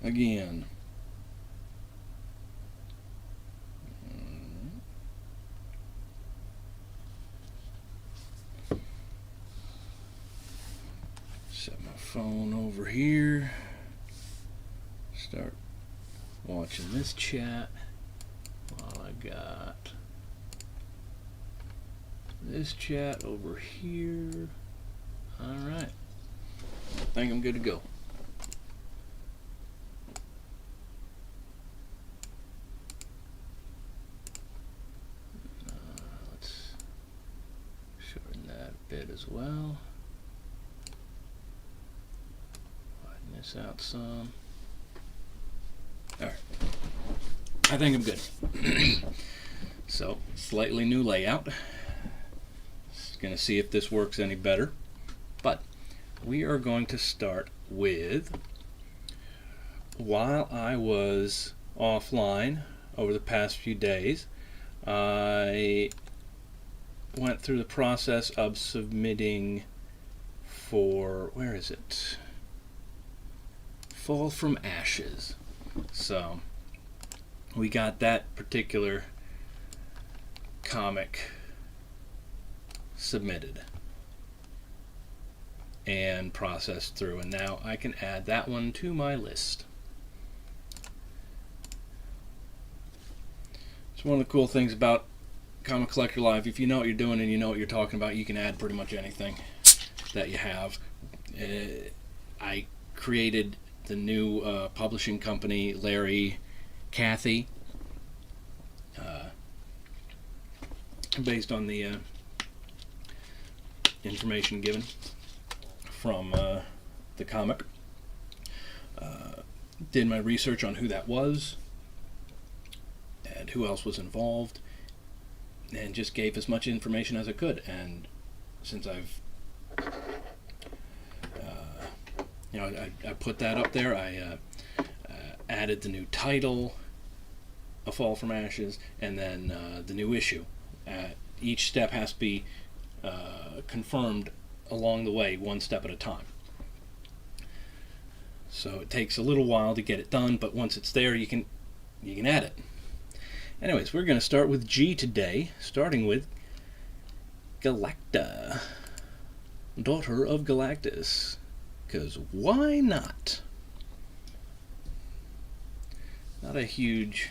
again. Set my phone over here. Start watching this chat while I got this chat over here. Alright. I think I'm good to go. Let's shorten that a bit as well. Widen this out some. Alright. I think I'm good. So, slightly new layout. Just going to see if this works any better. But we are going to start with, while I was offline over the past few days, I went through the process of submitting for, where is it? Fall from Ashes. So we got that particular comic submitted and processed through, and now I can add that one to my list. It's one of the cool things about Comic Collector Live. If you know what you're doing and you know what you're talking about, you can add pretty much anything that you have. I created the new publishing company, Larry Cathy, based on the information given from the comic. Did my research on who that was and who else was involved, and just gave as much information as I could. And since I've I put that up there, I added the new title, A Fall from Ashes, and then the new issue. Each step has to be confirmed along the way, one step at a time. So it takes a little while to get it done, but once it's there, you can add it. Anyways, we're going to start with G today, starting with Galacta, daughter of Galactus. Because why not? Not a huge,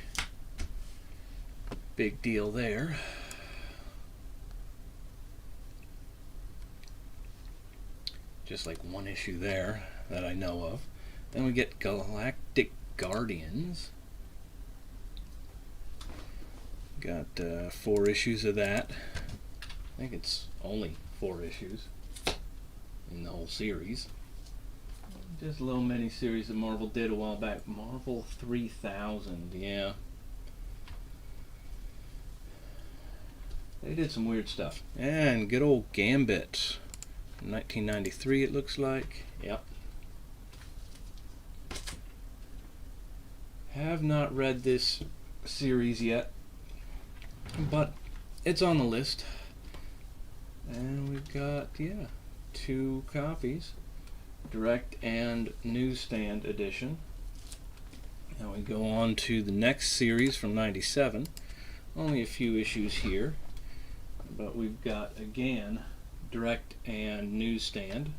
big deal there. Just like one issue there that I know of. Then we get Galactic Guardians. Got 4 issues of that. I think it's only 4 issues in the whole series. Just a little mini series that Marvel did a while back. Marvel 3000, yeah. They did some weird stuff. And good old Gambit. 1993 it looks like. Yep. Have not read this series yet, but it's on the list. And we've got, 2 copies. Direct and newsstand edition. Now we go on to the next series from 97. Only a few issues here, but we've got, again, direct and newsstand.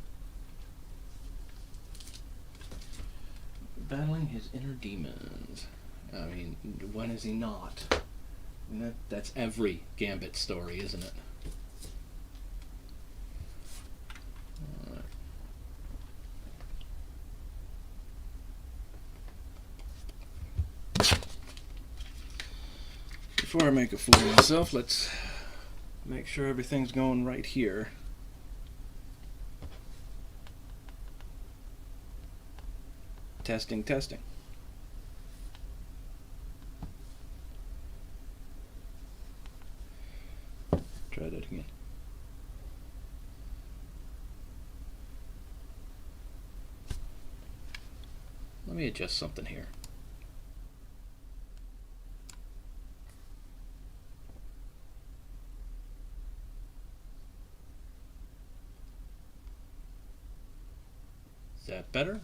Battling his inner demons. I mean, when is he not? And that's every Gambit story, isn't it? Before I make a fool of myself, let's make sure everything's going right here. Testing, testing. Try that again. Let me adjust something here. Is that better?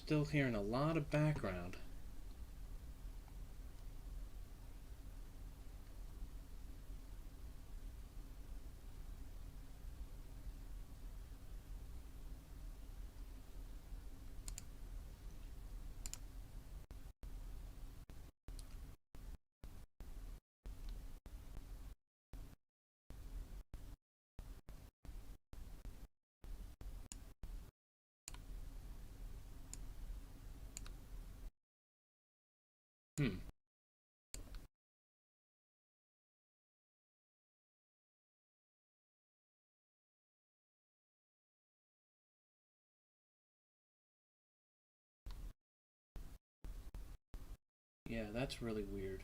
still hearing a lot of background. Hmm. Yeah, that's really weird.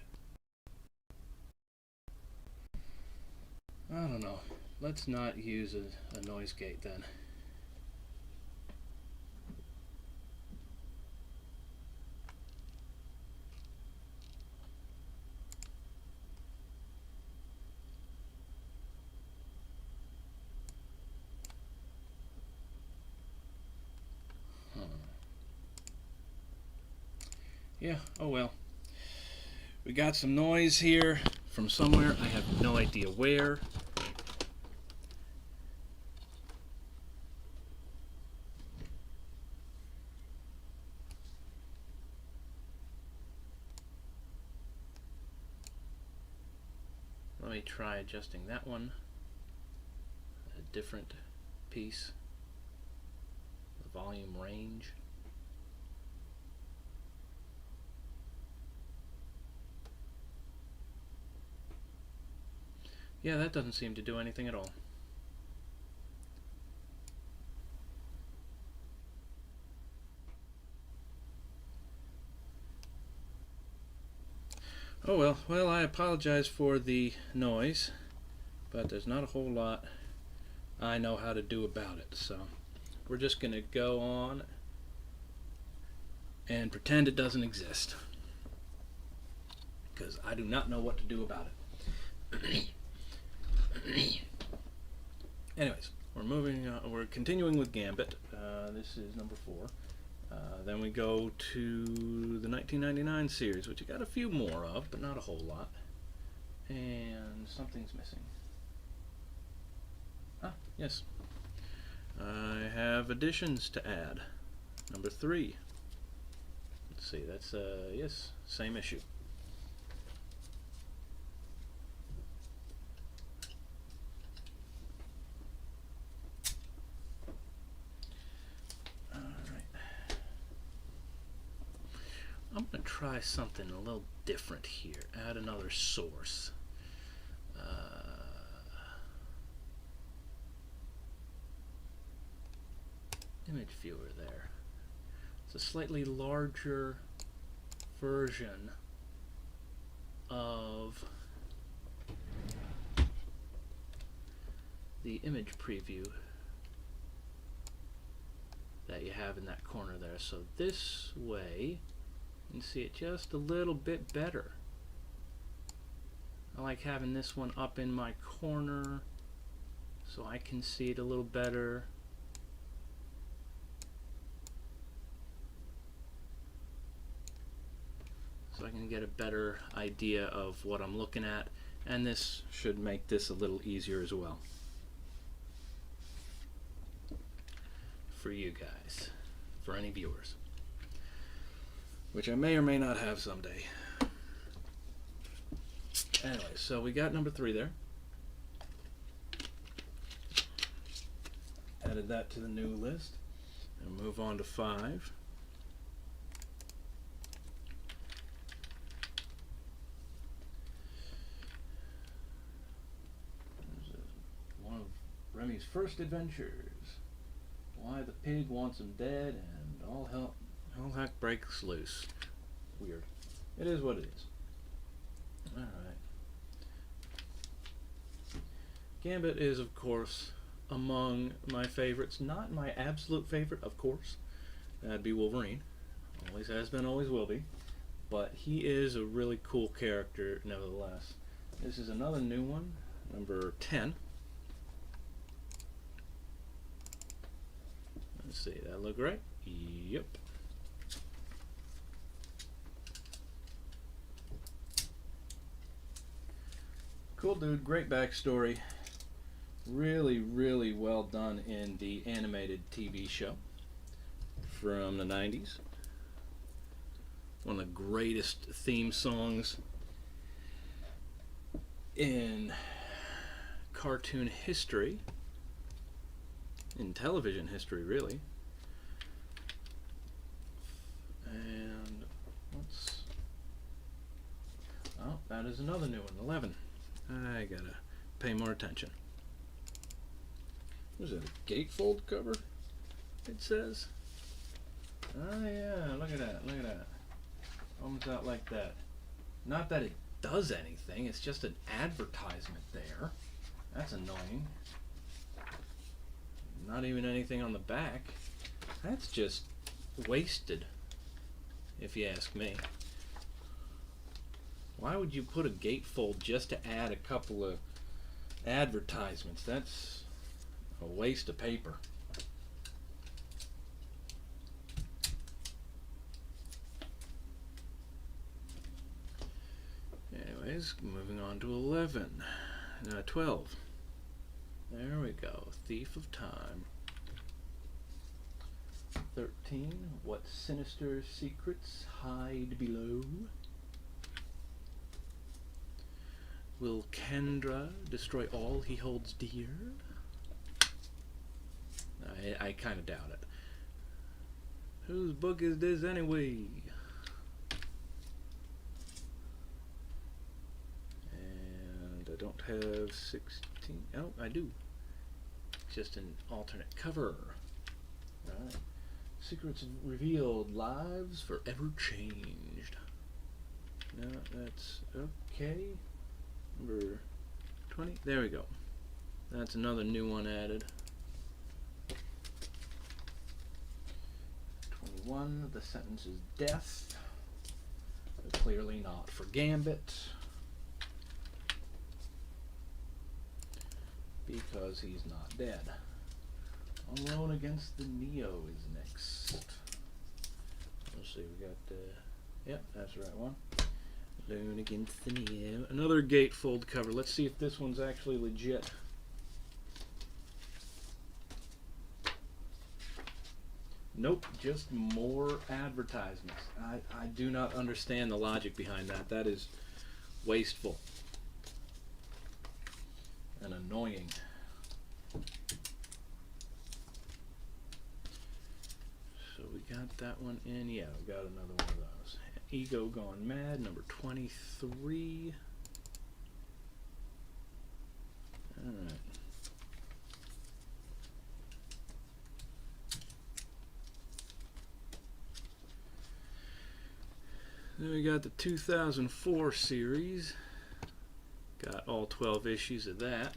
I don't know. Let's not use a noise gate then. Huh. Yeah, oh well. We got some noise here from somewhere. I have no idea where. Let me try adjusting that one. A different piece. The volume range. Yeah, that doesn't seem to do anything at all. Oh well, I apologize for the noise, but there's not a whole lot I know how to do about it. So we're just going to go on and pretend it doesn't exist, because I do not know what to do about it. Anyways, we're continuing with Gambit. This is number 4. Then we go to the 1999 series, which you got a few more of, but not a whole lot. And something's missing. Ah, yes. I have additions to add. Number 3. Let's see, that's, yes, same issue. I'm going to try something a little different here. Add another source. Image viewer there. It's a slightly larger version of the image preview that you have in that corner there. So this way you can see it just a little bit better. I like having this one up in my corner so I can see it a little better. So I can get a better idea of what I'm looking at, and this should make this a little easier as well for you guys, for any viewers, which I may or may not have someday. Anyway, so we got number 3 there. Added that to the new list, and move on to 5. One of Remy's first adventures. Why the pig wants him dead, and all heck breaks loose. Weird. It is what it is. Alright. Gambit is, of course, among my favorites. Not my absolute favorite, of course. That'd be Wolverine. Always has been, always will be. But he is a really cool character, nevertheless. This is another new one, number 10. Let's see, that look right? Yep. Cool dude, great backstory. Really, really well done in the animated TV show from the 90s. One of the greatest theme songs in cartoon history, in television history, really. And oh, that is another new one, 11. I gotta pay more attention. What is it, a gatefold cover? It says. Oh yeah, look at that, look at that. Comes out like that. Not that it does anything, it's just an advertisement there. That's annoying. Not even anything on the back. That's just wasted, if you ask me. Why would you put a gatefold just to add a couple of advertisements? That's a waste of paper. Anyways, moving on to 11. 12. There we go. Thief of Time. 13. What sinister secrets hide below? Will Kendra destroy all he holds dear? I kind of doubt it. Whose book is this anyway? And I don't have 16. Oh, I do. Just an alternate cover. Alright. Secrets revealed, lives forever changed. No, that's okay. Number 20. There we go. That's another new one added. 21. The sentence is death. But clearly not for Gambit. Because he's not dead. Alone Against the Neo is next. Let's see, we got yep, that's the right one. Alone Against the Neo. Another gatefold cover. Let's see if this one's actually legit. Nope, just more advertisements. I do not understand the logic behind that. That is wasteful and annoying. So we got that one in. Yeah, we got another one of those. Ego Gone Mad, number 23. Alright. Then we got the 2004 series. Got all 12 issues of that.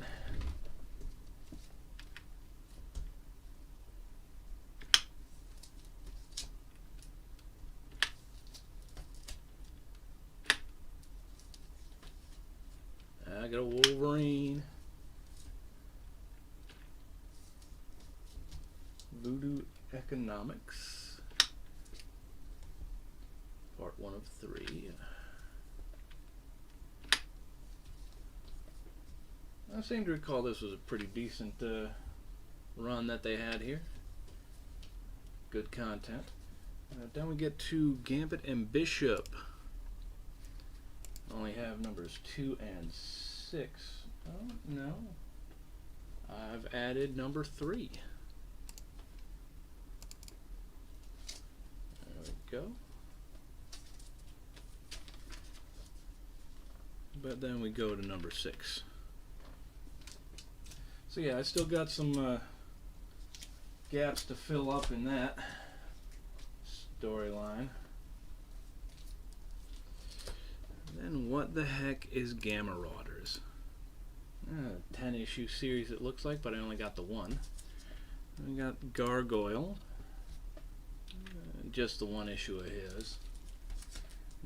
I got a Wolverine. Voodoo Economics. Part 1 of 3. I seem to recall this was a pretty decent run that they had here. Good content. Then we get to Gambit and Bishop. Only have numbers 2 and 6. Oh, no. I've added number 3. There we go. But then we go to number 6. So yeah, I still got some gaps to fill up in that storyline. Then what the heck is Gamma Marauders? 10-issue series it looks like, but I only got the one. We got Gargoyle. Just the one issue of his.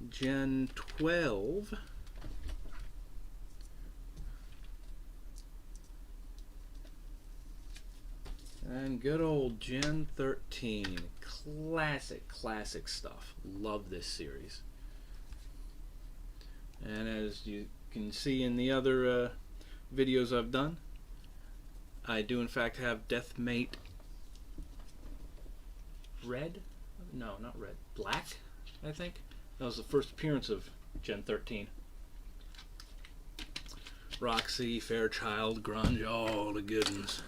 Gen 12. And good old Gen 13. Classic stuff. Love this series. And as you can see in the other videos I've done, I do in fact have Deathmate Red. No, not red. Black, I think. That was the first appearance of Gen 13. Roxy, Fairchild, Grunge, all the good ones.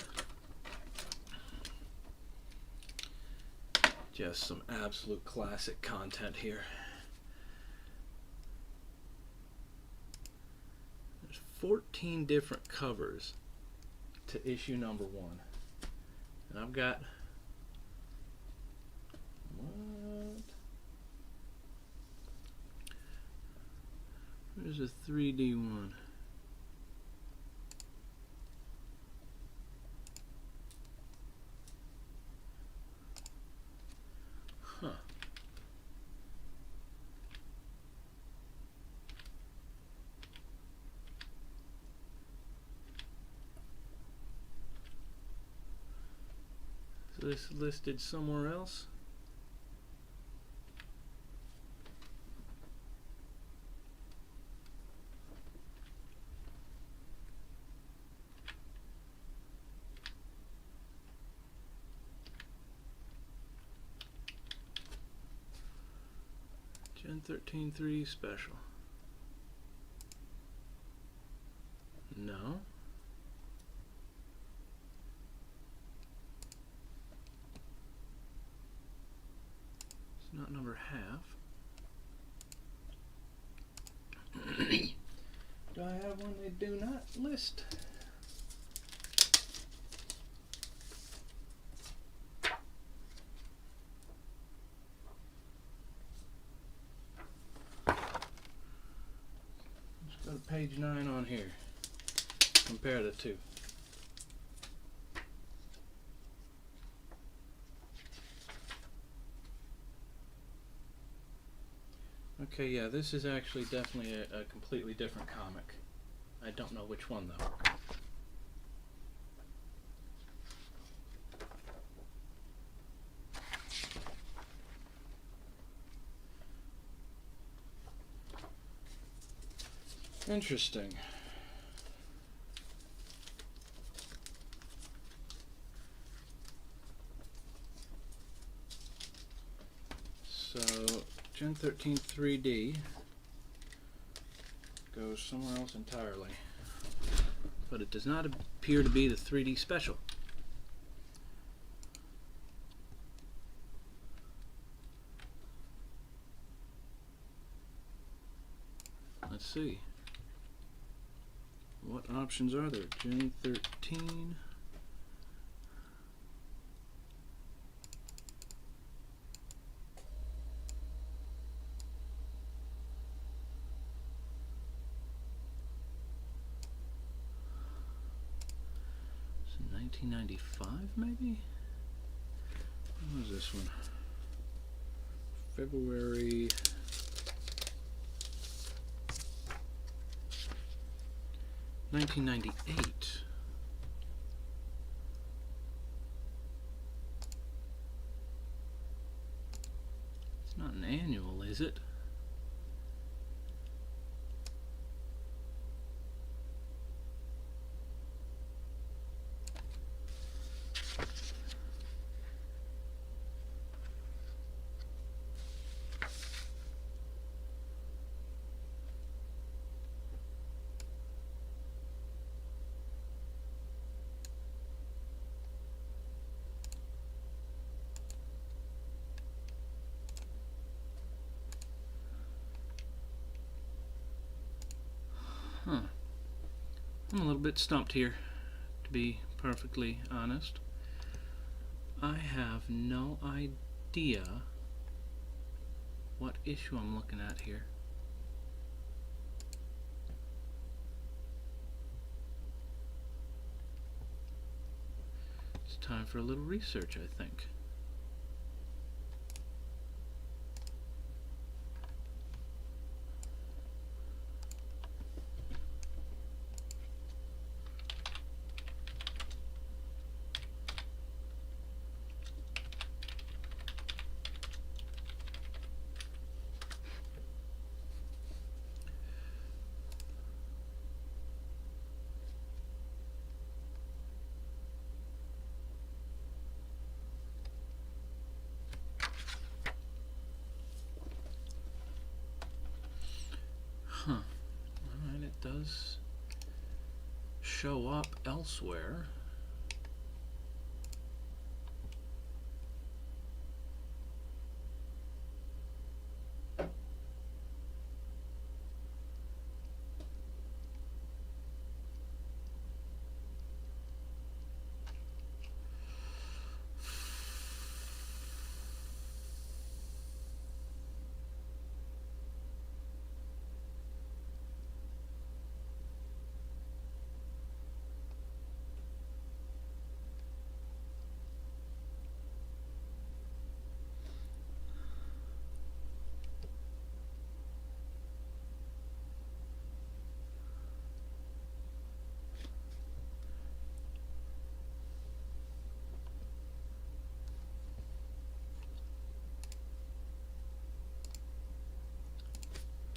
Just some absolute classic content here. There's 14 different covers to issue number 1. And I've got... What? Where's a 3D one? Huh. So this is listed somewhere else? Gen 13 3D special. No. It's not number half. Do I have one they do not list? Go to page 9 on here. Compare the two. Okay, yeah, this is actually definitely a completely different comic. I don't know which one though. Interesting. So, Gen 13 3D goes somewhere else entirely. But it does not appear to be the 3D special. Let's see. What options are there? Gen 13. It's 1995 maybe? What was this one? February 1998. It's not an annual, is it? Huh. I'm a little bit stumped here, to be perfectly honest. I have no idea what issue I'm looking at here. It's time for a little research, I think. does show up elsewhere.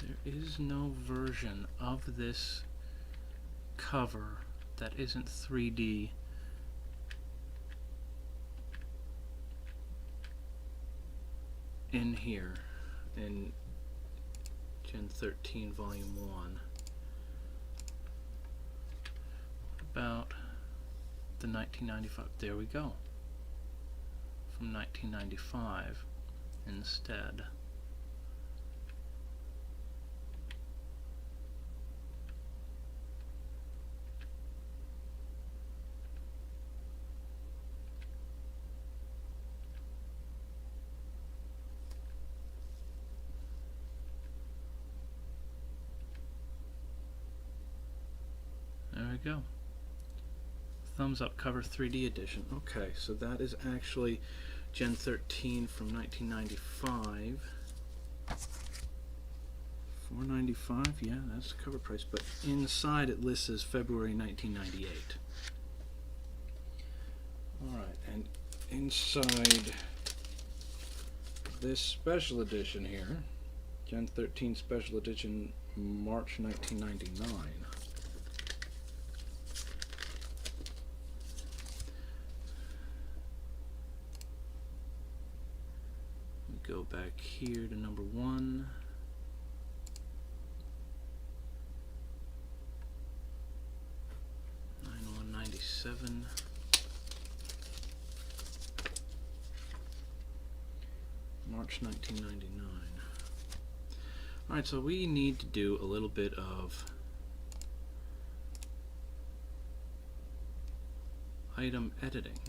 There is no version of this cover that isn't 3D in here in Gen 13 Volume 1. What about the 1995? There we go. From 1995 instead. There we go. Thumbs up cover 3D edition. Okay, so that is actually Gen 13 from 1995. $4.95, yeah, that's the cover price, but inside it lists as February 1998. Alright, and inside this special edition here, Gen 13 Special Edition, March 1999. Go back here to number 1. $91.97. March 1999. Alright, so we need to do a little bit of item editing.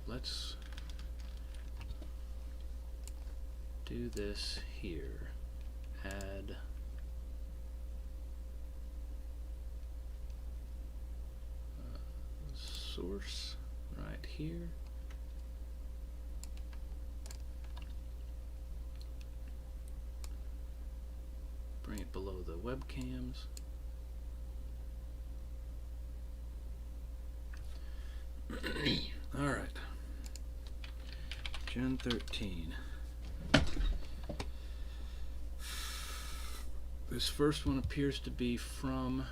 Let's do this here. Add source right here. Bring it below the webcams. All right. Gen 13. This first one appears to be from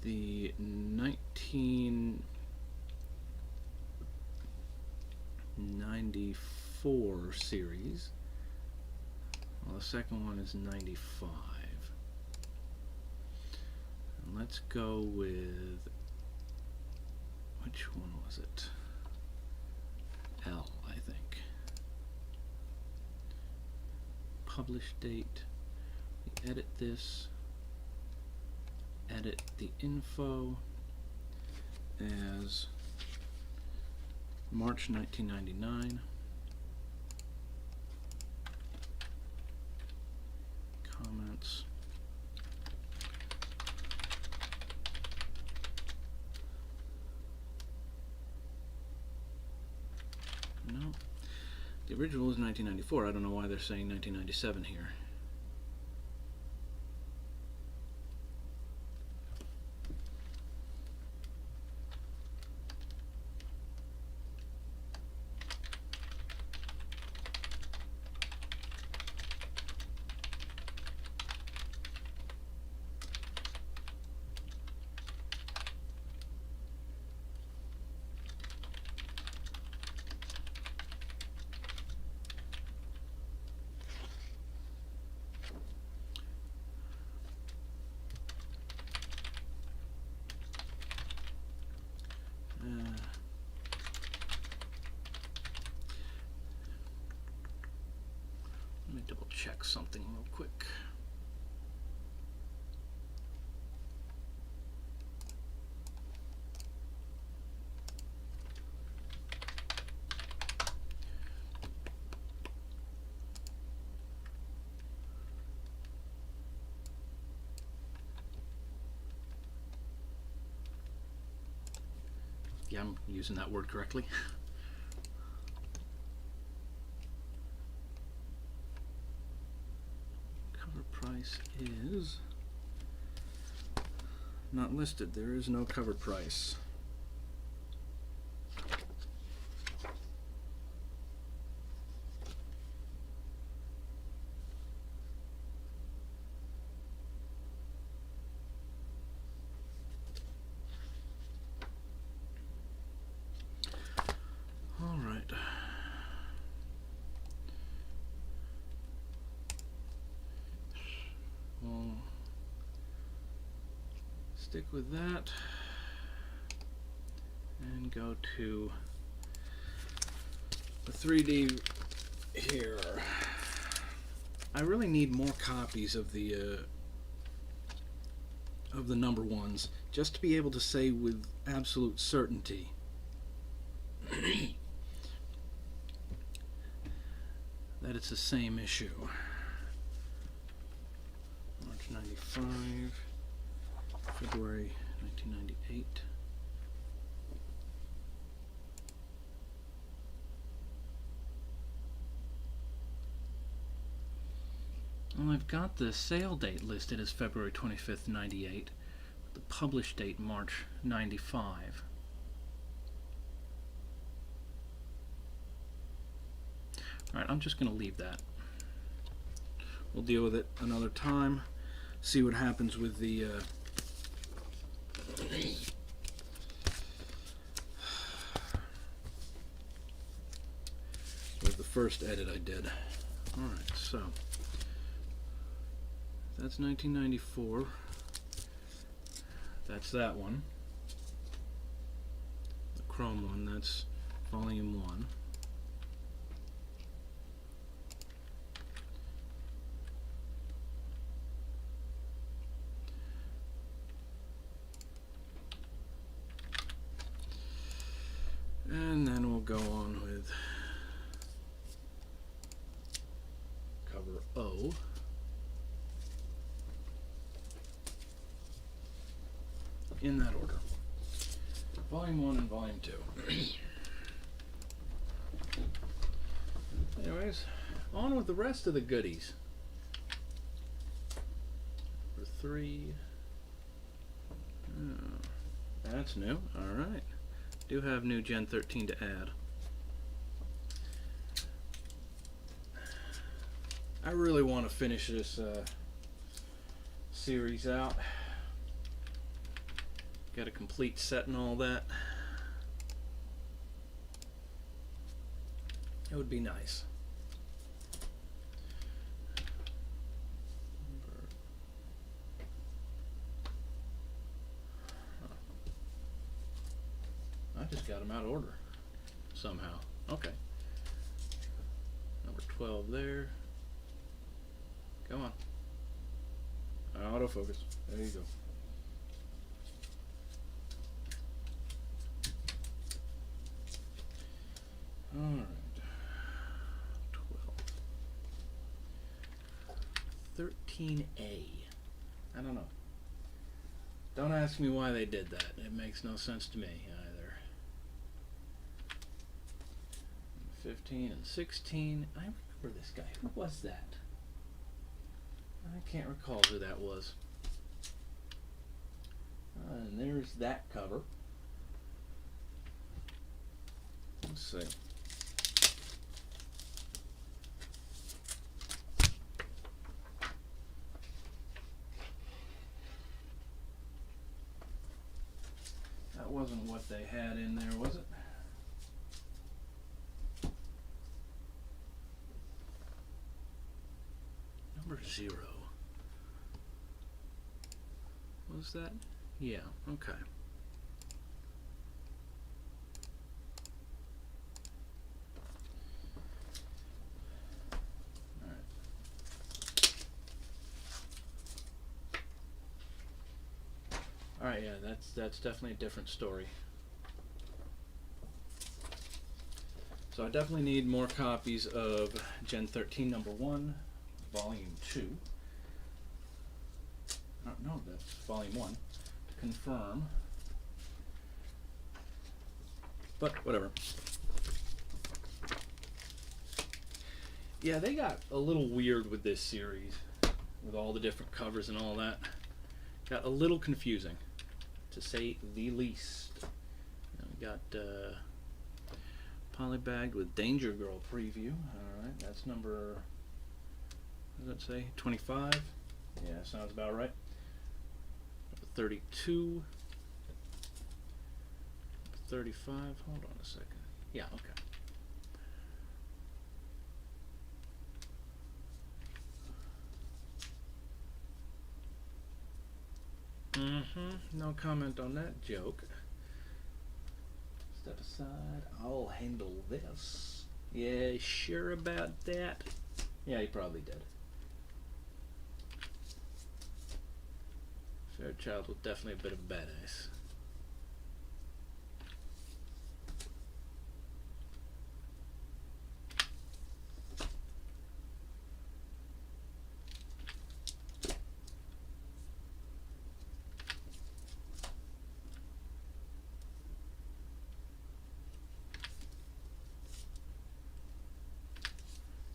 the 1994 series. Well, the second one is 95. And let's go with, which one was it? L, I think. Publish date. We edit this. Edit the info as March 1999. Comments. No. The original is 1994. I don't know why they're saying 1997 here. check something real quick. Yeah, I'm using that word correctly. Cover price is not listed. There is no cover price. All right. We'll stick with that and go to the 3D here. I really need more copies of the number ones just to be able to say with absolute certainty that it's the same issue. March 95, February 1998. Well, I've got the sale date listed as February 25th, 98, the published date March 95. Alright, I'm just going to leave that. We'll deal with it another time, see what happens with the first edit I did. Alright, so that's 1994. That's that one. The Chrome one, that's volume 1. And then we'll go on with cover O. In that order. Volume 1 and Volume 2. Anyways, on with the rest of the goodies. Number 3. Oh, that's new. Alright. Do have new Gen 13 to add. I really want to finish this series out. Got a complete set and all that. It would be nice. I just got them out of order somehow. Okay. Number 12 there. Come on. Autofocus. There you go. Alright. 12. 13A. I don't know. Don't ask me why they did that. It makes no sense to me either. 15 and 16. I remember this guy. Who was that? I can't recall who that was. And there's that cover. Let's see. That wasn't what they had in there, was it? Number 0. Was that? Yeah, okay. Alright. Alright, yeah, that's definitely a different story. So I definitely need more copies of Gen 13 number 1, volume 2. No, that's volume 1 to confirm. But whatever. Yeah, they got a little weird with this series, with all the different covers and all that. Got a little confusing, to say the least. We got Polybagged with Danger Girl preview. Alright, that's number, what does that say? 25? Yeah, sounds about right. 32. 35. Hold on a second. Yeah, okay. No comment on that joke. Step aside. I'll handle this. Yeah, sure about that? Yeah, he probably did. Fairchild was definitely a bit of a badass.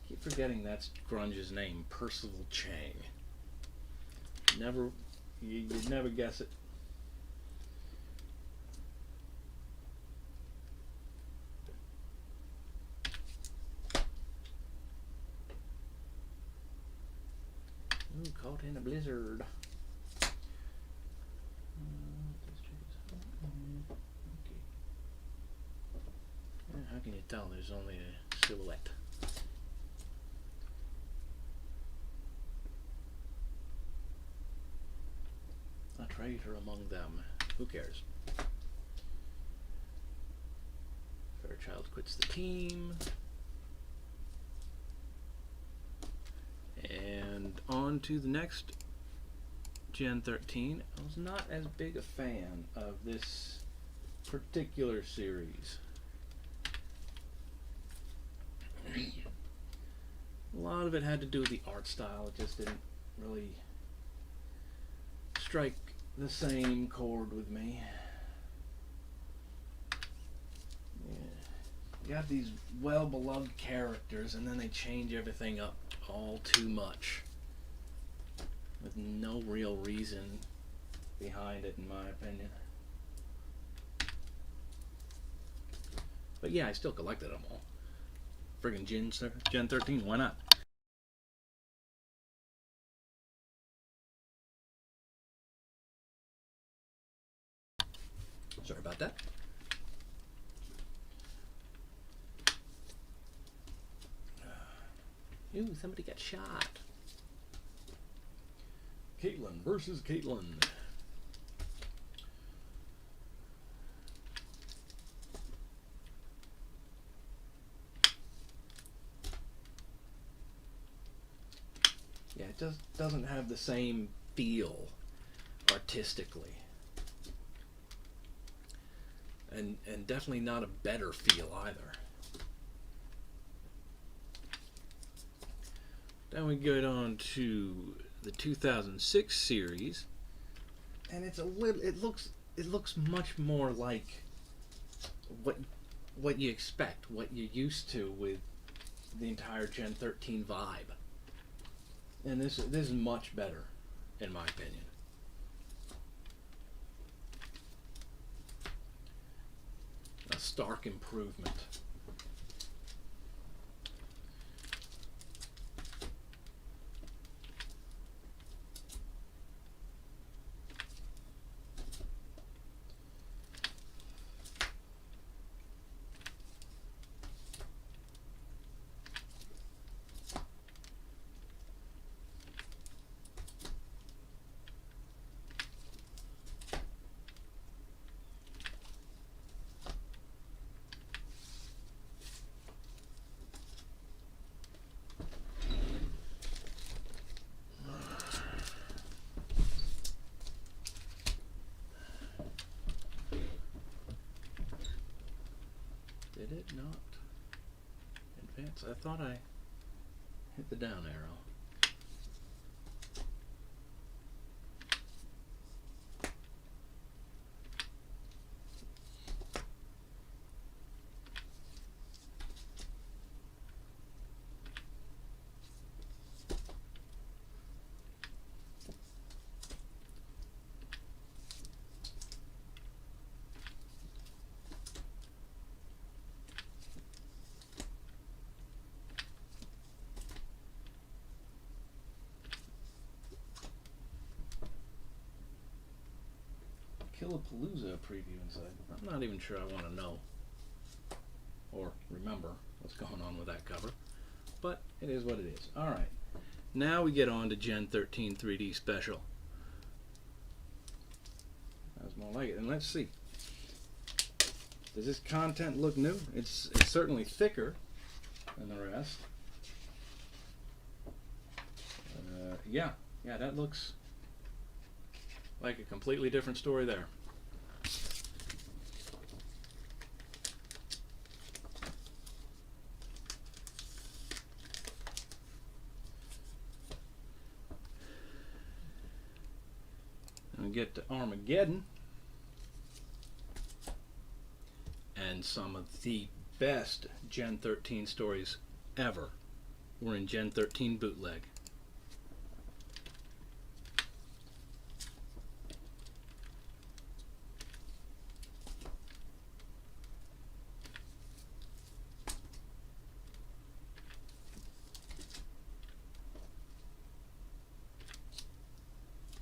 Keep forgetting that's Grunge's name, Percival Chang. You'd never guess it. Ooh, caught in a blizzard. Okay. How can you tell there's only a silhouette? A traitor among them. Who cares? Fairchild quits the team. And on to the next Gen 13. I was not as big a fan of this particular series. A lot of it had to do with the art style. It just didn't really strike the same chord with me. Yeah. You got these well-beloved characters, and then they change everything up all too much with no real reason behind it, in my opinion. But yeah, I still collected them all. Friggin' Gen 13, why not? Sorry about that. Ooh, somebody got shot. Caitlin versus Caitlin. Yeah, it just doesn't have the same feel artistically. And definitely not a better feel either. Then we get on to the 2006 series, and it's a little. It looks much more like what you expect, what you're used to with the entire Gen 13 vibe. And this is much better, in my opinion. A stark improvement. did not advance. I thought I hit the down arrow. Killapalooza preview inside. I'm not even sure I want to know or remember what's going on with that cover, but it is what it is. Alright, now we get on to Gen 13 3D Special. That's more like it. And let's see. Does this content look new? It's certainly thicker than the rest. Yeah, that looks like a completely different story there. And we get to Armageddon, and some of the best Gen 13 stories ever were in Gen 13 bootleg.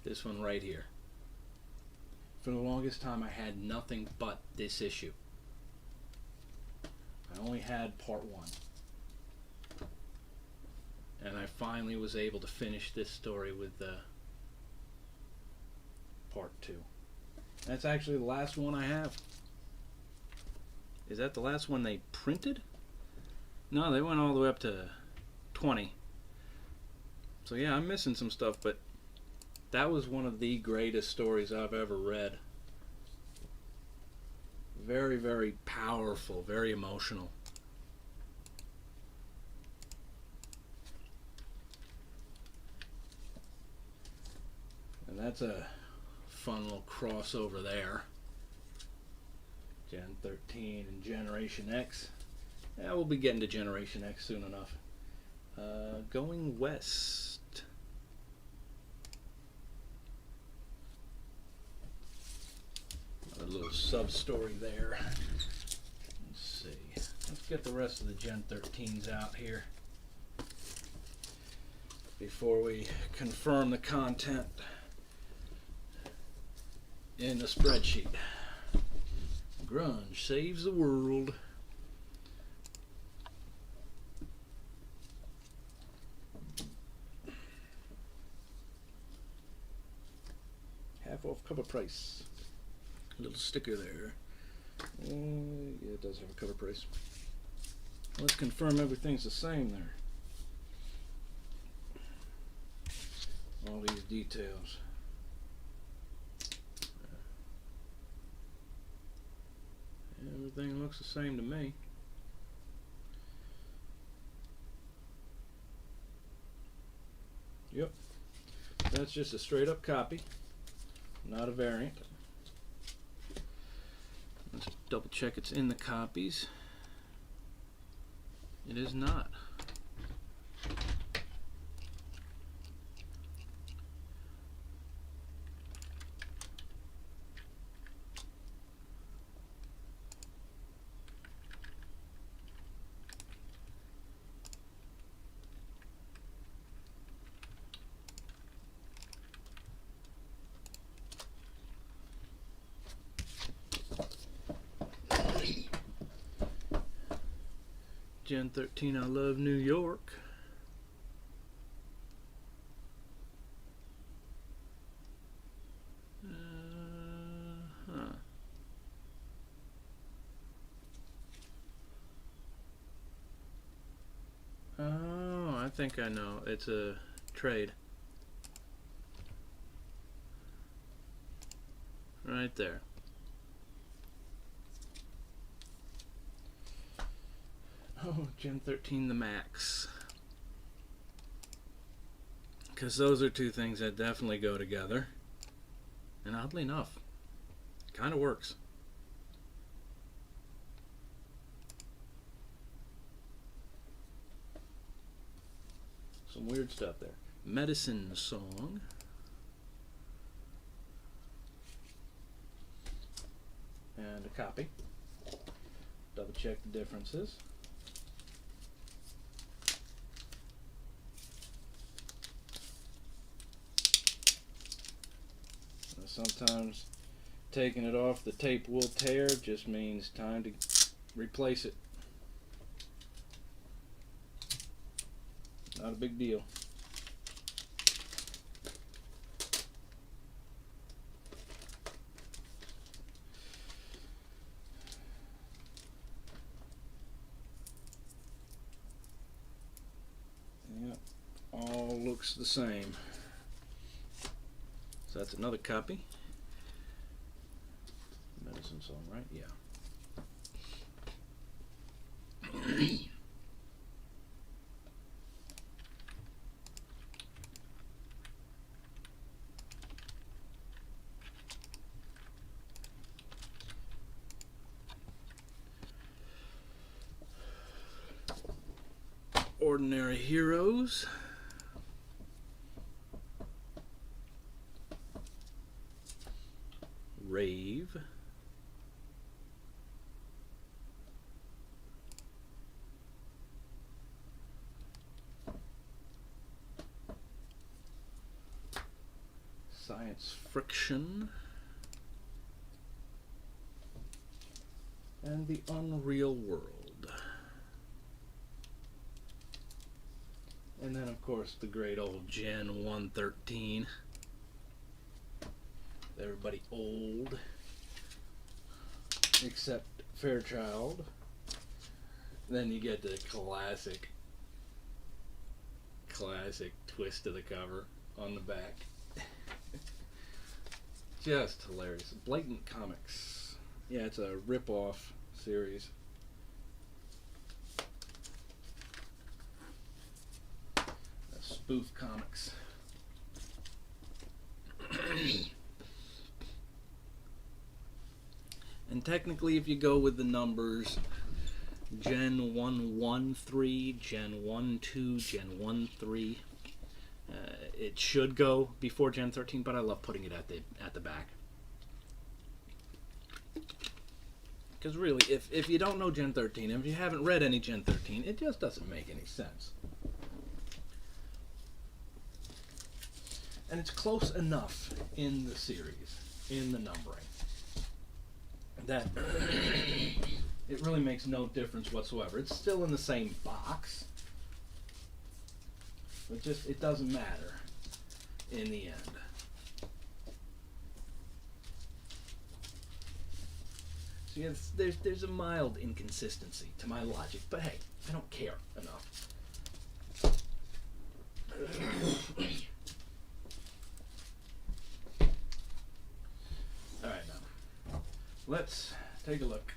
This one right here. For the longest time I had nothing but this issue. I only had part 1. And I finally was able to finish this story with part 2. That's actually the last one I have. Is that the last one they printed? No, they went all the way up to 20. So yeah, I'm missing some stuff, but that was one of the greatest stories I've ever read. Very, very powerful, very emotional. And that's a fun little crossover there. Gen 13 and Generation X. Yeah, we'll be getting to Generation X soon enough. Going West. A little sub-story there. Let's see. Let's get the rest of the Gen 13s out here before we confirm the content in the spreadsheet. Grunge saves the world. Half off cover price. Little sticker there. Yeah, it does have a cover price. Let's confirm everything's the same there. All these details. Everything looks the same to me. Yep. That's just a straight up copy, not a variant. Let's double check it's in the copies. It is not. Gen 13, I love New York. Oh, I think I know. It's a trade. Right there. Oh, Gen 13 the Max. Because those are two things that definitely go together. And oddly enough, it kind of works. Some weird stuff there. Medicine Song. And a copy. Double check the differences. Sometimes taking it off the tape will tear, just means time to replace it. Not a big deal. Yep, all looks the same. So that's another copy. Medicine Song, right? Yeah. Ordinary Heroes. Rave. Science Friction. And the Unreal World. And then, of course, the great old Gen 113. Everybody old, except Fairchild. Then you get the classic twist of the cover on the back. Just hilarious. Blatant Comics. Yeah, it's a rip-off series. Spoof comics. And technically, if you go with the numbers, Gen 113, Gen 12, Gen 13, it should go before Gen 13, but I love putting it at the back. Because really, if you don't know Gen 13, if you haven't read any Gen 13, it just doesn't make any sense. And it's close enough in the series, in the numbering, that it really makes no difference whatsoever. It's still in the same box, but just it doesn't matter in the end. So yes, there's a mild inconsistency to my logic, but hey, I don't care enough. Alright, now let's take a look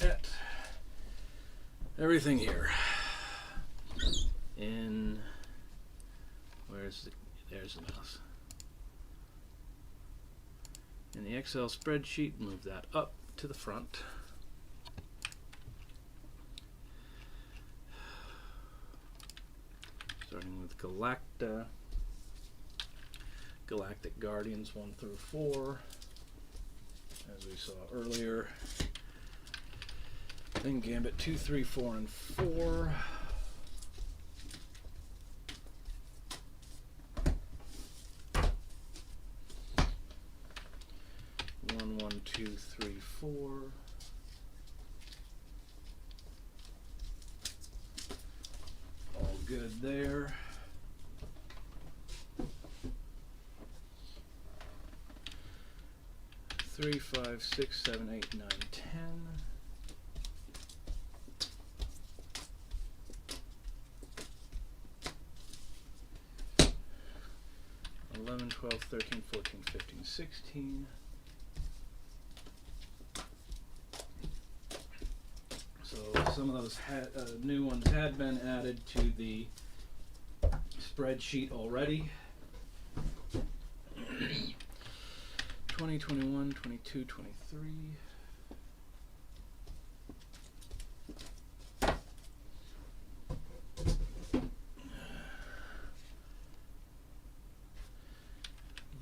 at everything here. There's the mouse. In the Excel spreadsheet, move that up to the front. Starting with Galactic Guardians 1 through 4, as we saw earlier. Then Gambit 2, 3, 4, and 4. One, two, three, 4. All good there. 3, 5, 6, 7, 8, 9, 10. 11, 12, 13, 14, 15, 16. So some of those new ones had been added to the spreadsheet already. 20, 21, 22, 23.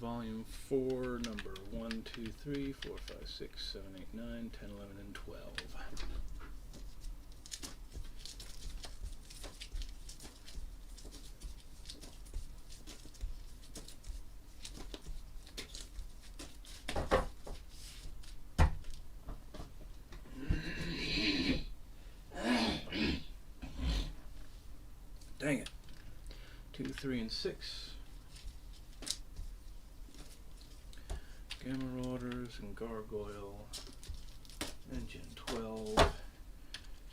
Volume 4, number 1, 2, 3, 4, 5, 6, 7, 8, 9, 10, 11, and 12. Dang it. 2, 3, and 6. Gamma Rotors and Gargoyle. And Gen 12.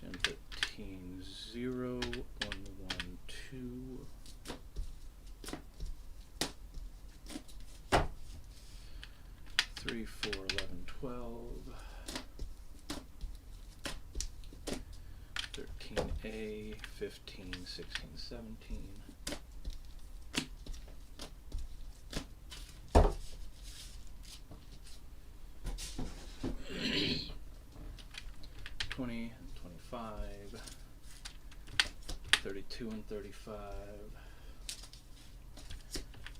Gen 13, 0, 1, 1, 2. 3, 4, 11, 12. 13A, 15, 16, 17. 20 and 25. 32 and 35.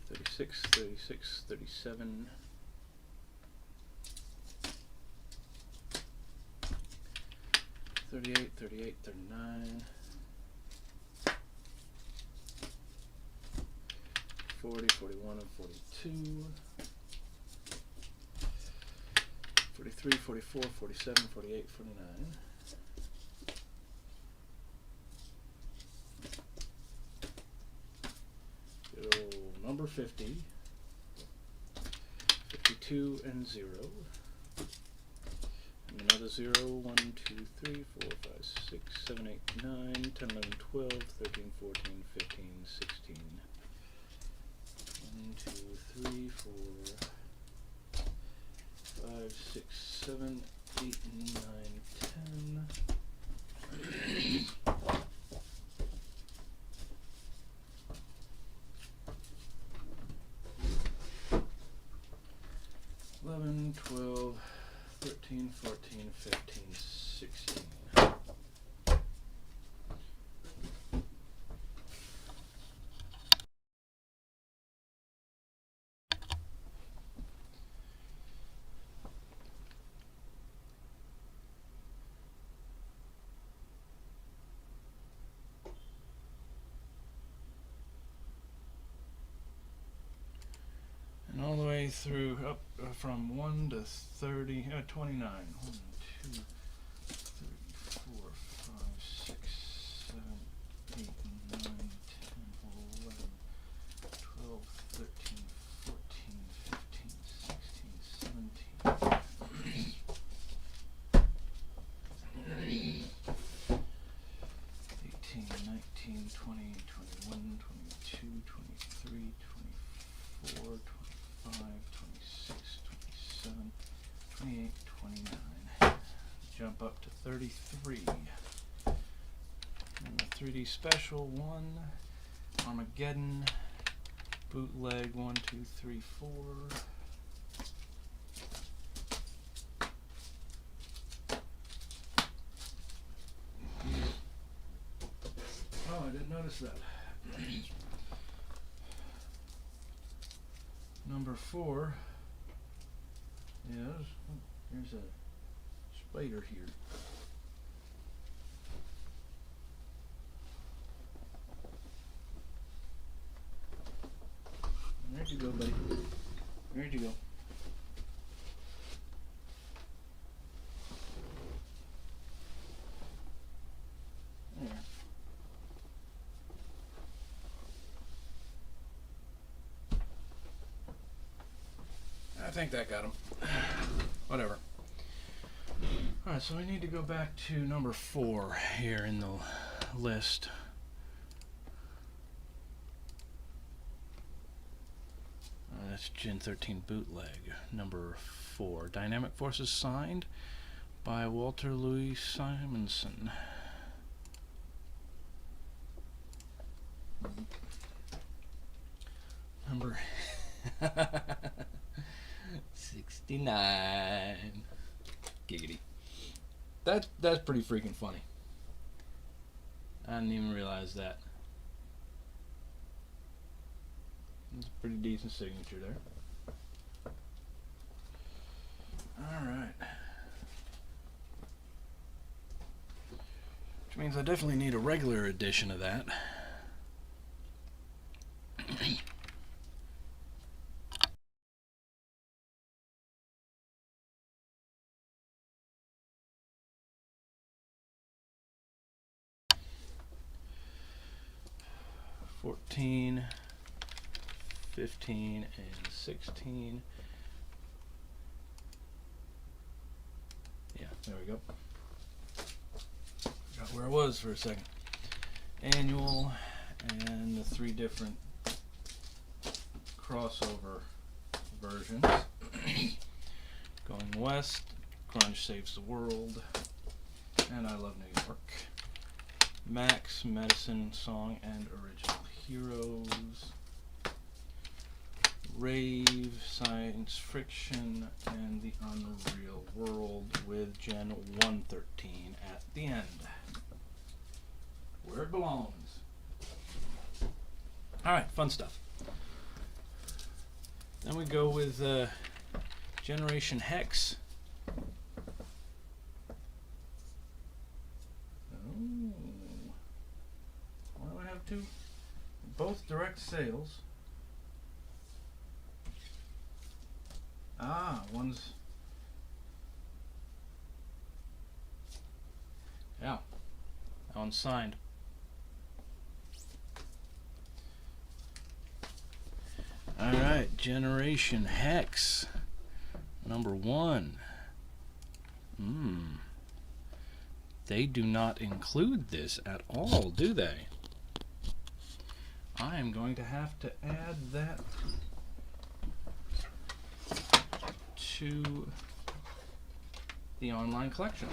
36, 36, 37. 38, 38, 39. 40, 41, and 42. 43, 44, 47, 48, 49. Good old number 50. 52 and 0. And another 0, 1, 2, 3, 4, 5, 6, 7, 8, 9, 10, 11, 12, 13, 14, 15, 16. 1, 2, 3, 4, 5, 6, 7, 8, 9, 10. 11, 12, 13, 14, 15, 16. And all the way through up from 1 to 30, 29. 1, 2, 3, 4, 5, 6, 7, 8, 9, 10, 11, 12, 13, 14, 15, 16, 17. 18, 19, 20, 21, 22, 23, 24, 25, 26, 27, 28, 29. Jump up to 33. And the 3D Special 1, Armageddon, Bootleg 1, 2, 3, 4. Oh, I didn't notice that. Number 4 is, oh, there's a spider here. Where'd you go, buddy? Where'd you go? There. I think that got him. Whatever. Alright, so we need to go back to number 4 here in the list. That's Gen 13 Bootleg, number 4. Dynamic Forces signed by Walter Louis Simonson. number 69. Giggity. That's pretty freaking funny. I didn't even realize that. It's a pretty decent signature there. Alright. Which means I definitely need a regular edition of that. $14, $15, and $16. Yeah, there we go. Forgot where I was for a second. Annual and the 3 different crossover versions. Going West, Grunge Saves the World, and I Love New York. Max, Medicine, Song, and Original Heroes. Rave, Science Friction, and the Unreal World with Gen 113 at the end. Where it belongs. Alright, fun stuff. Then we go with Generation Hex. Oh. Why do I have 2? Both direct sales. Ah, one's... Yeah, that one's signed. Alright, Generation Hex. Number 1. They do not include this at all, do they? I am going to have to add that to the online collection.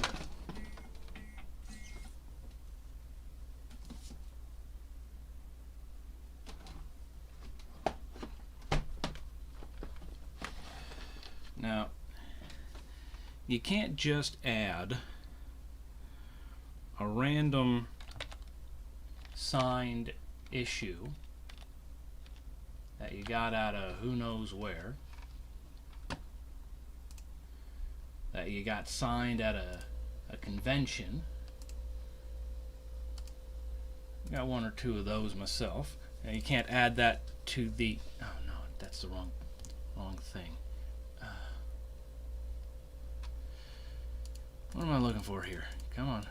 Now, you can't just add a random signed issue that you got out of who knows where, that you got signed at a convention. Got 1 or 2 of those myself. And you can't add that to the... Oh no, that's the wrong thing. What am I looking for here? Come on.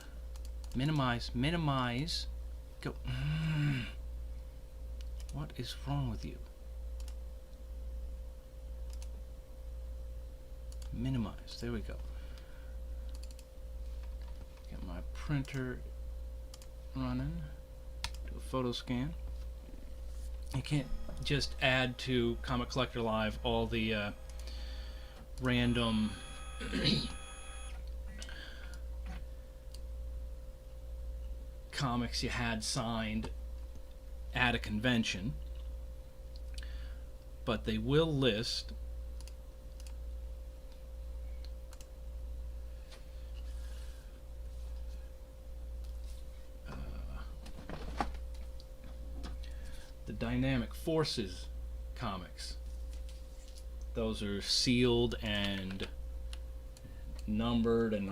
Minimize. Go. What is wrong with you? Minimize. There we go. Get my printer running. Do a photo scan. You can't just add to Comic Collector Live all the random comics you had signed at a convention, but they will list the Dynamic Forces comics. Those are sealed and numbered and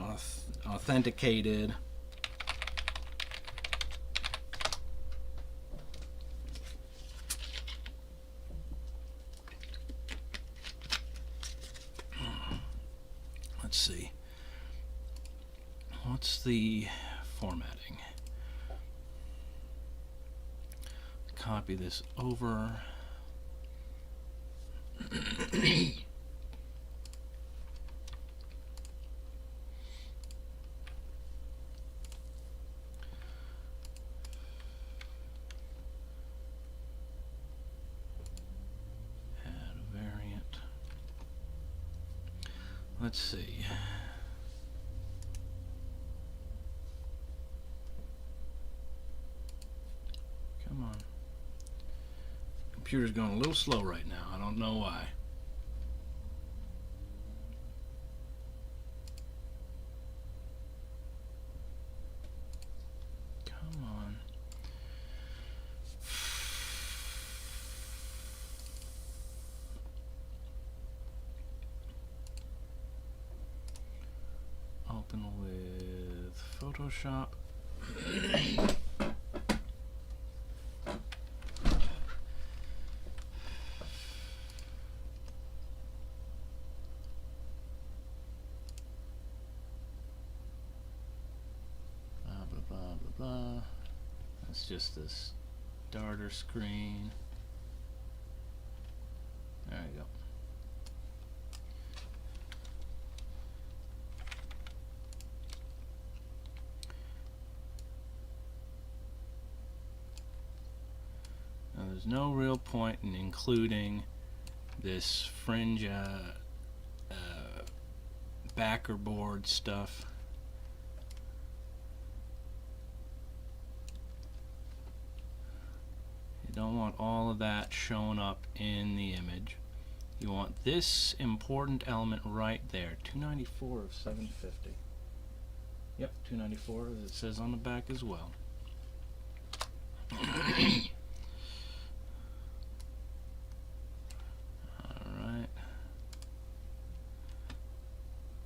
authenticated. Let's see. What's the formatting? Copy this over. Let's see. Come on. computer's going a little slow right now. I don't know why. Come on. Open with Photoshop. Blah. That's just the starter screen. There you go. Now there's no real point in including this fringe backer board stuff. You don't want all of that showing up in the image. You want this important element right there. 294 of 750. Yep, 294 as it says on the back as well. Alright.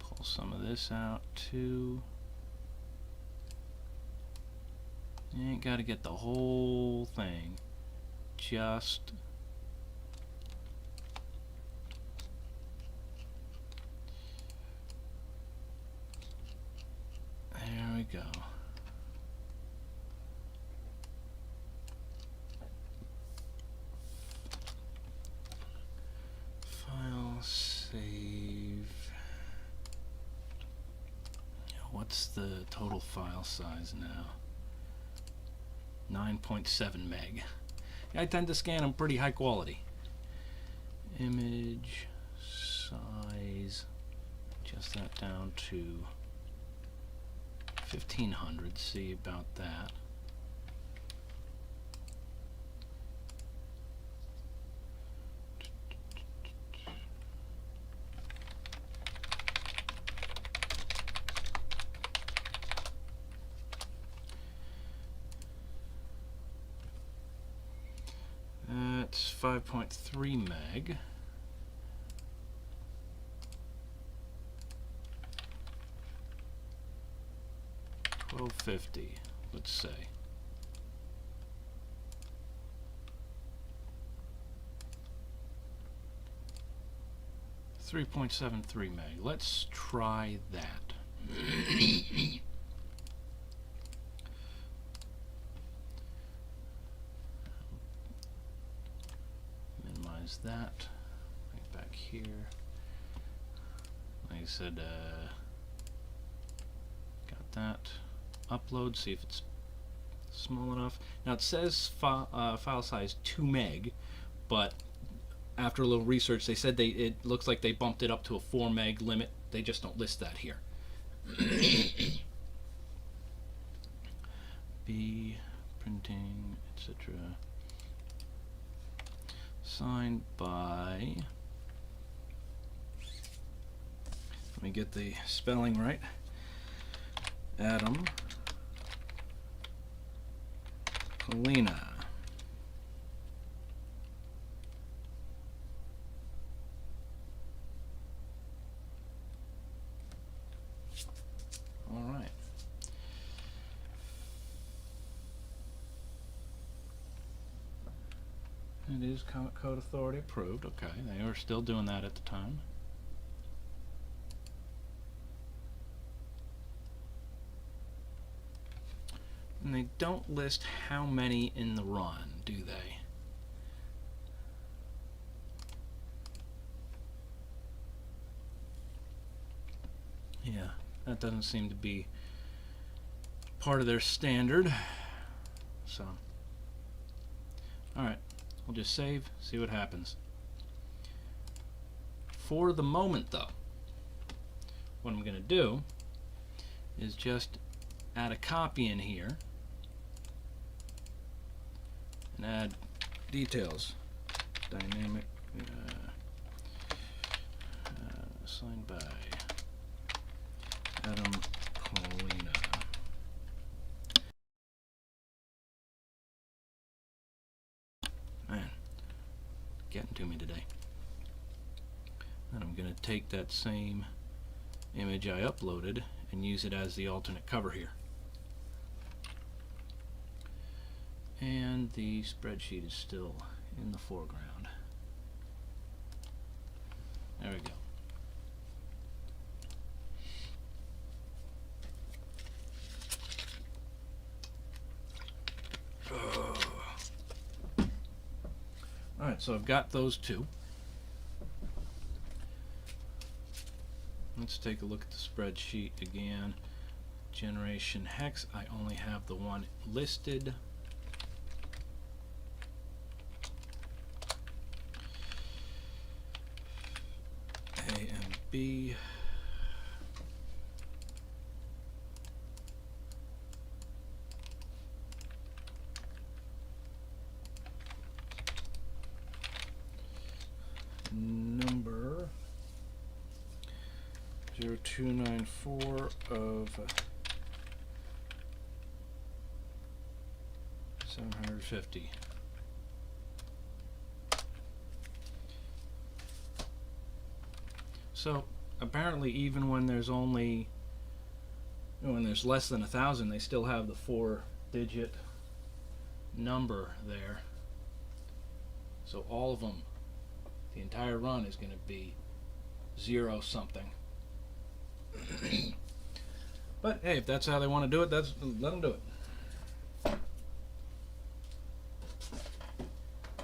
Pull some of this out too. You ain't got to get the whole thing. Just there we go. File, save. What's the total file size now? 9.7 meg. I tend to scan them pretty high quality. Image size, adjust that down to 1500. See about that. That's 5.3 meg. $12.50, let's say. $3.73 meg. Let's try that. Minimize that. Right back here. Like I said, got that. Upload, see if it's small enough. Now it says file size 2 meg, but after a little research they said it looks like they bumped it up to a 4 meg limit. They just don't list that here. B, printing, etc. Signed by, let me get the spelling right, Adam Polina. All right. It is Comic Code Authority approved. Okay, they were still doing that at the time. And they don't list how many in the run, do they? Yeah, that doesn't seem to be part of their standard. So, alright, we'll just save, see what happens. For the moment though, what I'm going to do is just add a copy in here and add details. Dynamic. Signed by Adam Colina. Man, getting to me today. And I'm going to take that same image I uploaded and use it as the alternate cover here. And the spreadsheet is still in the foreground. There we go. Alright, so I've got those two. Let's take a look at the spreadsheet again. Generation hex, I only have the one listed. A and B. Number 0294 of 750. So apparently even when there's less than 1,000, they still have the 4-digit number there. So all of them, the entire run is going to be 0 something. But hey, if that's how they want to do it, let them do it.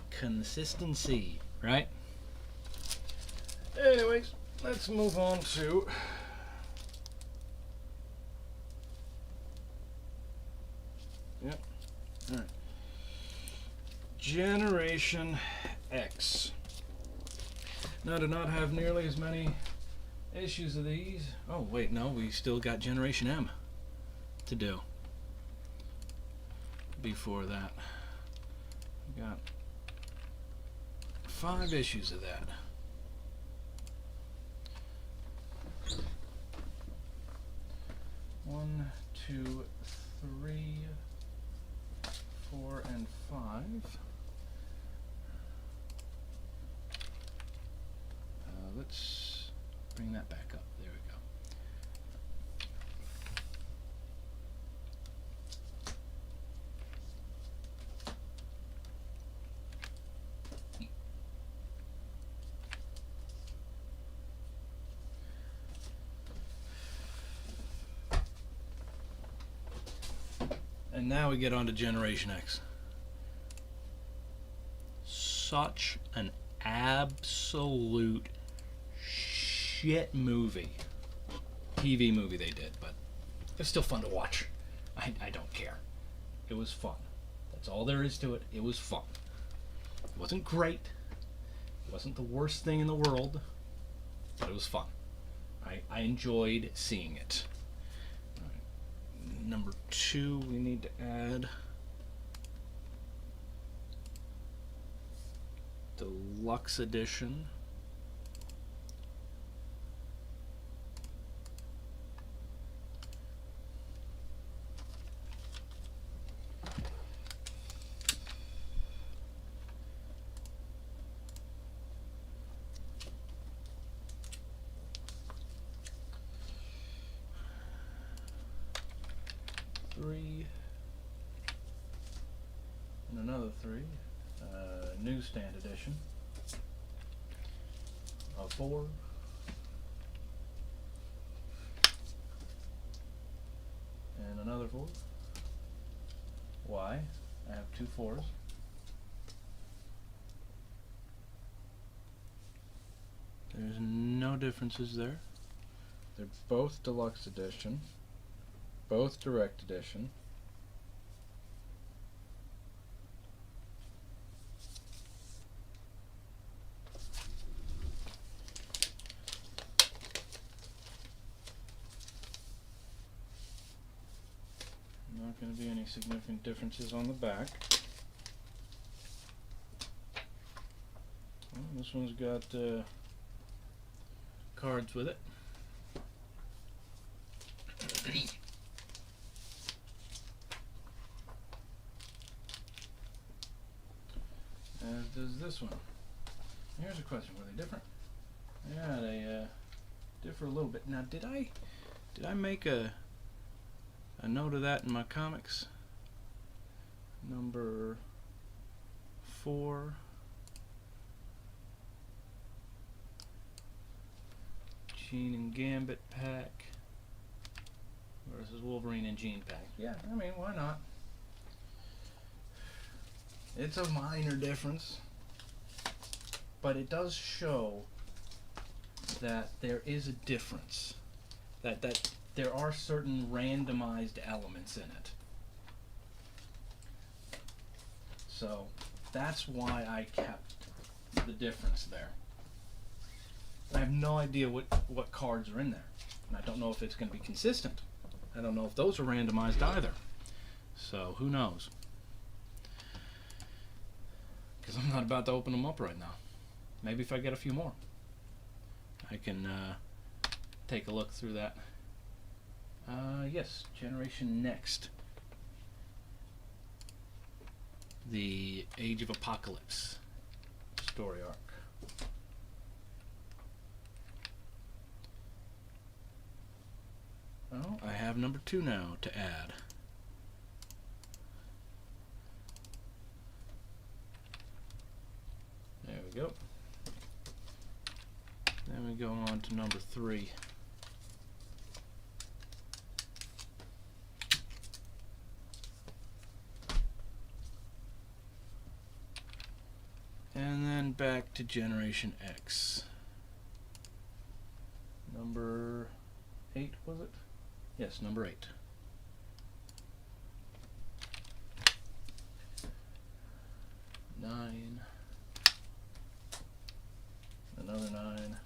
Consistency, right? Anyways, let's move on to all right. Generation X. Now, I do not have nearly as many issues of these. Oh wait, no, we still got Generation M to do before that. We got 5 issues of that. One, 2, 3, 4, and 5. Let's bring that back up. There we go. And now we get on to Generation X. Such an absolute shit movie. TV movie they did, but it's still fun to watch. I don't care. It was fun. That's all there is to it. It was fun. It wasn't great. It wasn't the worst thing in the world, but it was fun. I enjoyed seeing it. Number 2, we need to add Deluxe Edition. Three and another 3. Newsstand edition. 4. And another 4. Why? I have 2 4s. There's no differences there. They're both deluxe edition. Both direct edition. Not going to be any significant differences on the back. This one's got cards with it. As does this one. Here's a question: were they different? Yeah, they differ a little bit. Now, did I make a note of that in my comics? Number 4. Jean and Gambit pack versus Wolverine and Jean pack. Yeah, I mean, why not? It's a minor difference, but it does show that there is a difference. That there are certain randomized elements in it. So that's why I kept the difference there. I have no idea what cards are in there, and I don't know if it's going to be consistent. I don't know if those are randomized either. So who knows? Because I'm not about to open them up right now. Maybe if I get a few more, I can take a look through that. Yes, Generation Next. The Age of Apocalypse story arc. Oh, I have number 2 now to add. There we go. Then we go on to number 3. And then back to Generation X. Number 8, was it? Yes, number 8. Nine. Another 9.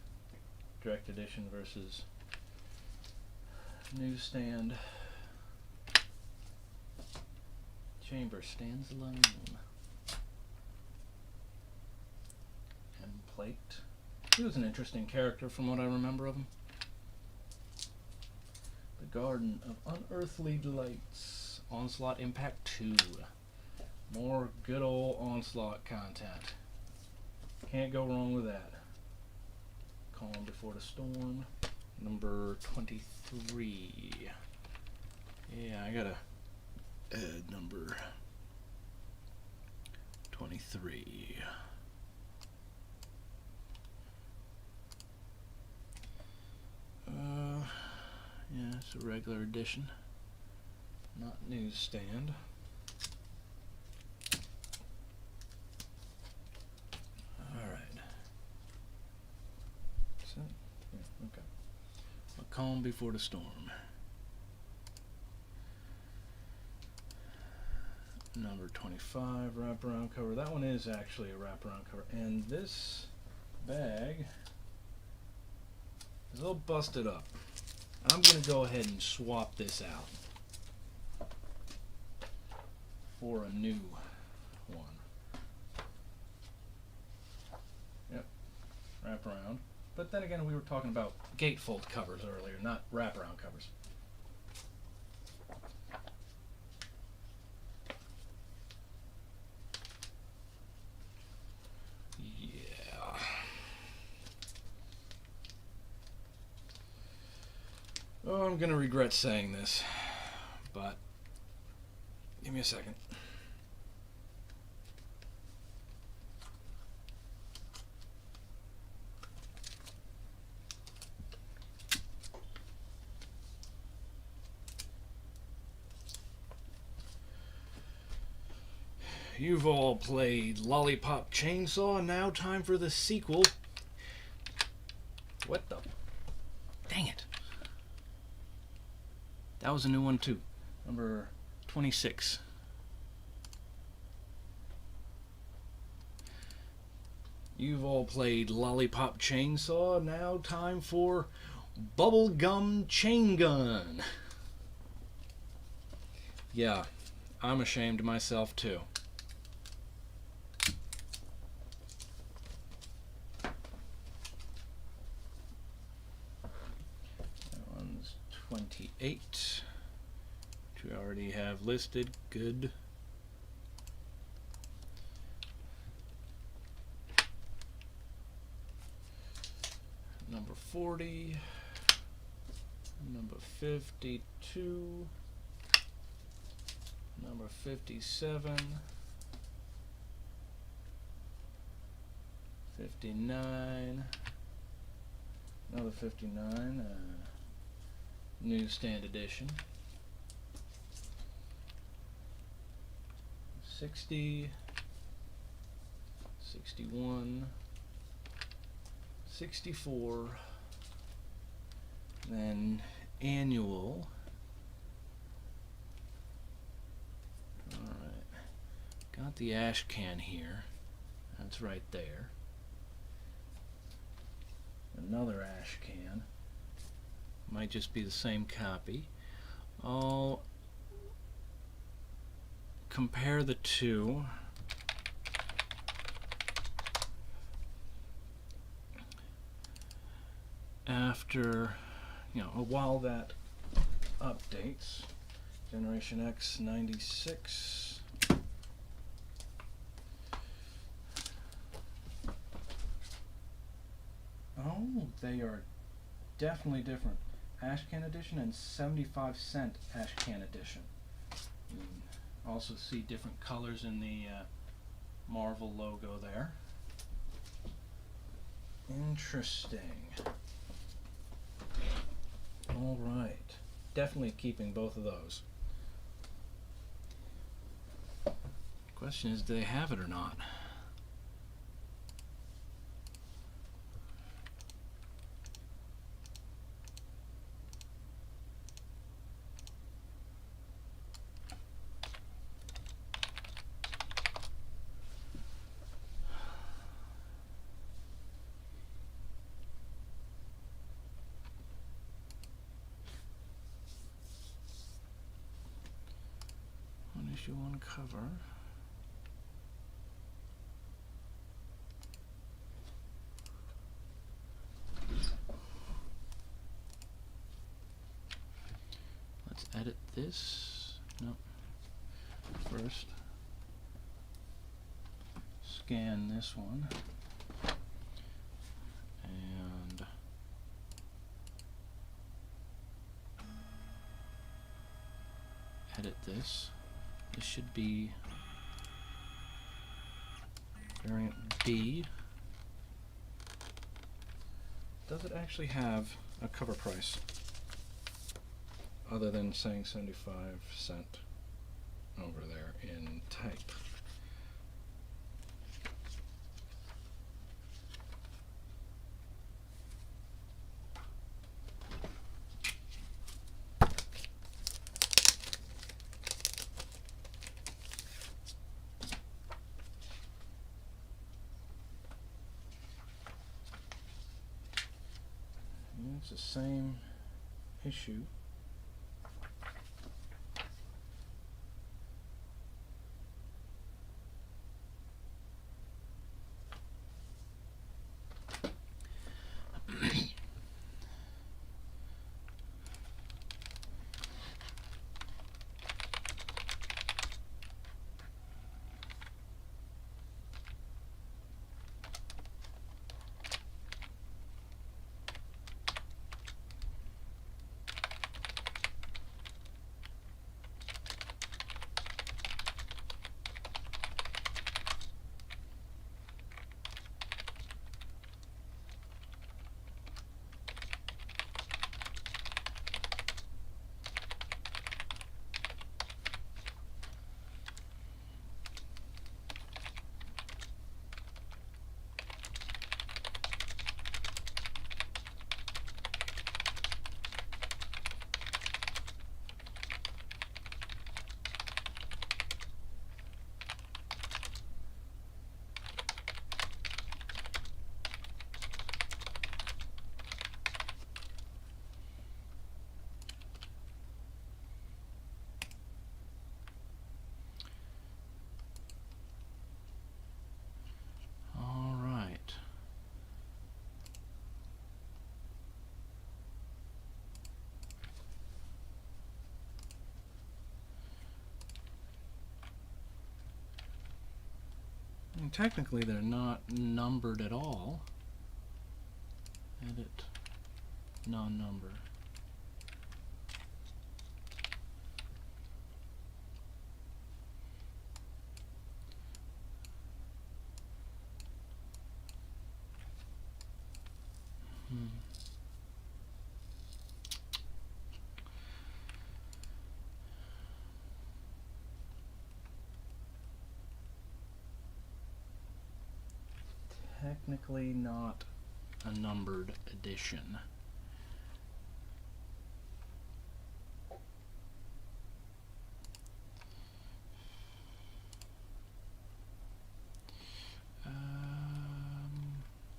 Direct edition versus newsstand. Chamber stands alone. And Plate. He was an interesting character from what I remember of him. The Garden of Unearthly Delights. Onslaught Impact 2. More good old Onslaught content. Can't go wrong with that. Calm Before the Storm. Number 23. Yeah, I gotta add number 23. Yeah, it's a regular edition, not newsstand. Alright. So, yeah, okay. A Calm Before the Storm. Number 25, wraparound cover. That one is actually a wraparound cover. And this bag is a little busted up. I'm going to go ahead and swap this out for a new one. Yep, wraparound. But then again, we were talking about gatefold covers earlier, not wraparound covers. Yeah. Oh, I'm gonna regret saying this, but give me a second. You've all played Lollipop Chainsaw, now time for the sequel. What the? Dang it. That was a new one too. Number 26. You've all played Lollipop Chainsaw, now time for Bubblegum Chain Gun. Yeah, I'm ashamed of myself too. 28, which we already have listed. Good. Number 40, number 52, number 57, 59, another 59, newsstand edition, 60, 61, 64, then annual. Alright, got the ash can here, that's right there. Another ash can, might just be the same copy. I'll compare the two. After, while that updates, Generation X 96. Oh, they are definitely different. Ash Can Edition and 75-cent Ash Can Edition. You can also see different colors in the Marvel logo there. Interesting. Alright, definitely keeping both of those. Question is, do they have it or not? Issue 1 cover. Let's edit this. No. First, scan this one. And edit this. This should be variant B. Does it actually have a cover price other than saying 75-cent over there in type? It's the same issue. technically they're not numbered at all. Edit non-number. Technically not a numbered edition.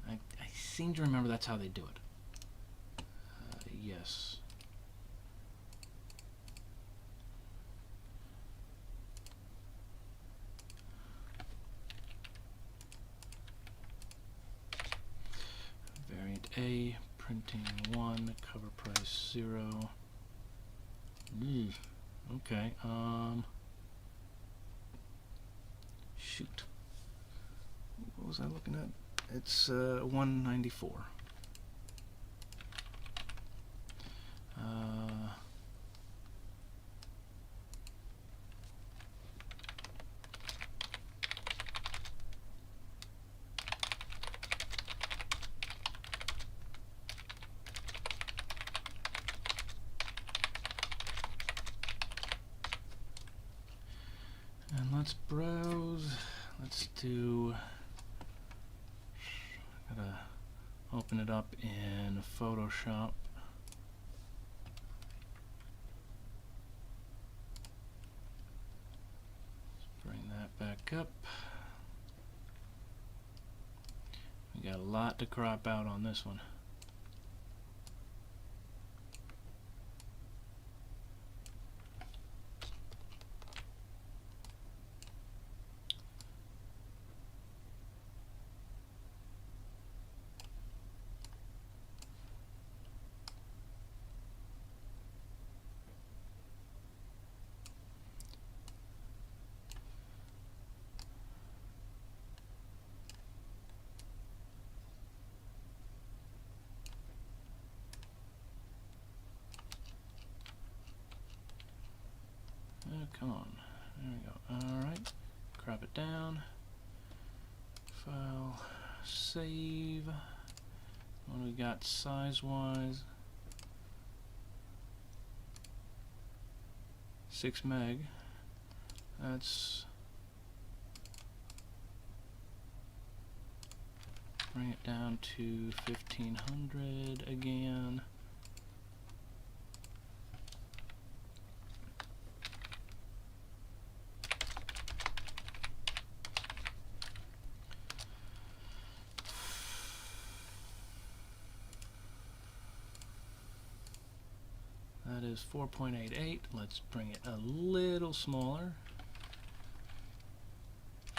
I seem to remember that's how they do it. Yes. Variant A, printing 1, cover price 0. Okay, shoot. What was I looking at? It's 194. And let's browse. Let's do. Gotta open it up in Photoshop. Let's bring that back up. We got a lot to crop out on this one. Oh, come on. There we go. Alright. Crop it down. File. Save. What do we got size-wise? 6 meg. That's... Bring it down to 1500 again. That is 4.88. Let's bring it a little smaller.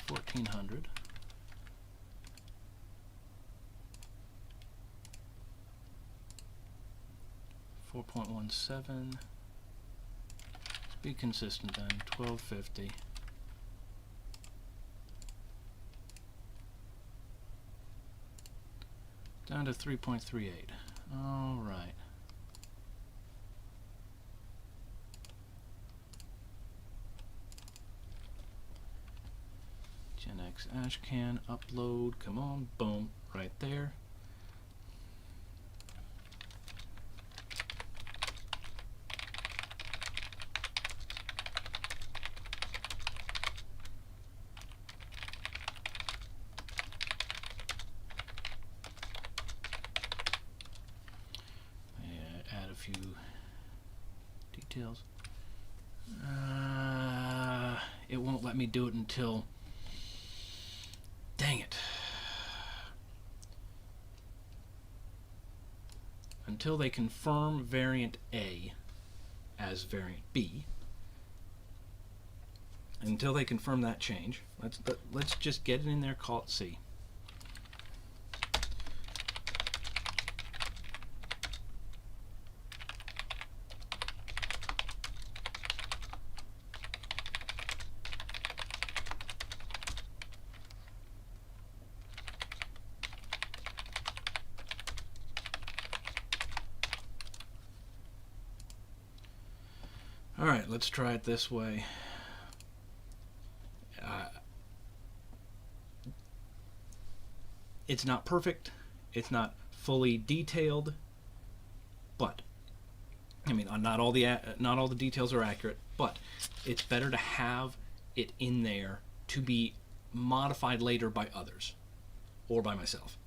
1400. .17. Be consistent then. 1250. Down to 3.38. All right. GenX Ashcan upload. Come on, boom, right there. Add a few details. It won't let me do it until... Dang it. Until they confirm variant A as variant B. Until they confirm that change. Let's just get it in there, call it C. Alright, let's try it this way. It's not perfect, it's not fully detailed, but I mean, not all the details are accurate, but it's better to have it in there to be modified later by others or by myself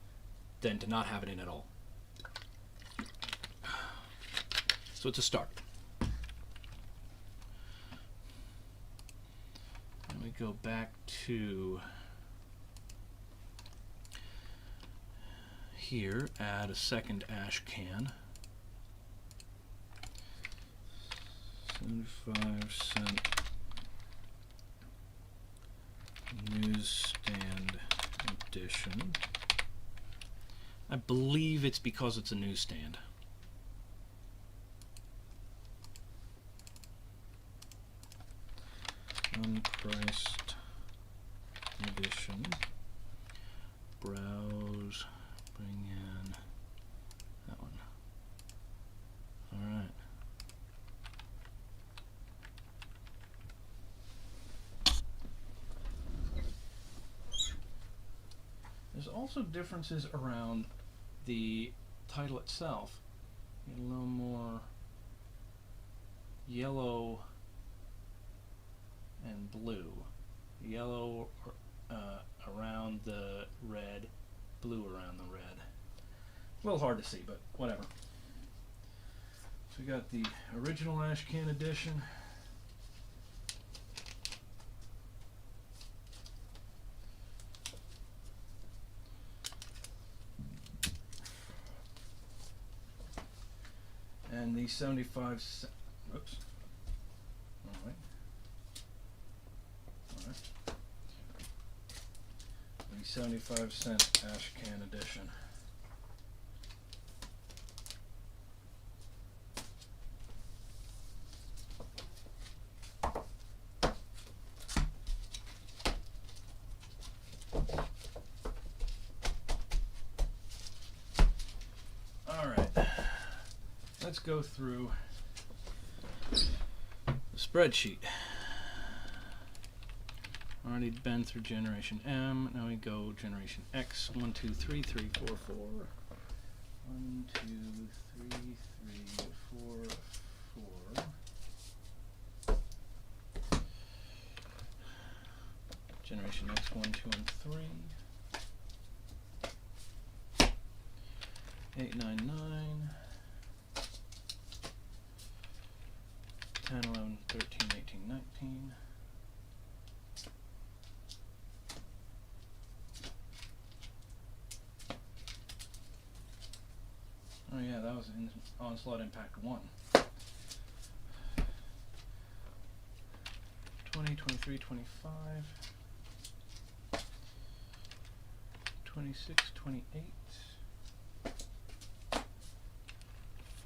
than to not have it in at all. So it's a start. And we go back to here, add a second ash can. 75-cent newsstand edition. I believe it's because it's a newsstand. Unpriced edition. Browse. Bring in that one. Alright. There's also differences around the title itself. Get a little more yellow and blue. Yellow around the red, blue around the red. A little hard to see, but whatever. So we got the original ash can edition. And the 75 cent. Oops. Alright. The 75-cent ash can edition. Alright. Let's go through the spreadsheet. Already been through generation M. Now we go generation X. 1, 2, 3, 3, 4, 4. 1, 2, 3, 3, 4, 4. Generation X 1, 2, and 3. 8, 9, 9. 10, 11, 13, 18, 19. Oh yeah, that was in Onslaught Impact 1. 20, 23, 25. 26, 28.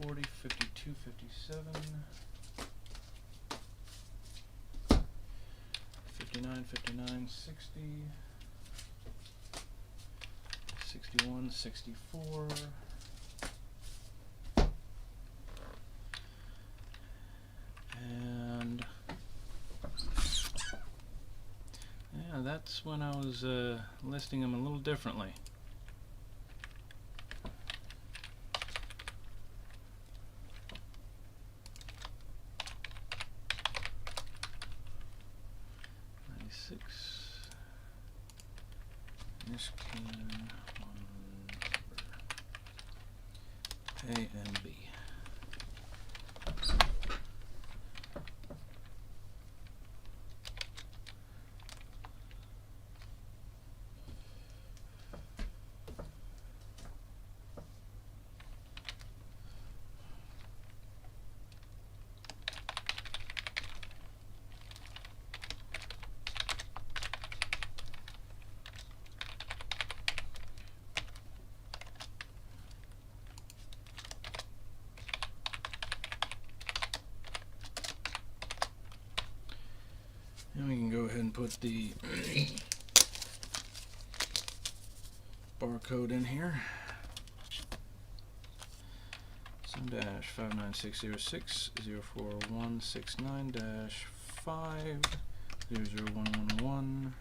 40, 52, 57. 59, 59, 60. 61, 64. And yeah, that's when I was listing them a little differently. This can A and B. And we can go ahead and put the barcode in here. So dash 59606 04169 dash 500111.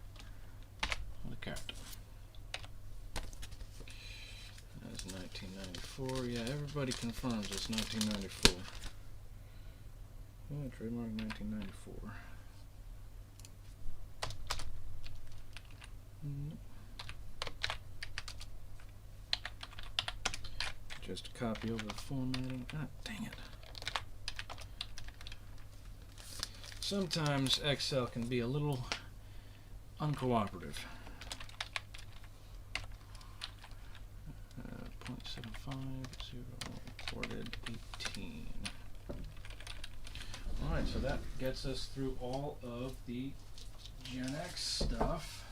The card. That's 1994. Yeah, everybody confirms it's 1994. Yeah, trademark 1994. Nope. Just a copy over the formatting. Ah, dang it. Sometimes Excel can be a little uncooperative. 0.750 recorded 18. Alright, so that gets us through all of the Gen X stuff.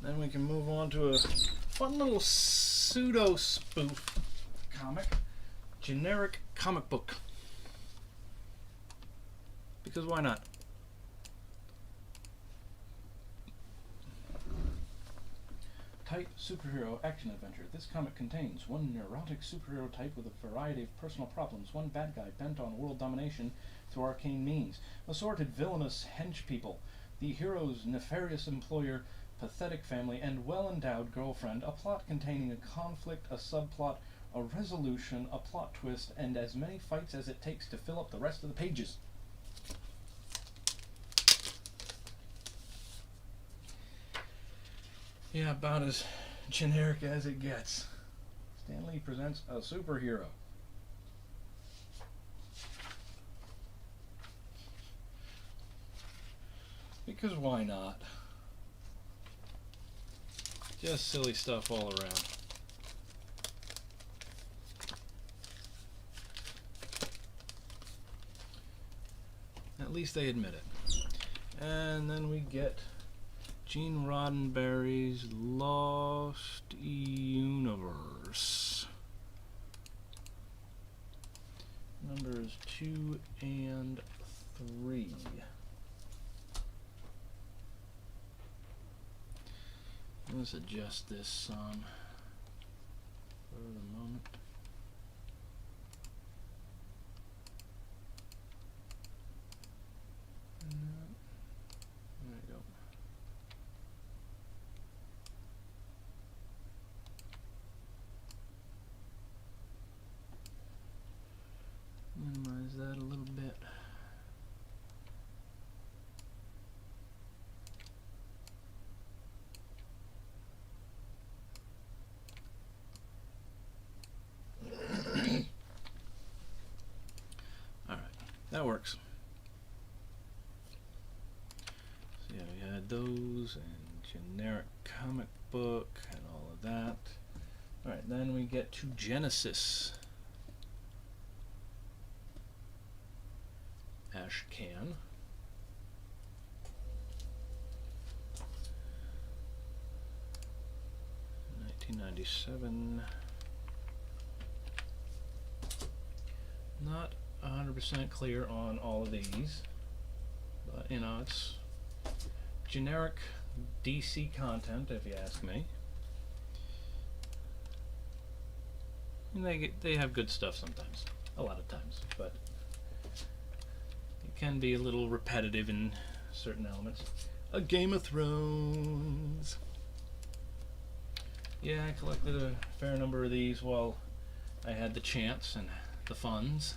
Then we can move on to a fun little pseudo spoof comic, generic comic book. Because why not? Type superhero action adventure. This comic contains one neurotic superhero type with a variety of personal problems, one bad guy bent on world domination through arcane means, assorted villainous hench people, the hero's nefarious employer, pathetic family, and well-endowed girlfriend, a plot containing a conflict, a subplot, a resolution, a plot twist, and as many fights as it takes to fill up the rest of the pages. Yeah, about as generic as it gets. Stan Lee presents a superhero. Because why not? Just silly stuff all around. At least they admit it. And then we get Gene Roddenberry's Lost Universe. Numbers 2 and 3. Let's adjust this some for the moment. There we go. Minimize that a little bit. Alright, that works. So yeah, we had those and generic comic book and all of that. Alright, then we get to Genesis. Ashcan. $1997. Not 100% clear on all of these, but you know, it's generic DC content if you ask me. And they have good stuff sometimes, a lot of times, but it can be a little repetitive in certain elements. A Game of Thrones. Yeah, I collected a fair number of these while I had the chance and the funds.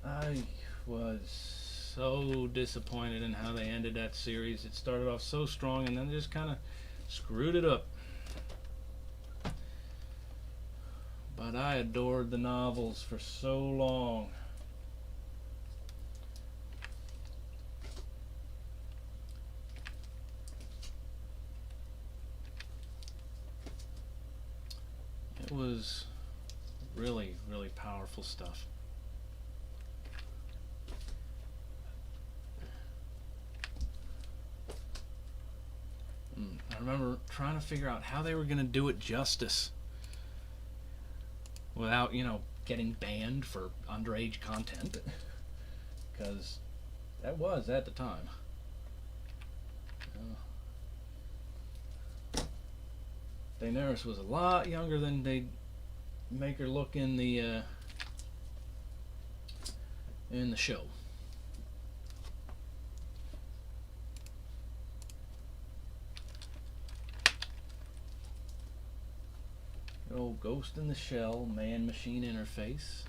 I was so disappointed in how they ended that series. It started off so strong and then they just kind of screwed it up. But I adored the novels for so long. It was really, really powerful stuff. I remember trying to figure out how they were going to do it justice without, getting banned for underage content. Because that was at the time. Daenerys was a lot younger than they make her look in the show. Old Ghost in the Shell man-machine interface.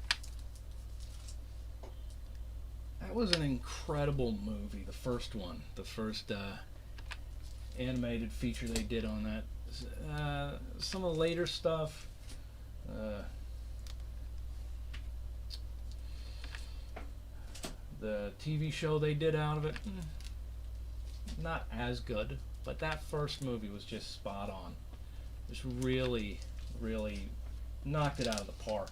That was an incredible movie, the first one, the first animated feature they did on that. Some of the later stuff, the TV show they did out of it, not as good, but that first movie was just spot on. Just really knocked it out of the park.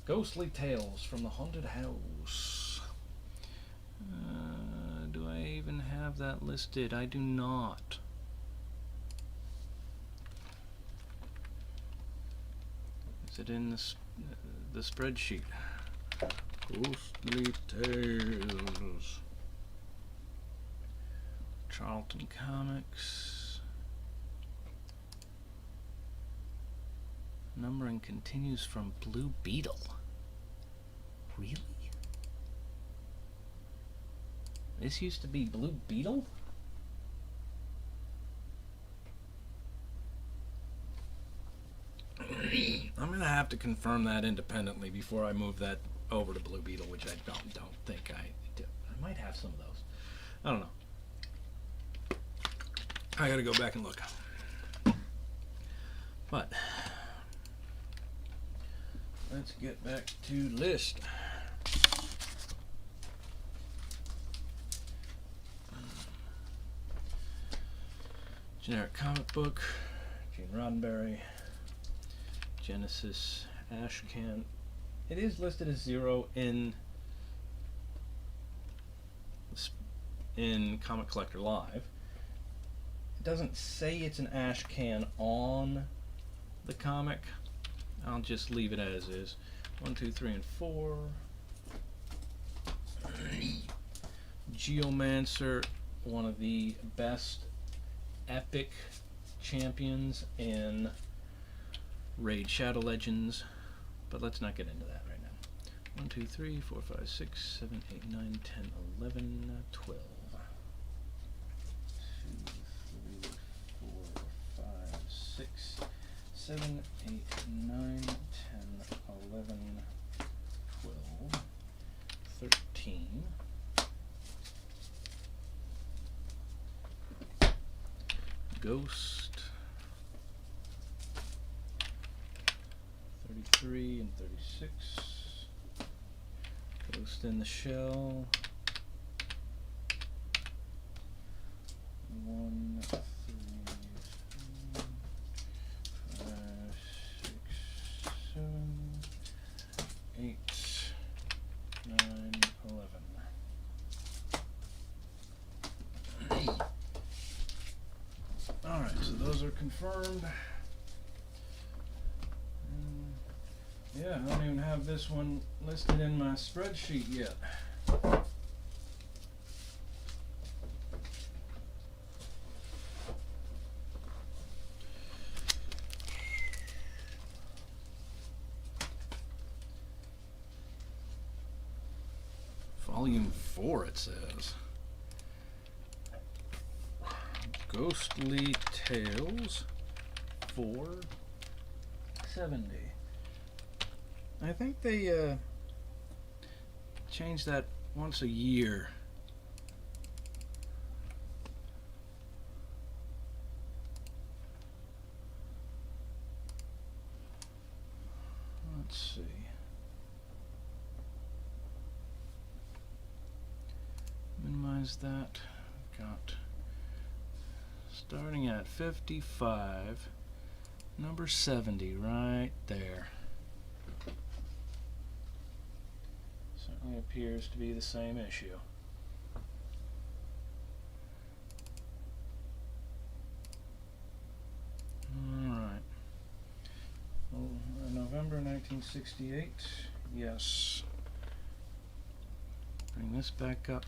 Ghostly Tales from the Haunted House. Do I even have that listed? I do not. Is it in the spreadsheet? Ghostly Tales. Charlton Comics. Numbering continues from Blue Beetle. Really? This used to be Blue Beetle? I'm gonna have to confirm that independently before I move that over to Blue Beetle, which I don't think I do. I might have some of those. I don't know. I gotta go back and look. But let's get back to list. Generic comic book, Gene Roddenberry, Genesis, Ashcan. It is listed as 0 in Comic Collector Live. It doesn't say it's an Ashcan on the comic. I'll just leave it as is. 1, 2, 3, and 4. Geomancer, one of the best epic champions in Raid Shadow Legends, but let's not get into that right now. 1, 2, 3, 4, 5, 6, 7, 8, 9, 10, 11, 12. 2, 3, 4, 5, 6, 7, 8, 9, 10, 11, 12, 13. Ghost, 33 and 36. Ghost in the Shell. 1, 3, 4, 5, 6, 7, 8, 9, 11. Alright, so those are confirmed. Yeah, I don't even have this one listed in my spreadsheet yet. Volume 4, it says. Ghostly Tales 470. I think they change that once a year. Let's see. Minimize that. Got starting at 55, number 70 right there. Certainly appears to be the same issue. 1968. Yes. Bring this back up.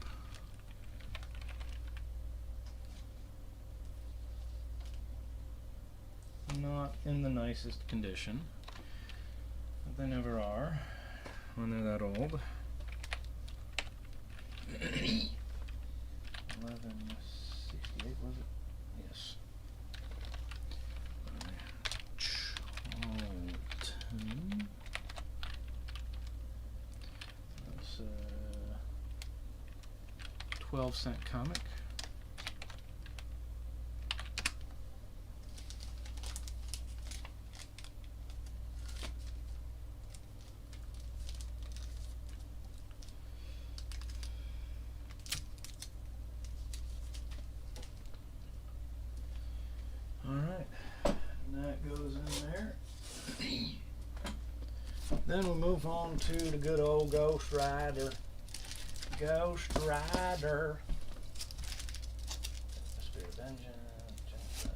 Not in the nicest condition, but they never are when they're that old. 1168 was it? Yes. Charlton. That's a 12-cent comic. Alright, that goes in there. Then we'll move on to the good old Ghost Rider. Ghost Rider. Spirit of Vengeance, Genocide.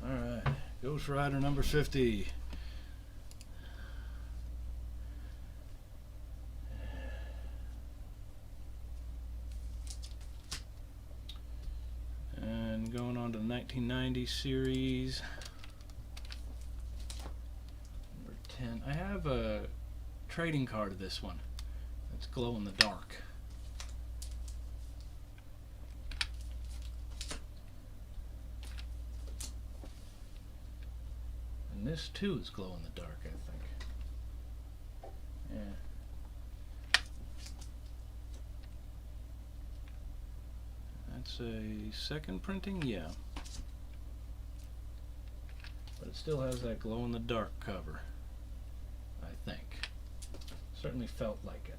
Alright, Ghost Rider number 50. And going on to the 1990 series. Number 10. I have a trading card of this one. It's glow in the dark. And this too is glow in the dark, I think. Yeah. That's a second printing, yeah. But it still has that glow in the dark cover, I think. Certainly felt like it.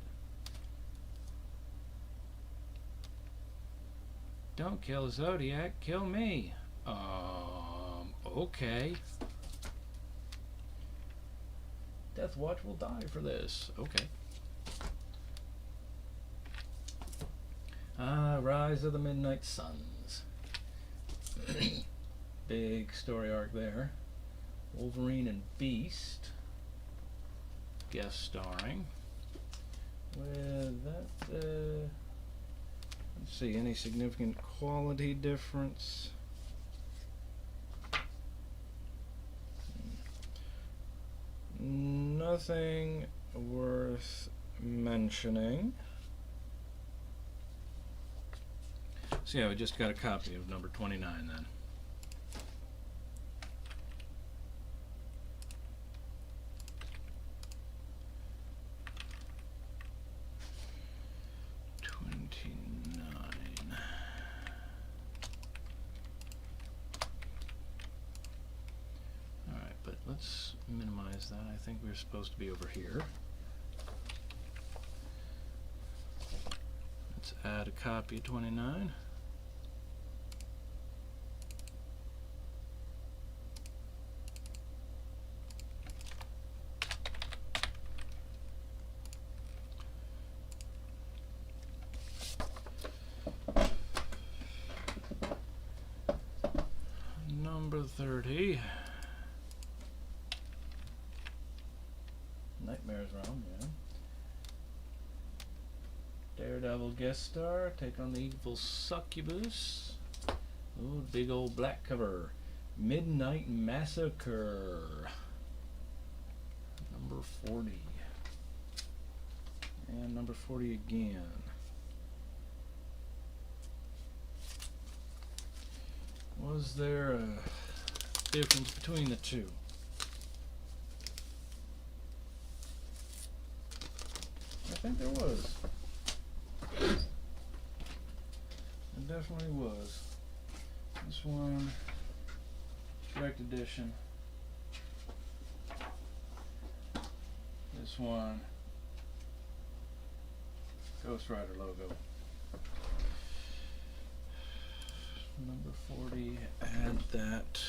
Don't kill Zodiac, kill me. Okay. Death Watch will die for this. Okay. Rise of the Midnight Suns. Big story arc there. Wolverine and Beast guest starring. With that, let's see, any significant quality difference? Nothing worth mentioning. So yeah, we just got a copy of number 29 then. Alright, but let's minimize that. I think we're supposed to be over here. Let's add a copy of 29. Number 30. Nightmare's Realm, yeah. Daredevil guest star, take on the evil succubus. Ooh, big old black cover. Midnight Massacre. Number 40. And number 40 again. Was there a difference between the two? I think there was. It definitely was. This one, direct edition. This one, Ghost Rider logo. Number 40, add that.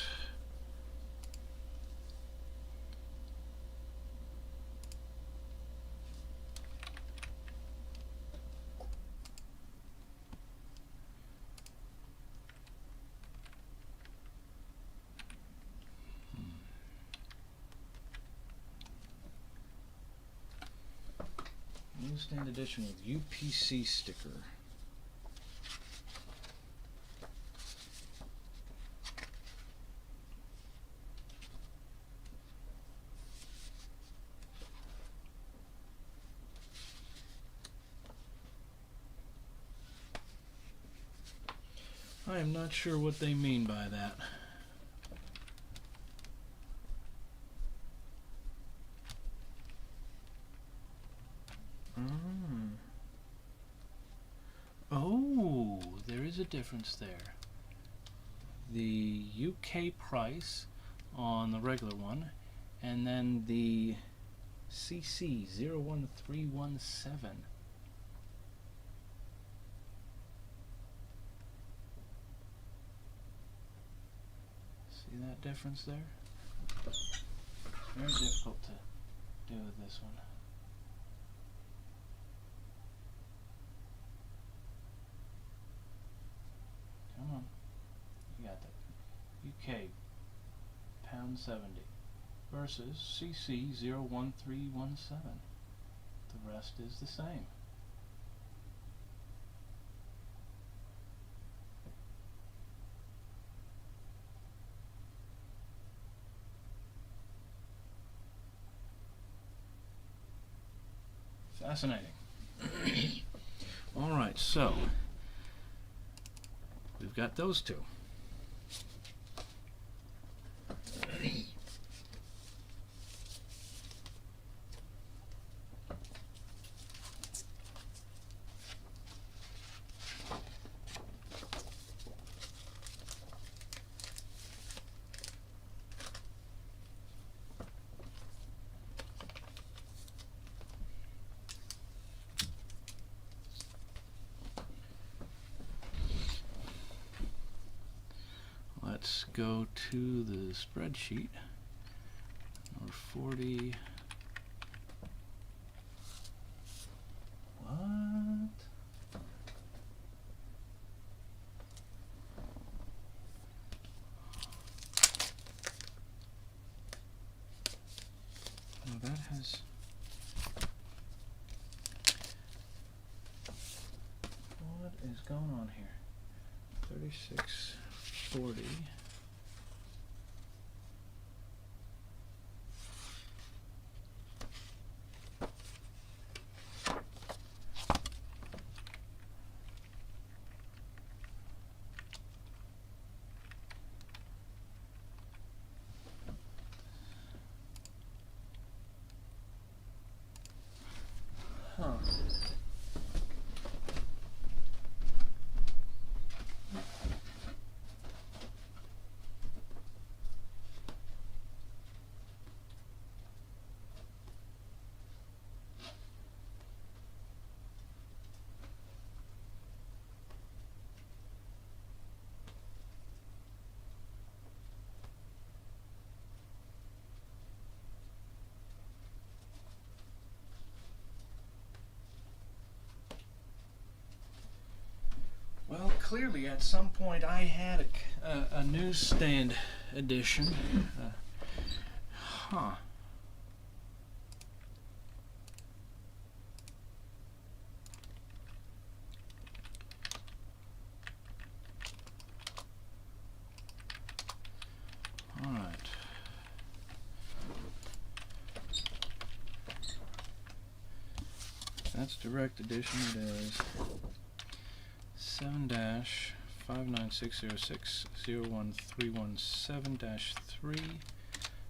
newsstand edition with UPC sticker. I am not sure what they mean by that. Oh, there is a difference there. The UK price on the regular one, and then the CC 01317. See that difference there? Very difficult to do with this one. Come on. You got that. UK £70 versus CC 01317. The rest is the same. Fascinating. Alright, so we've got those two. Let's go to the spreadsheet. Number 40. What? Oh, that has... What is going on here? 3640. Huh. Well, clearly at some point I had a newsstand edition. Huh. All right. That's direct edition. It is 7-59606-01317-3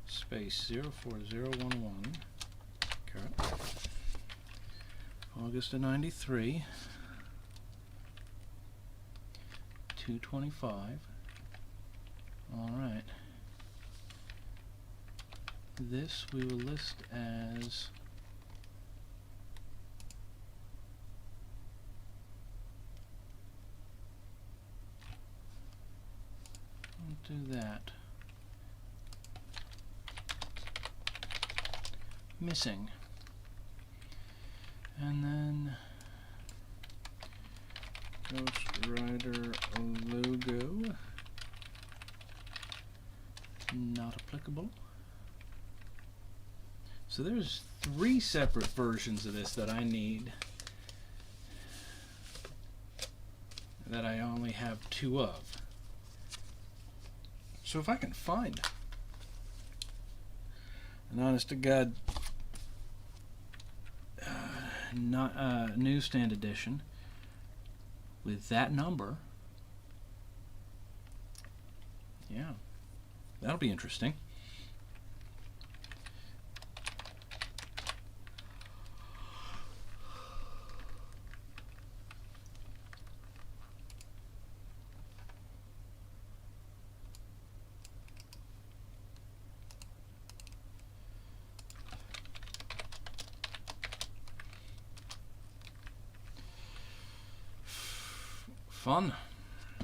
space 04011. Correct. August of '93. 225. All right. This we will list as do that. Missing. And then Ghost Rider logo. Not applicable. So there's 3 separate versions of this that I need, that I only have 2 of. So if I can find an honest to God newsstand edition with that number, yeah, that'll be interesting.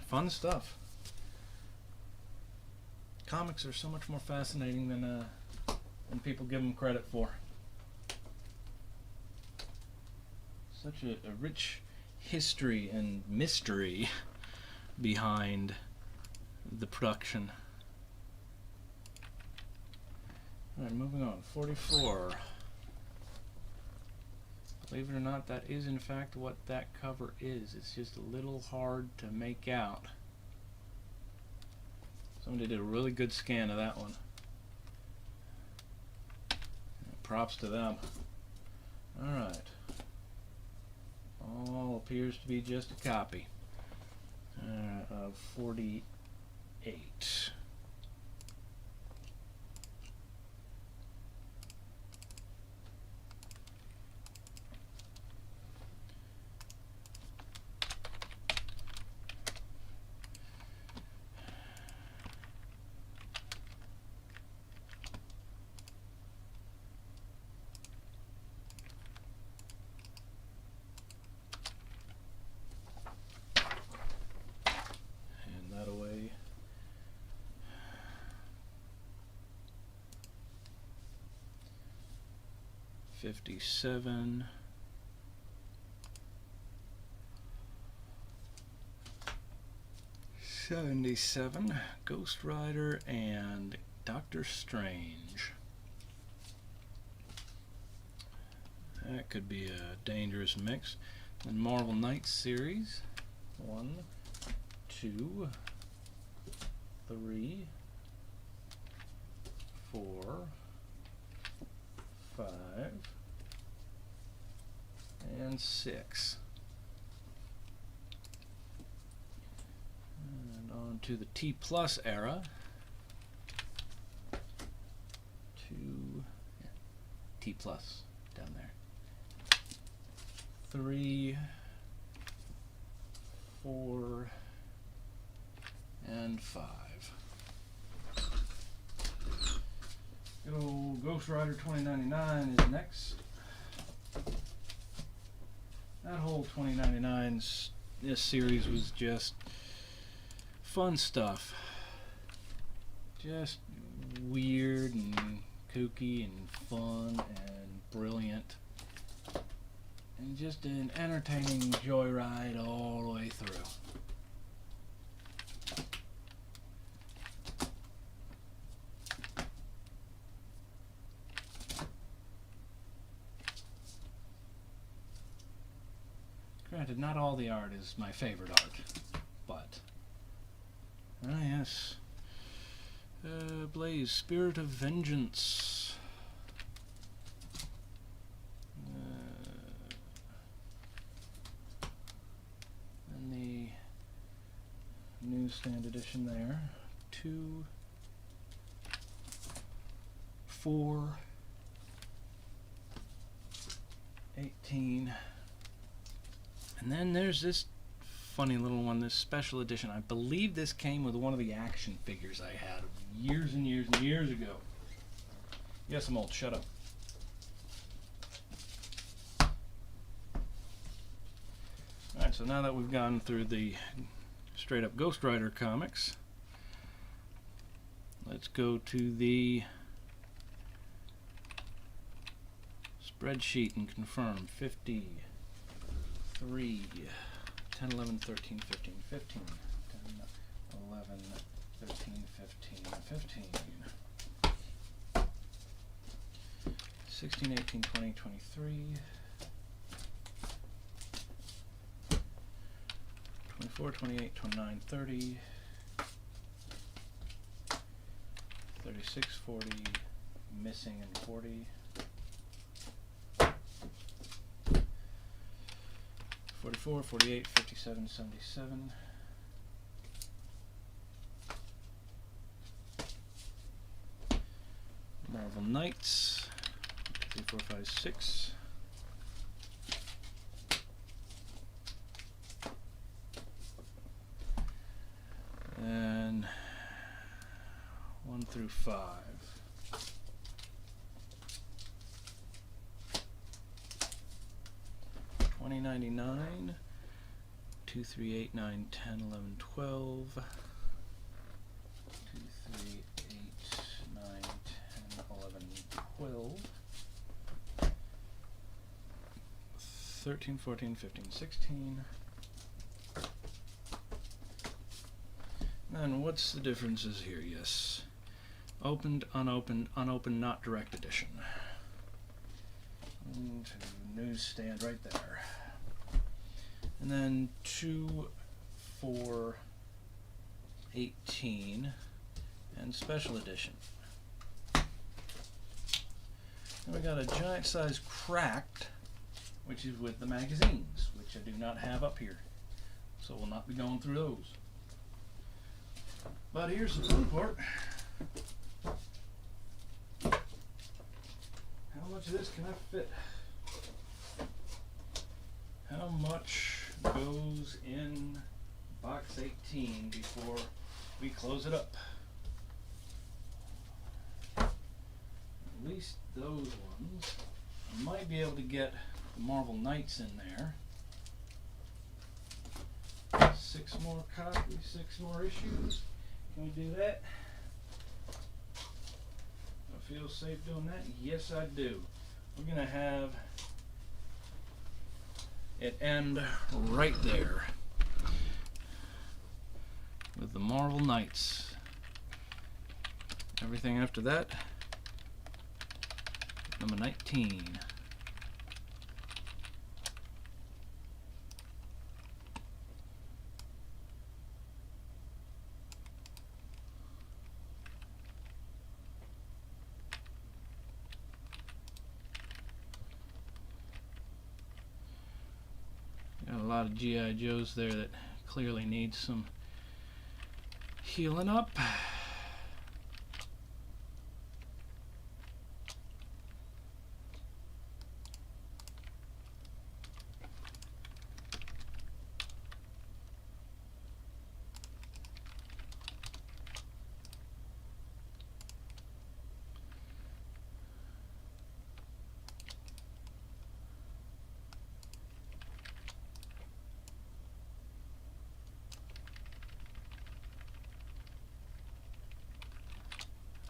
Fun stuff. Comics are so much more fascinating than people give them credit for. Such a rich history and mystery behind the production. Alright, moving on. 44. Believe it or not, that is in fact what that cover is. It's just a little hard to make out. Somebody did a really good scan of that one. Props to them. Alright. All appears to be just a copy of 48. And that away. $57. $77, Ghost Rider and Doctor Strange. That could be a dangerous mix. And Marvel Knights series. 1, 2, 3, 4, 5, and 6. And on to the T Plus era. 2, yeah, T Plus down there. 3, 4, and 5. Good old Ghost Rider 2099 is next. That whole 2099 this series was just fun stuff. Just weird and kooky and fun and brilliant. And just an entertaining joyride all the way through. Granted, not all the art is my favorite art, but yes. Blaze, Spirit of Vengeance. And the newsstand edition there. 2, 4, 18. And then there's this funny little one, this special edition. I believe this came with one of the action figures I had years and years and years ago. Yes, I'm old. Shut up. Alright, so now that we've gone through the straight up Ghost Rider comics, let's go to the spreadsheet and confirm. 50. 3, 10, 11, 13, 15, 15, 10, 11, 13, 15, 15, 16, 18, 20, 23, 24, 28, 29, 30, 36, 40, missing and 40, 44, 48, 57, 77, 'Marvel Knights, 3, 4, 5, 6, and 1 through 5. $20.99, 2, 3, 8, 9, 10, 11, 12, 2, 3, 8, 9, 10, 11, 12, 13, 14, 15, 16. And what's the differences here? Yes. Opened, unopened, unopened, not direct edition. Into newsstand right there. And then 2, 4, 18, and special edition. And we got a giant size cracked, which is with the magazines, which I do not have up here. So we'll not be going through those. But here's the fun part. How much of this can I fit? How much goes in box 18 before we close it up? At least those ones. I might be able to get the Marvel Knights in there. 6 more copies, 6 more issues. Can we do that? I feel safe doing that? Yes, I do. We're going to have it end right there with the Marvel Knights. Everything after that, number 19. Got a lot of G.I. Joes there that clearly need some healing up.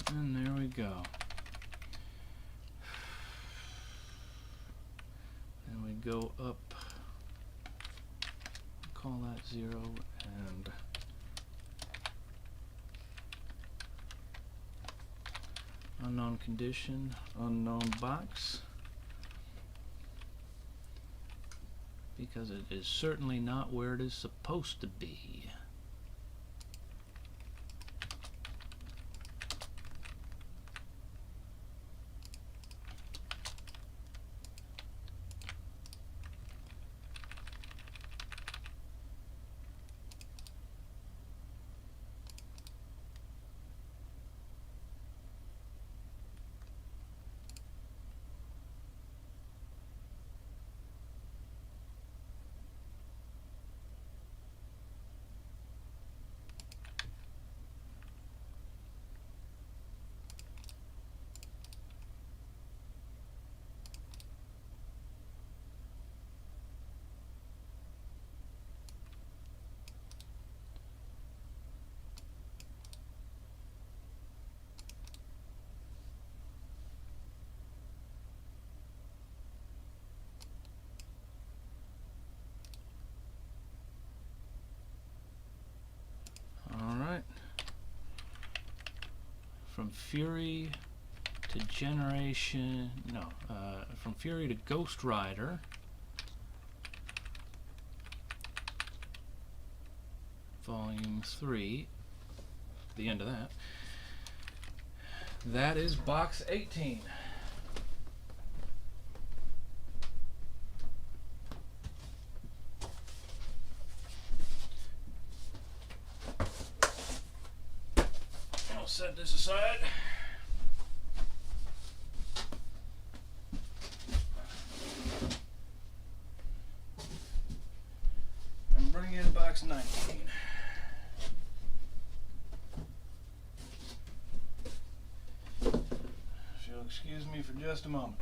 And there we go. And we go up, call that 0, and unknown condition, unknown box, because it is certainly not where it is supposed to be. From Fury to to Generation, no, from Fury to Ghost Rider. Volume 3, the end of that. That is box 18. I'll set this aside. And bring in box 19. Excuse me for just a moment.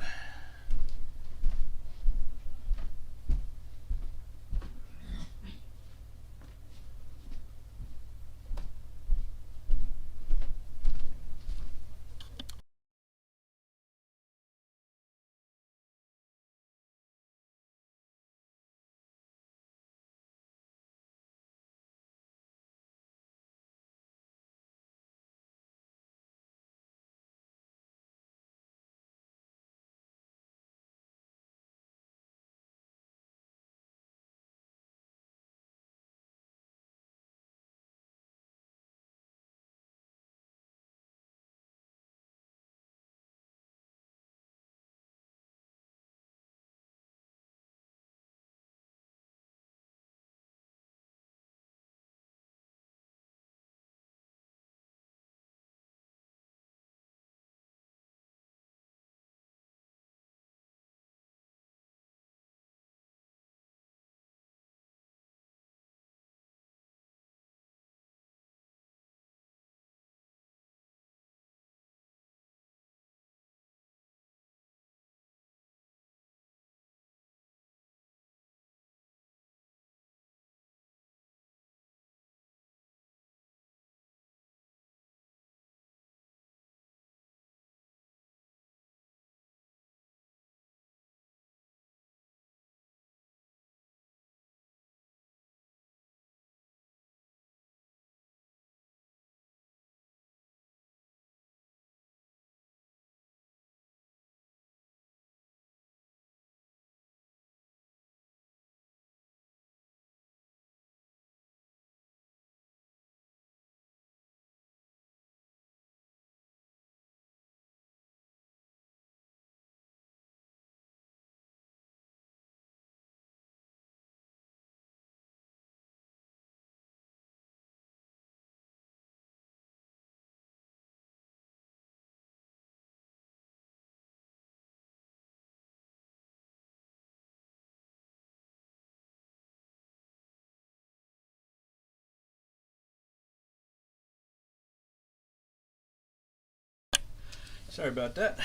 Sorry about that.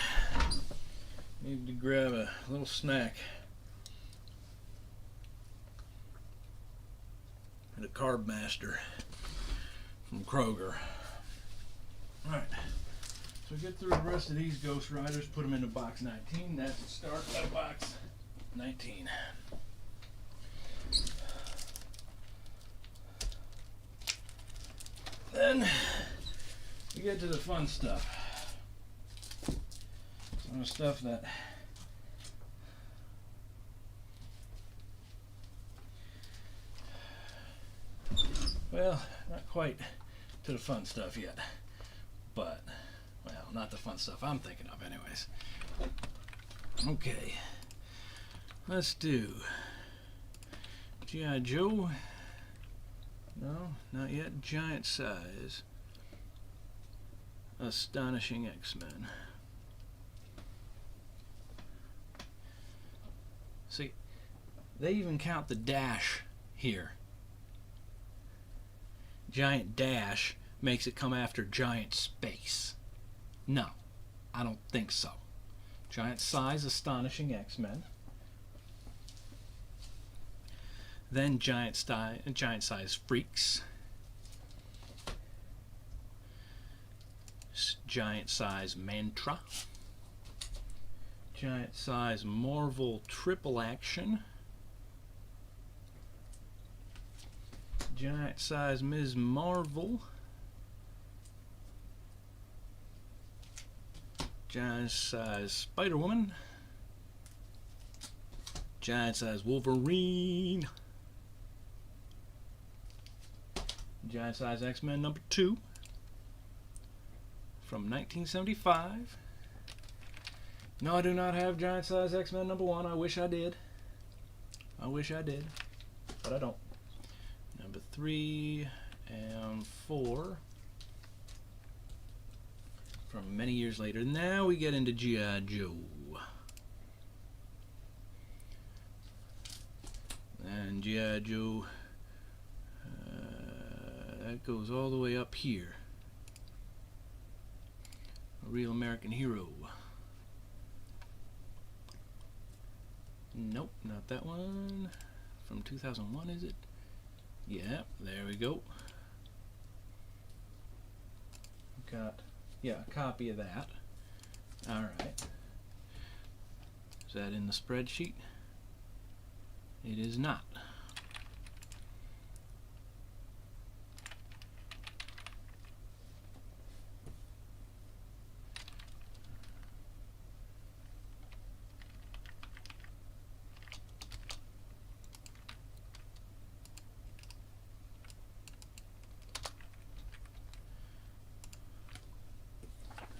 Need to grab a little snack at a Carb Master from Kroger. Alright, so get through the rest of these Ghost Riders, put them into box 19. That's the start of box 19. Then we get to the fun stuff. Some of the stuff that well, not quite to the fun stuff yet, but well, not the fun stuff I'm thinking of anyways. Okay, let's do G.I. Joe. No, not yet. Giant Size Astonishing X-Men. See, they even count the dash here. Giant Dash makes it come after Giant Space. No, I don't think so. Giant Size Astonishing X-Men. Then Giant Size Freaks. Giant Size Mantra. Giant Size Marvel Triple Action. Giant Size Ms. Marvel. Giant size Spider-Woman. Giant size Wolverine. Giant size X-Men number 2 from 1975. No, I do not have giant size X-Men number 1. I wish I did. I wish I did, but I don't. Number 3 and 4 from many years later. Now we get into G.I. Joe. And G.I. Joe, that goes all the way up here. A Real American Hero. Nope, not that one. From 2001, is it? Yeah, there we go. Got, yeah, a copy of that. Alright. Is that in the spreadsheet? It is not.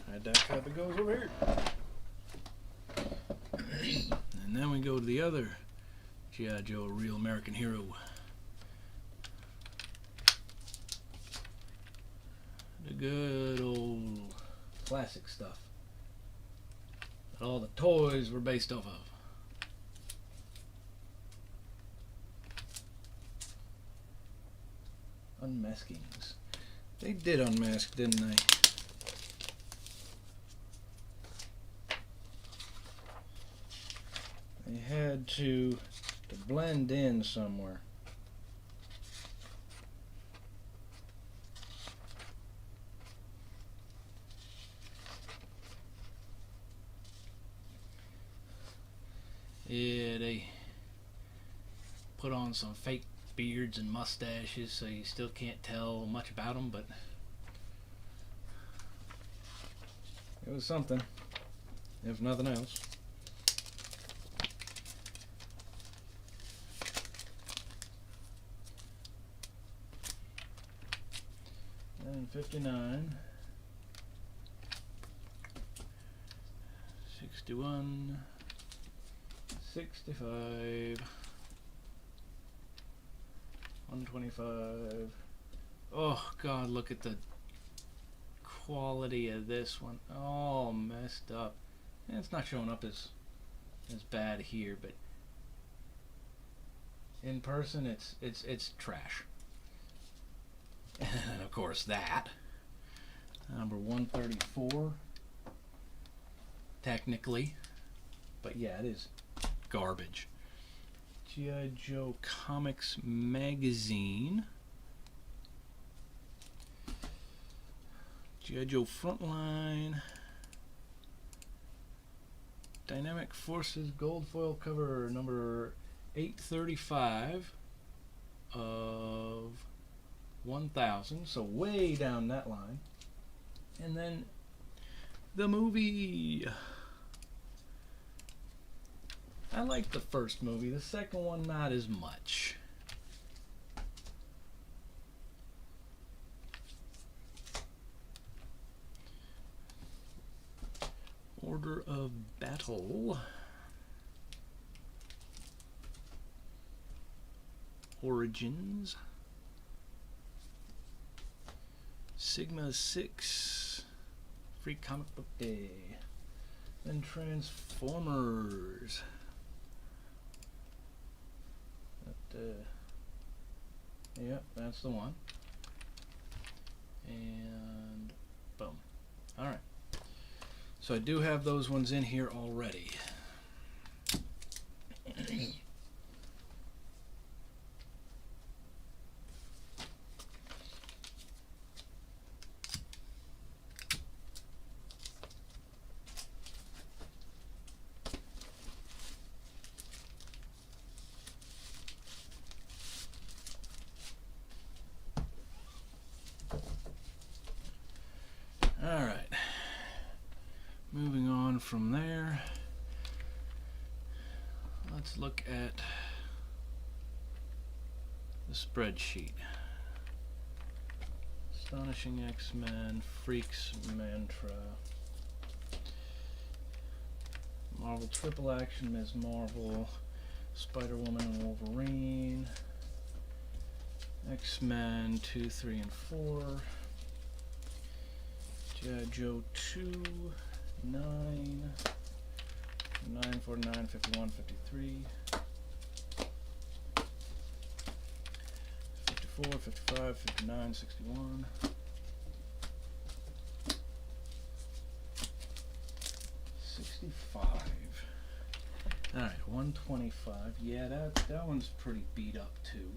Alright, that copy goes over here. And then we go to the other G.I. Joe, A Real American Hero. The good old classic stuff that all the toys were based off of. Unmaskings. They did unmask, didn't they? They had to blend in somewhere. Yeah, they put on some fake beards and mustaches so you still can't tell much about them, but it was something, if nothing else. And 59, 61, 65, 125. Oh God, look at the quality of this one. All messed up. And it's not showing up as bad here, but in person it's trash. And of course that number 134 technically, but yeah, it is garbage. G.I. Joe Comics Magazine, G.I. Joe Frontline, Dynamic Forces gold foil cover number 835 of 1000, so way down that line. And then the movie. I like the first movie, the second one not as much. Order of Battle. Origins. Sigma 6. Free Comic Book Day. Then Transformers. Yep, that's the one. And boom. Alright. So I do have those ones in here already. Alright. Moving from there, let's look at the spreadsheet. Astonishing X-Men, Freaks Mantra, Marvel Triple Action, Ms. Marvel, Spider-Woman and Wolverine, X-Men 2, 3, and 4, G.I. Joe 2, 9, 9, 49, 51, 53, 54, 55, 59, 61, 65. Alright, 125. Yeah, that one's pretty beat up too.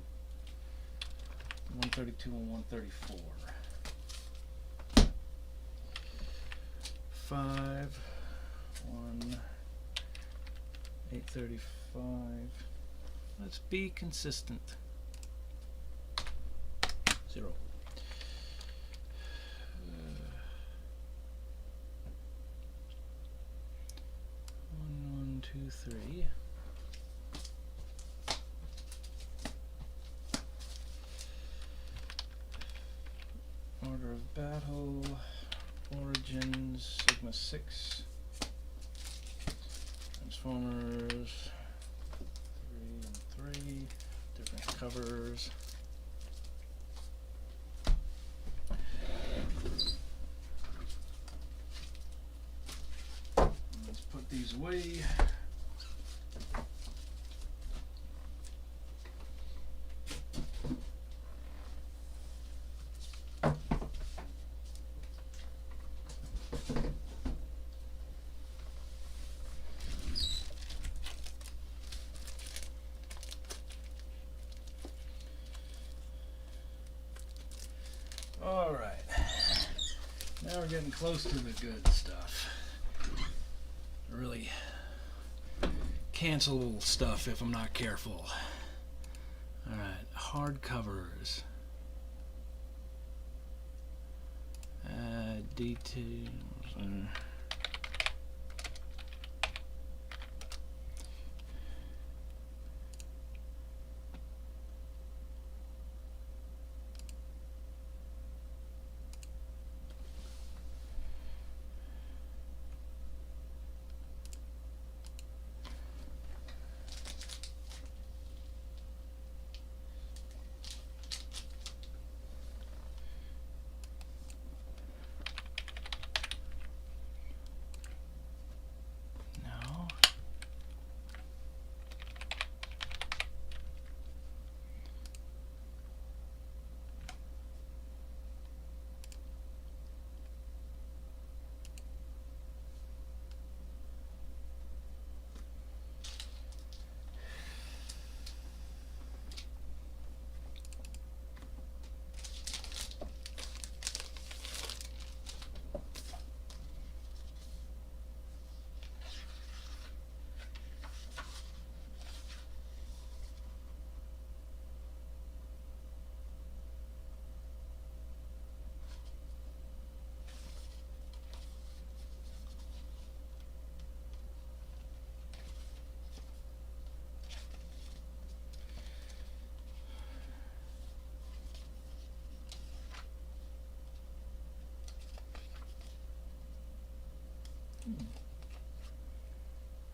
132 and 134. 5, 1, 835. Let's be consistent. 0. 1, 1, 2, 3. Order of Battle, Origins, Sigma 6, Transformers, 3 and 3, different covers. Let's put these away. Alright, now we're getting close to the good stuff. Really cancelable stuff if I'm not careful. Alright, hardcovers. Details.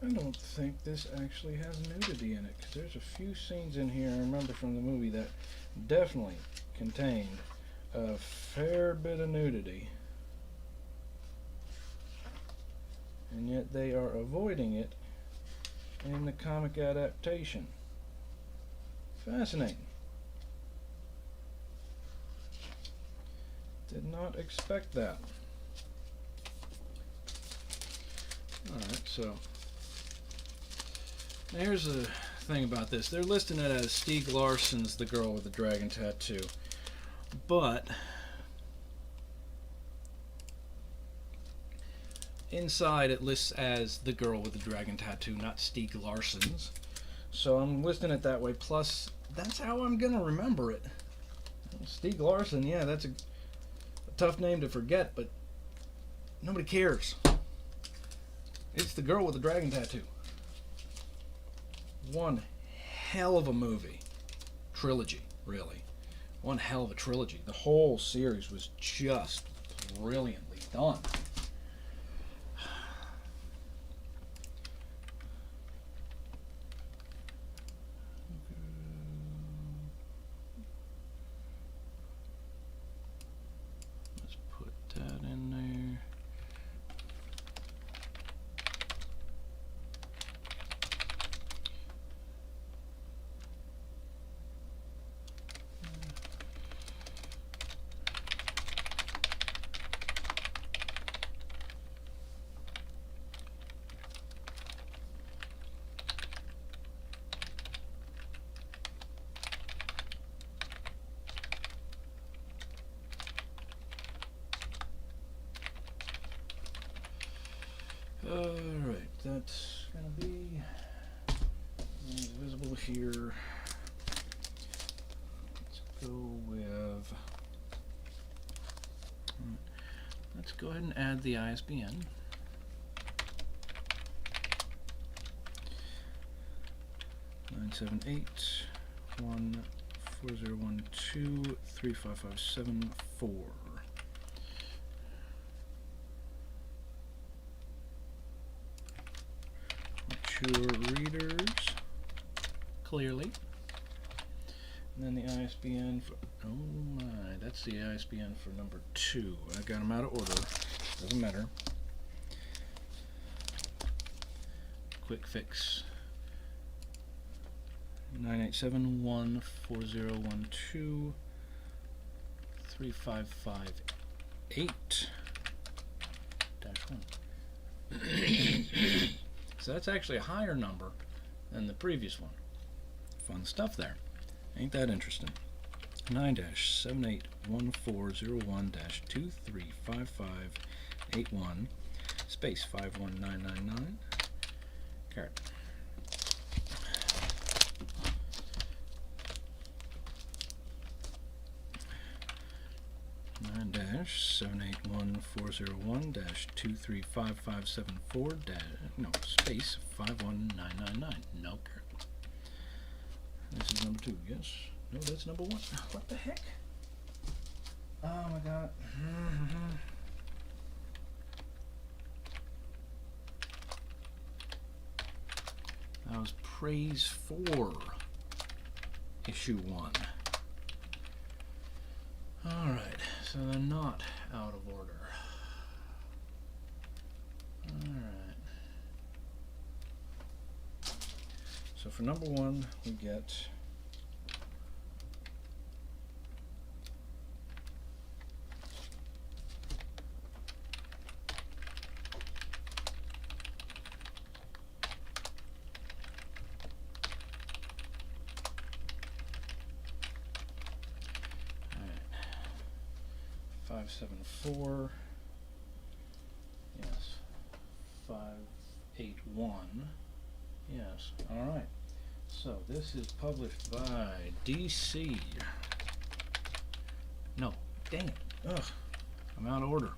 I don't think this actually has nudity in it, because there's a few scenes in here I remember from the movie that definitely contained a fair bit of nudity. And yet they are avoiding it in the comic adaptation. Fascinating. Did not expect that. Alright, so now here's the thing about this. They're listing it as Stieg Larsson's The Girl with the Dragon Tattoo. But inside it lists as The Girl with the Dragon Tattoo, not Stieg Larsson's. So I'm listing it that way. Plus, that's how I'm going to remember it. Stieg Larsson, yeah, that's a tough name to forget, but nobody cares. It's The Girl with the Dragon Tattoo. One hell of a movie. Trilogy, really. One hell of a trilogy. The whole series was just brilliantly done. Let's put that in there. Alright, that's gonna be visible here. Let's go with. Let's go ahead and add the ISBN. Nine seven eight 14012 35574. Mature readers, clearly. And then the ISBN for, oh my, that's the ISBN for number 2. I got them out of order, doesn't matter. Quick fix. 987-14012 3558 -1. So that's actually a higher number than the previous one. Fun stuff there. Ain't that interesting? 9-781401-235581 space 51999 carat. Nine dash 781-401-235574 no space 51999 no carat. This is number 2, yes. No, that's number 1. What the heck? Oh my god. That was Praise 4, issue 1. Alright, so they're not out of order. Alright. So for number 1, we get alright. 574. Yes. 581. Yes, alright. So this is published by DC. No, dang it. Ugh, I'm out of order.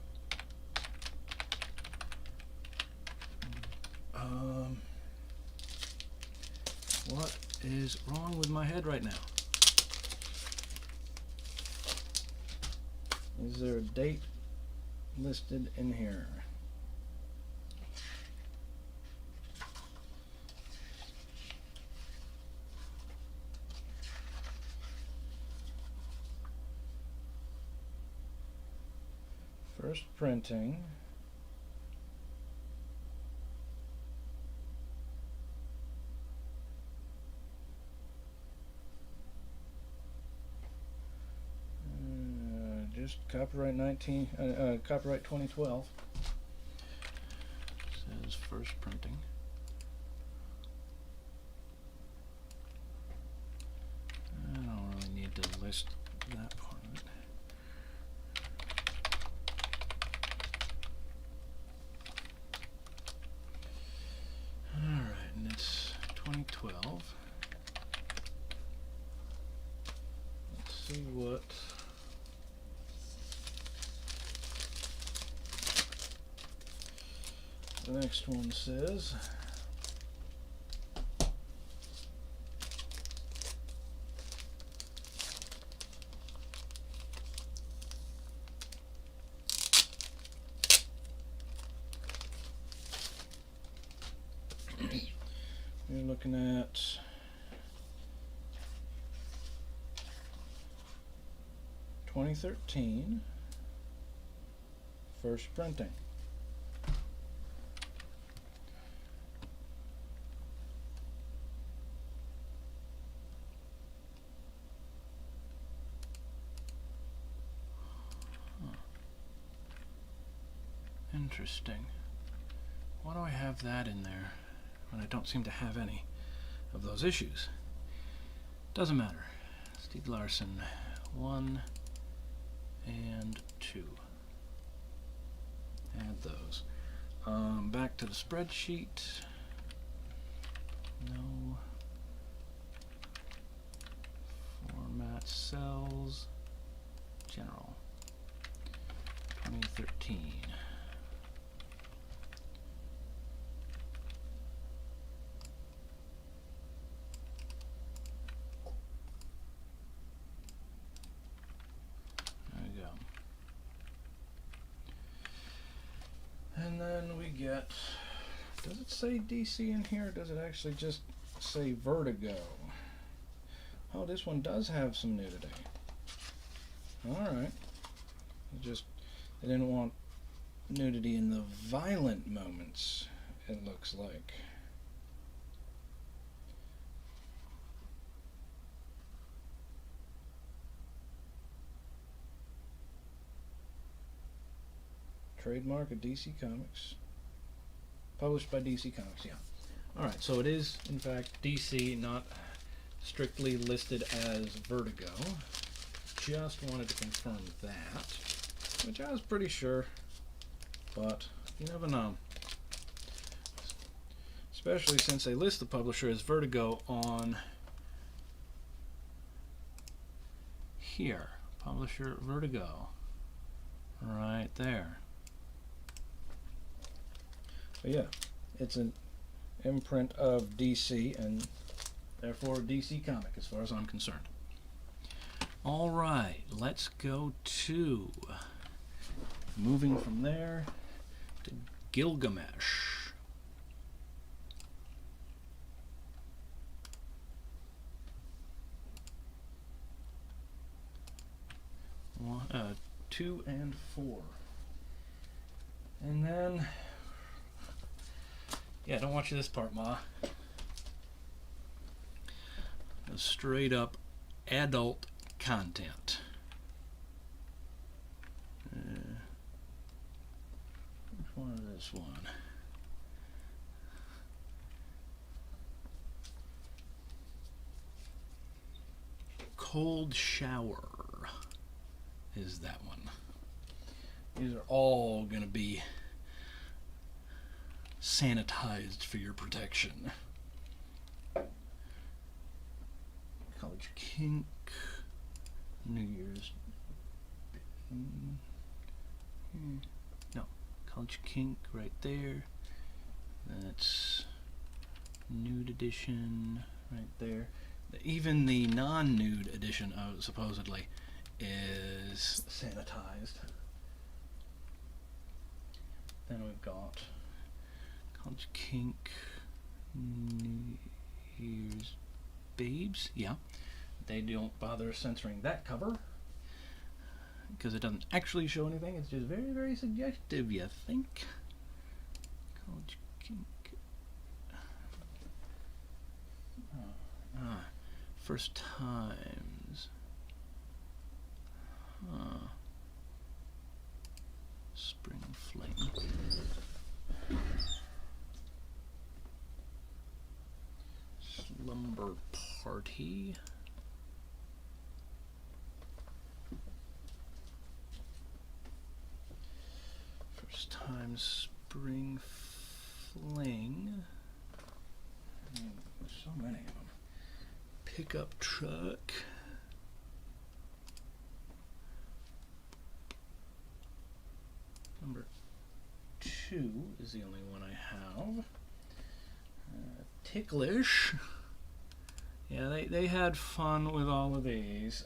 What is wrong with my head right now? Is there a date listed in here? First printing. Just copyright 2012. Says first printing. I don't really need to list that part of it. Alright, and it's 2012. Let's see what the next one says. We're looking at 2013, first printing. Interesting. Why do I have that in there when I don't seem to have any of those issues? Doesn't matter. Stieg Larsson 1 and 2. Add those. Back to the spreadsheet. No. Format cells. General. 2013. And then we get, does it say DC in here, or does it actually just say Vertigo? Oh, this one does have some nudity. Alright. They didn't want nudity in the violent moments, it looks like. Trademark of DC Comics. Published by DC Comics, yeah. Alright, so it is, in fact, DC, not strictly listed as Vertigo. Just wanted to confirm that, which I was pretty sure, but you never know. Especially since they list the publisher as Vertigo on here. Publisher Vertigo. Right there. But yeah, it's an imprint of DC and therefore DC comic as far as I'm concerned. Alright, let's go to, moving from there to Gilgamesh. One, 2 and 4. And then, yeah, don't watch this part, Ma. Straight up adult content. Which one is this one? Cold Shower is that one. These are all going to be sanitized for your protection. College Kink, New Year's. No, College Kink right there. That's nude edition right there. Even the non-nude edition, supposedly, is sanitized. Then we've got College Kink, New Year's Babes. Yeah, they don't bother censoring that cover because it doesn't actually show anything. It's just very, very suggestive, you think? College Kink. First times. Spring Fling. Slumber Party. First time Spring Fling. There's so many of them. Pickup Truck. Number 2. 2 is the only one I have. Ticklish. Yeah, they had fun with all of these.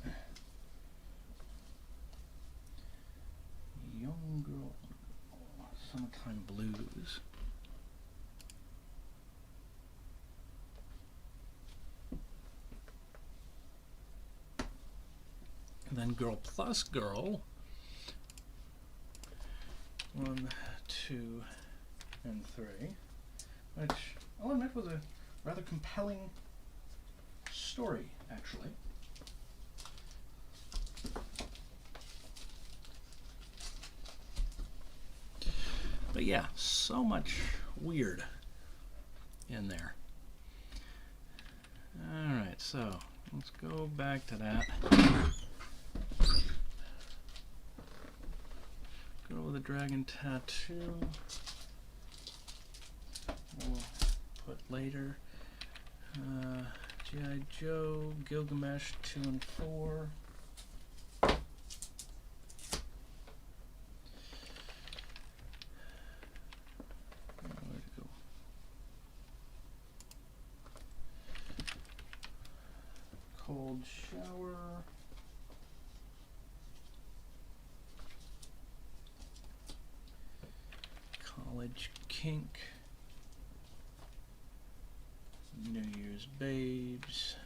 Young Girl, Summertime Blues. And then Girl Plus Girl. 1, 2, and 3. Which, I'll admit, was a rather compelling story, actually. But yeah, so much weird in there. Alright, so let's go back to that. Girl with a Dragon Tattoo. We'll put later. G.I. Joe, Gilgamesh 2 and 4. Where to go? Cold Shower. College Kink. New Year's Babes.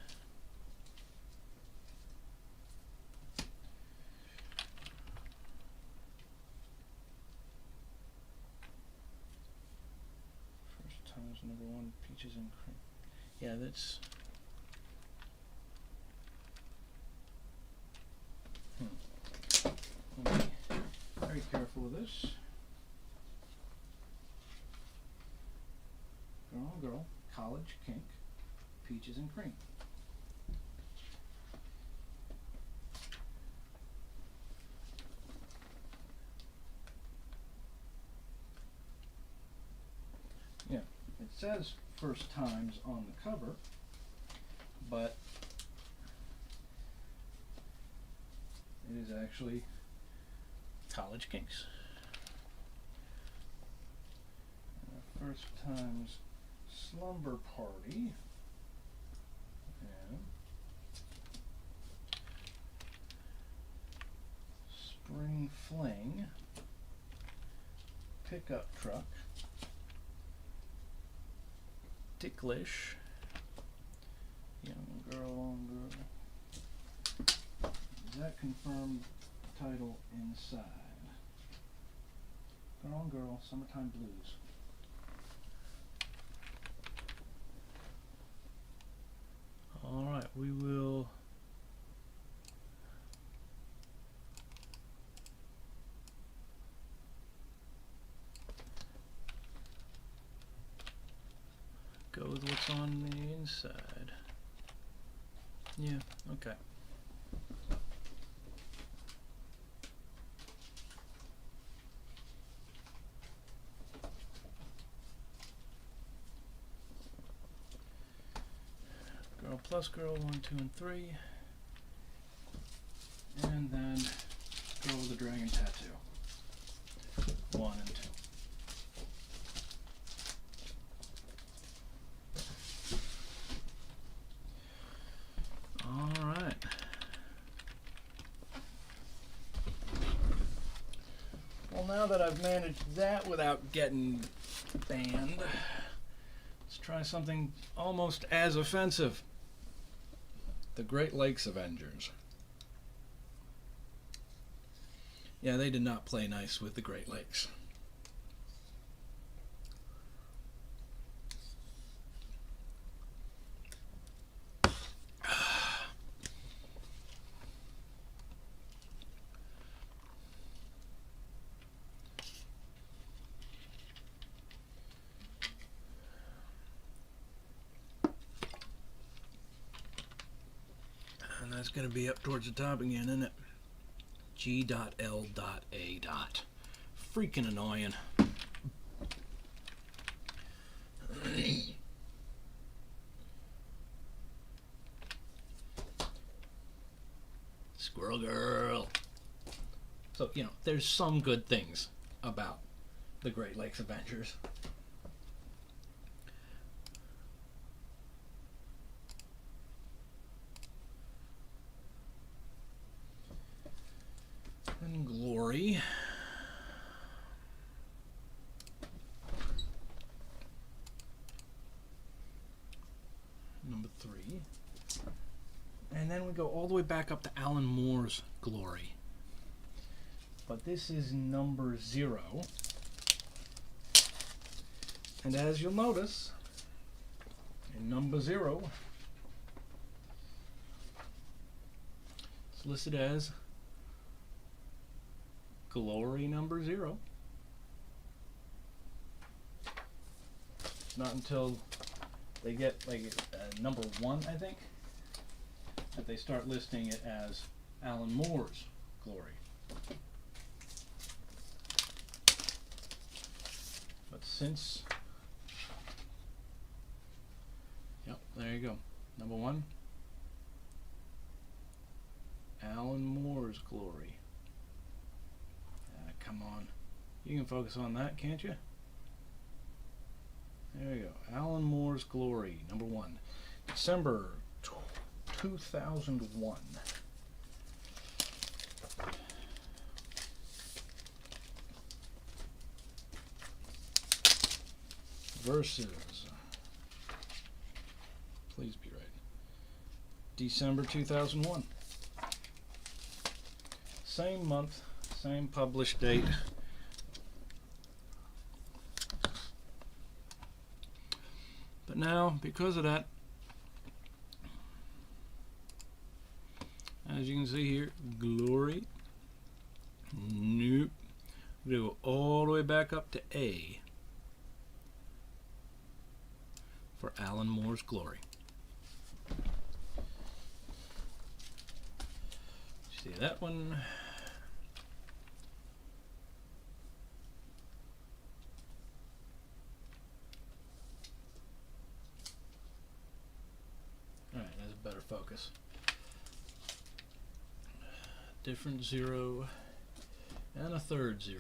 First Times #1, Peaches and Cream. Yeah, that's... I'll be very careful with this. Girl, College Kink, Peaches and Cream. Yeah, it says First Times on the cover, but it is actually College Kinks. First Times Slumber Party. And Spring Fling. Pickup Truck. Ticklish. Young Girl. Does that confirm title inside? Girl, Summertime Blues. Alright, we will go with what's on the inside. Yeah, okay. Girl Plus Girl 1, 2, and 3. And then Girl with a Dragon Tattoo 1 and 2. Alright. Well, now that I've managed that without getting banned, let's try something almost as offensive. The Great Lakes Avengers. Yeah, they did not play nice with the Great Lakes. And that's going to be up towards the top again, isn't it? G.L.A. Freaking annoying. Squirrel Girl. So, you know, there's some good things about the Great Lakes Avengers. And Glory. Number 3. And then we go all the way back up to Alan Moore's Glory. But this is number 0. And as you'll notice, in number 0, it's listed as Glory number 0. It's not until they get like number 1, I think, that they start listing it as Alan Moore's Glory. But since, yep, there you go. Number 1, Alan Moore's Glory. Come on. You can focus on that, can't you? There you go. Alan Moore's Glory, number 1. December 2001. Versus, please be right, December 2001. Same month, same published date. But now, because of that, as you can see here, Glory, nope, we go all the way back up to A for Alan Moore's Glory. See that one? Alright, that's a better focus. Different 0 and a third 0.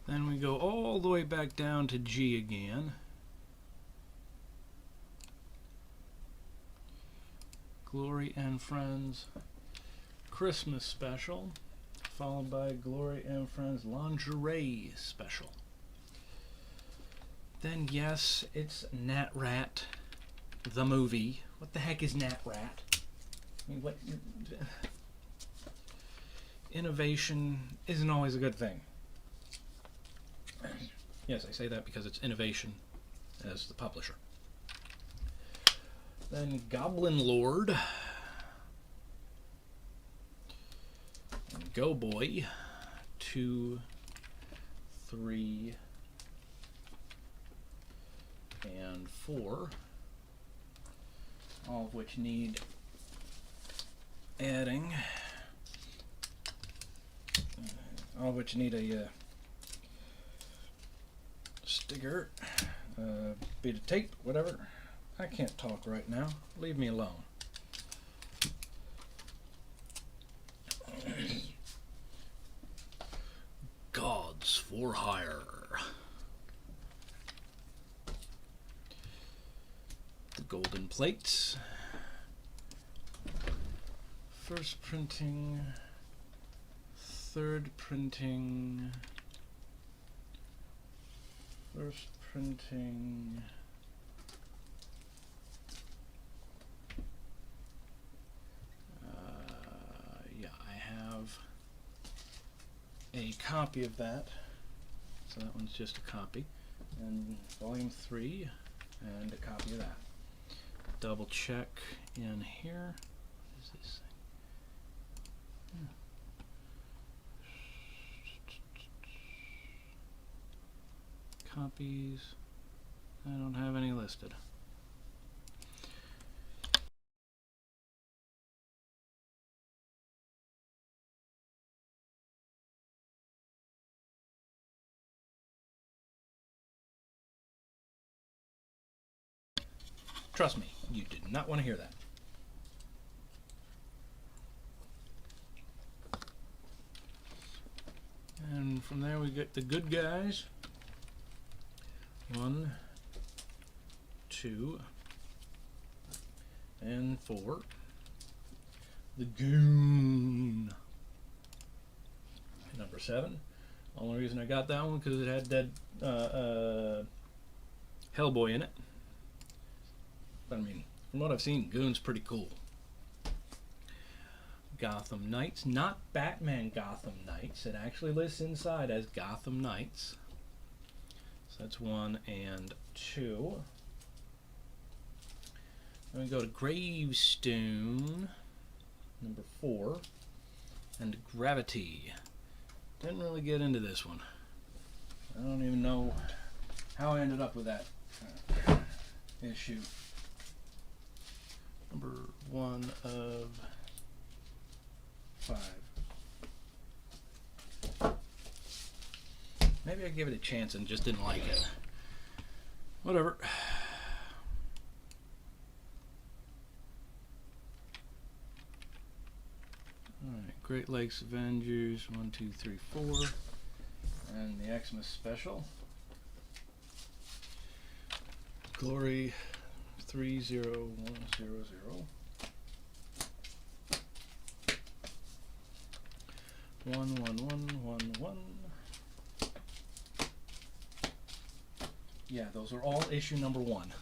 Then we go all the way back down to G again. Glory and Friends Christmas Special, followed by Glory and Friends Lingerie Special. Then yes, it's Nat Rat, the movie. What the heck is Nat Rat? I mean, what? Innovation isn't always a good thing. Yes, I say that because it's Innovation as the publisher. Then Goblin Lord. And Go Boy. 2, 3, and 4. All of which need adding. All of which need a sticker, bit of tape, whatever. I can't talk right now. Leave me alone. Gods for Hire. The golden plates. First printing. Third printing. First printing. Yeah, I have a copy of that. So that one's just a copy. And volume 3 and a copy of that. Double check in here. What is this thing? Copies. I don't have any listed. Trust me, you did not want to hear that. And from there we get the good guys. 1, 2, and 4. The Goon. Number 7. Only reason I got that one because it had dead Hellboy in it. But I mean, from what I've seen, Goon's pretty cool. Gotham Knights, not Batman Gotham Knights. It actually lists inside as Gotham Knights. So that's 1 and 2. Then we go to Gravestone, number 4, and Gravity. Didn't really get into this one. I don't even know how I ended up with that issue. Number 1 of 5. Maybe I gave it a chance and just didn't like it. Whatever. Alright, Great Lakes Avengers 1, 2, 3, 4. And the Xmas special. Glory 30100. 11111. Yeah, those are all issue number 1.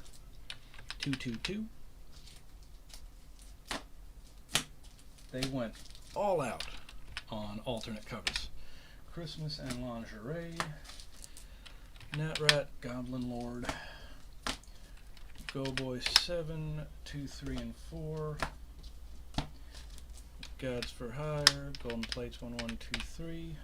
222. They went all out on alternate covers. Christmas and Lingerie. Natrat, Goblin Lord. Go Boy 7, 2, 3, and 4. Gods for Hire, Golden Plates 1, 1, 2, 3.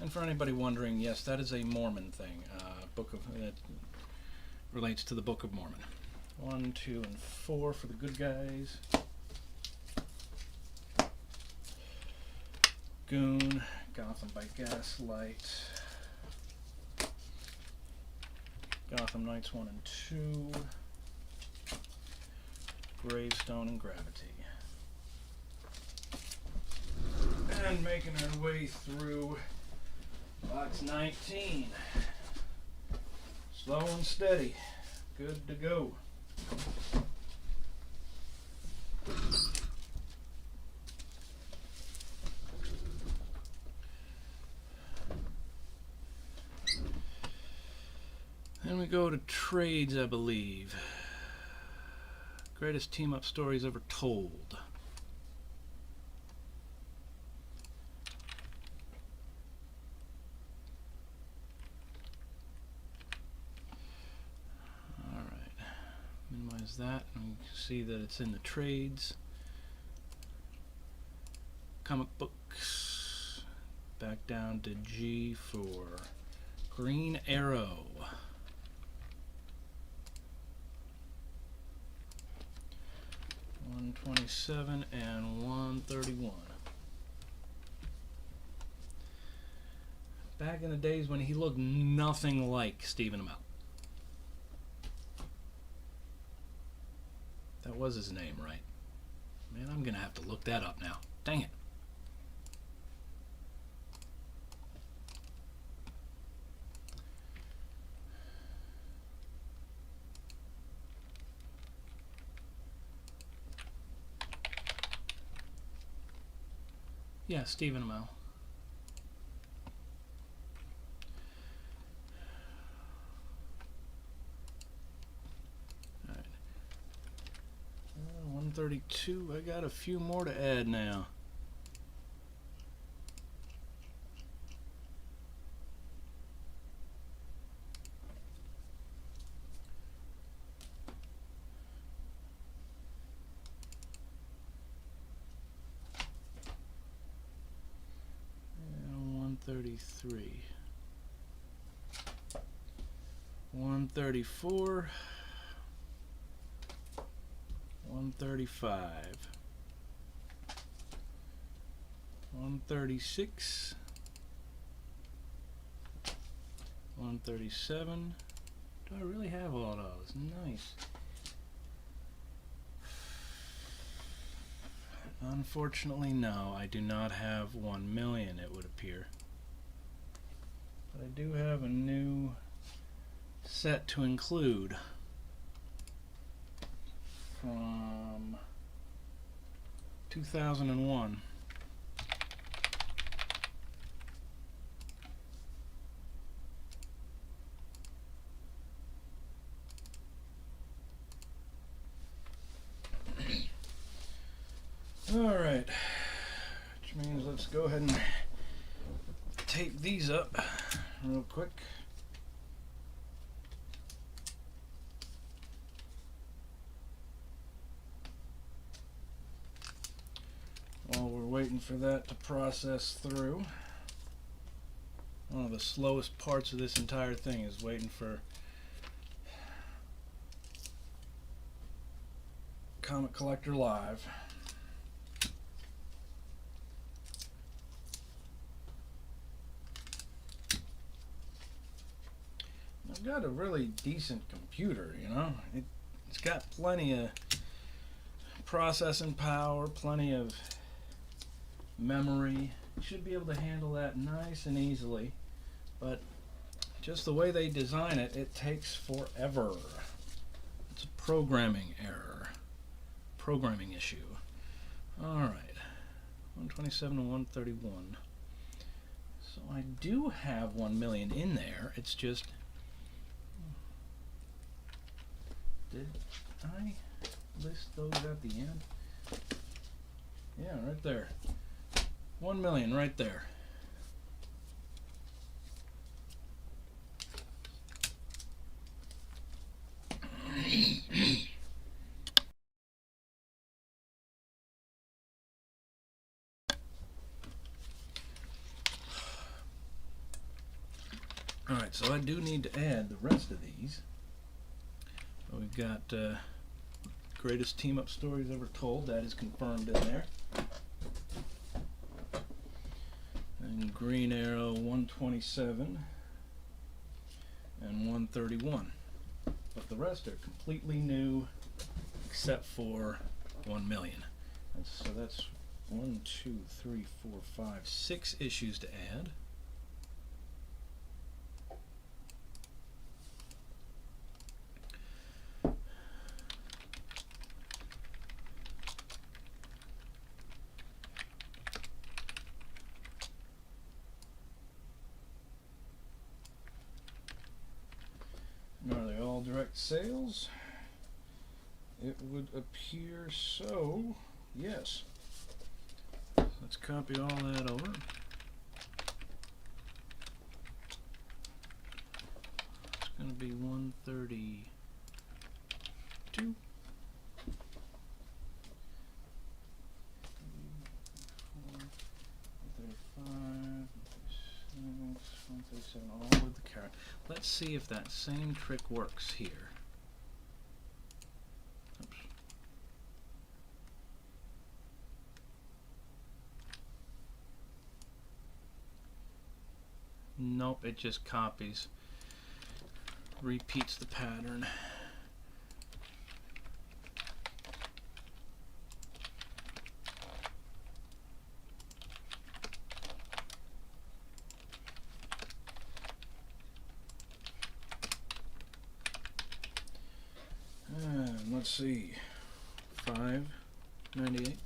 And for anybody wondering, yes, that is a Mormon thing. Book of it relates to the Book of Mormon. 1, 2, and 4 for the good guys. Goon, Gotham by Gaslight. Gotham Knights 1 and 2. Gravestone and Gravity. And making our way through box 19. Slow and steady. Good to go. Then we go to trades, I believe. Greatest team-up stories ever told. Alright. Minimize that and we see that it's in the trades. Comic books. Back down to G for Green Arrow. 127 and 131. Back in the days when he looked nothing like Stephen Amell. That was his name, right? Man, I'm gonna have to look that up now. Dang it. Yeah, Stephen Amell. Alright. 132. I got a few more to add now. And 133. 134. 135. 136. 137. Do I really have all those? Nice. Unfortunately, no, I do not have 1 million, it would appear. But I do have a new set to include from 2001. Alright, which means let's go ahead and tape these up real quick. While we're waiting for that to process through. One of the slowest parts of this entire thing is waiting for Comic Collector Live. I've got a really decent computer, you know. It's got plenty of processing power, plenty of memory. You should be able to handle that nice and easily, but just the way they design it, it takes forever. It's a programming error, programming issue. Alright, 127 and 131. So I do have 1 million in there. It's just, did I list those at the end? Yeah, right there. 1 million right there. Alright, so I do need to add the rest of these. We've got greatest team-up stories ever told. That is confirmed in there. And Green Arrow 127 and 131. But the rest are completely new except for 1 million. And so that's 1, 2, 3, 4, 5, 6 issues to add. Are they all direct sales? It would appear so. Yes. Let's copy all that over. It's going to be 132. 137, all with the carrot. Let's see if that same trick works here. Oops. Nope, it just copies, repeats the pattern. Let's see, 598,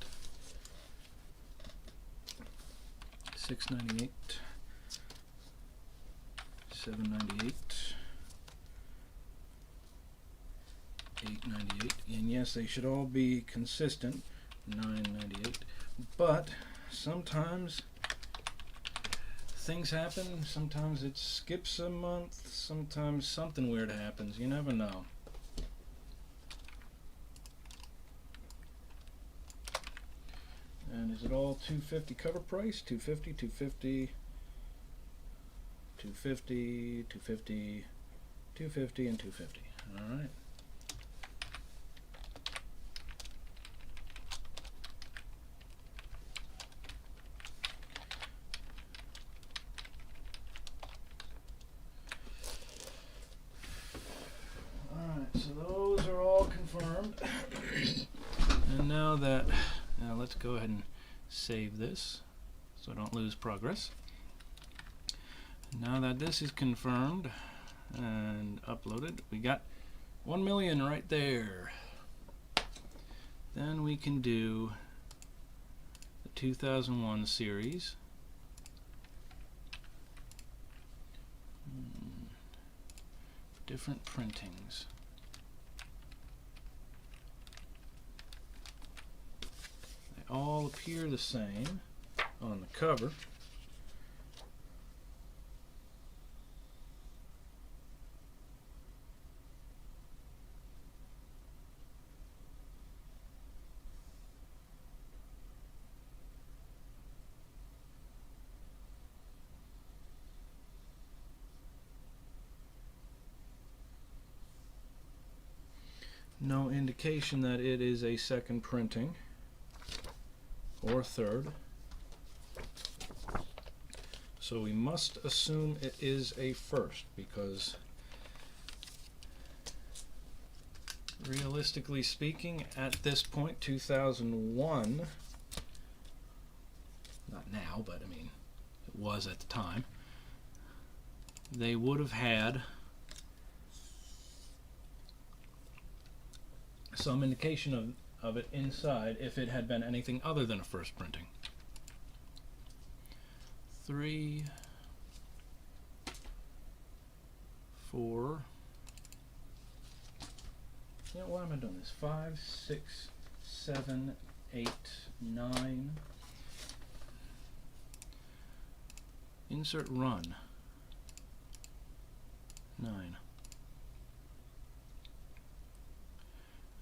698, 798, 898, and yes, they should all be consistent, 998, but sometimes things happen, sometimes it skips a month, sometimes something weird happens, you never know. And is it all $250 cover price? $250, $250, $250, $250, $250, and $250. All right. let's go ahead and save this so I don't lose progress. Now that this is confirmed and uploaded, we got 1 million right there. Then we can do the 2001 series. Different printings. They all appear the same on the cover. No indication that it is a second printing or third, so we must assume it is a first, because realistically speaking, at this point, 2001, not now, but I mean it was at the time, they would have had some indication of it inside if it had been anything other than a first printing. 3, 4, yeah, why am I doing this? 5, 6, 7, 8, 9. Insert run. 9.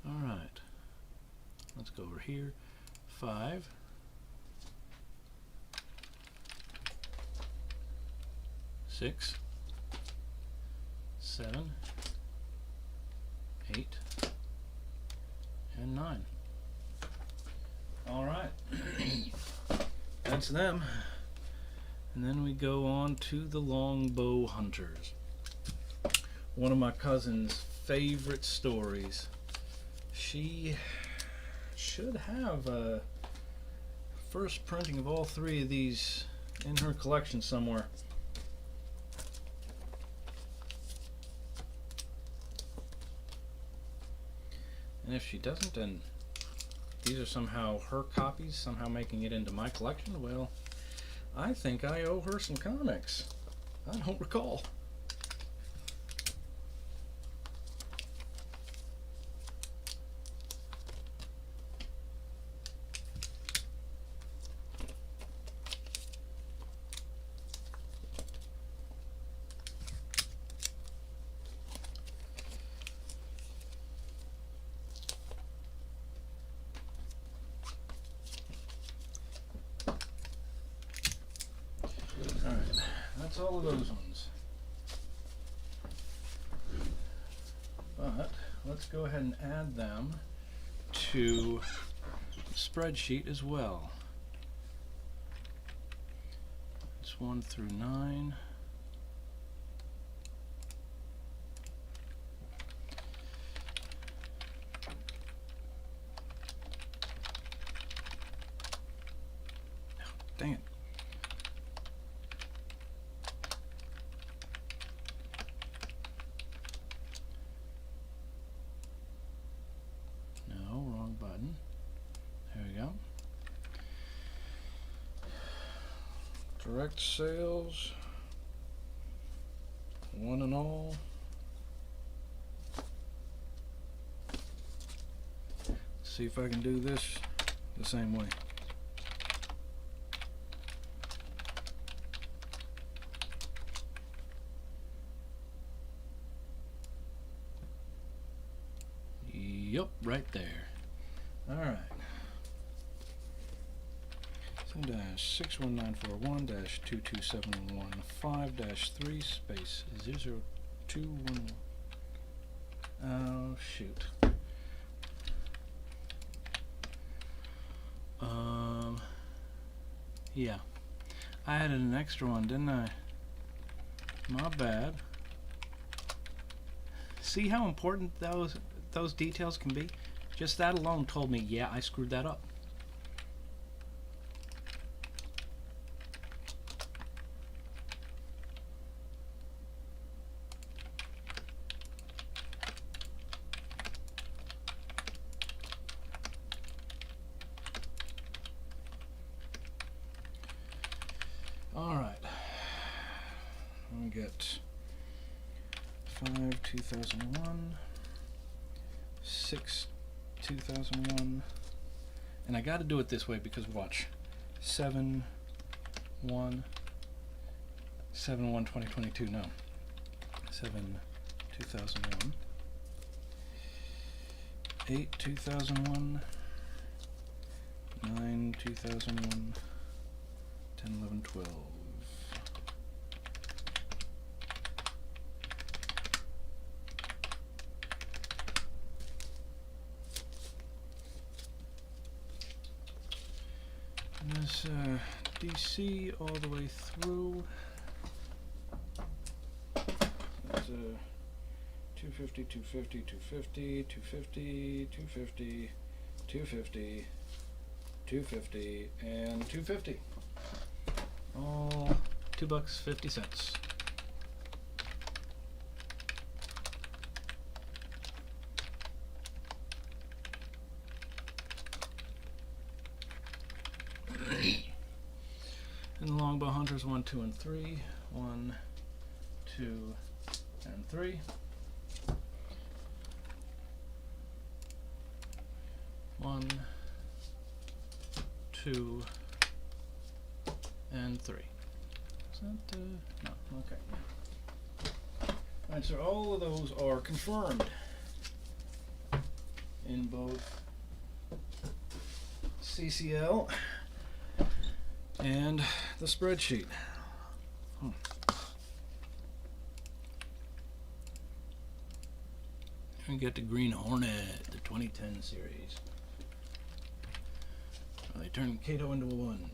Alright, let's go over here. 5, 6, 7, 8, and 9. Alright, that's them. And then we go on to the Longbow Hunters. One of my cousin's favorite stories. She should have a first printing of all 3 of these in her collection somewhere. And if she doesn't, and these are somehow her copies, somehow making it into my collection, well, I think I owe her some comics. I don't recall. Alright, that's all of those ones. But let's go ahead and add them to the spreadsheet as well. It's 1 through 9. Dang it. No, wrong button. There we go. Direct sales. One and all. See if I can do this the same way. Yup, right there. Alright. 61941-22715-3 space 00211. Oh, shoot. Yeah. I added an extra one, didn't I? My bad. See how important those details can be? Just that alone told me, yeah, I screwed that up. 5, 2001, 6, 2001, and I got to do it this way because watch, 7, 1, 7, 1, 2022, no, 7, 2001, 8, 2001, 9, 2001, 10, 11, 12. And this DC all the way through. That's 250, 250, 250, 250, 250, 250, 250, and 250. All $2.50. And the longbow hunters 1, 2, and 3. 1, 2, and 3. 1, 2, and 3. Is that no? Okay. Alright, so all of those are confirmed in both CCL and the spreadsheet. We get the Green Hornet, the 2010 series. Well, they turned Kato into a 1.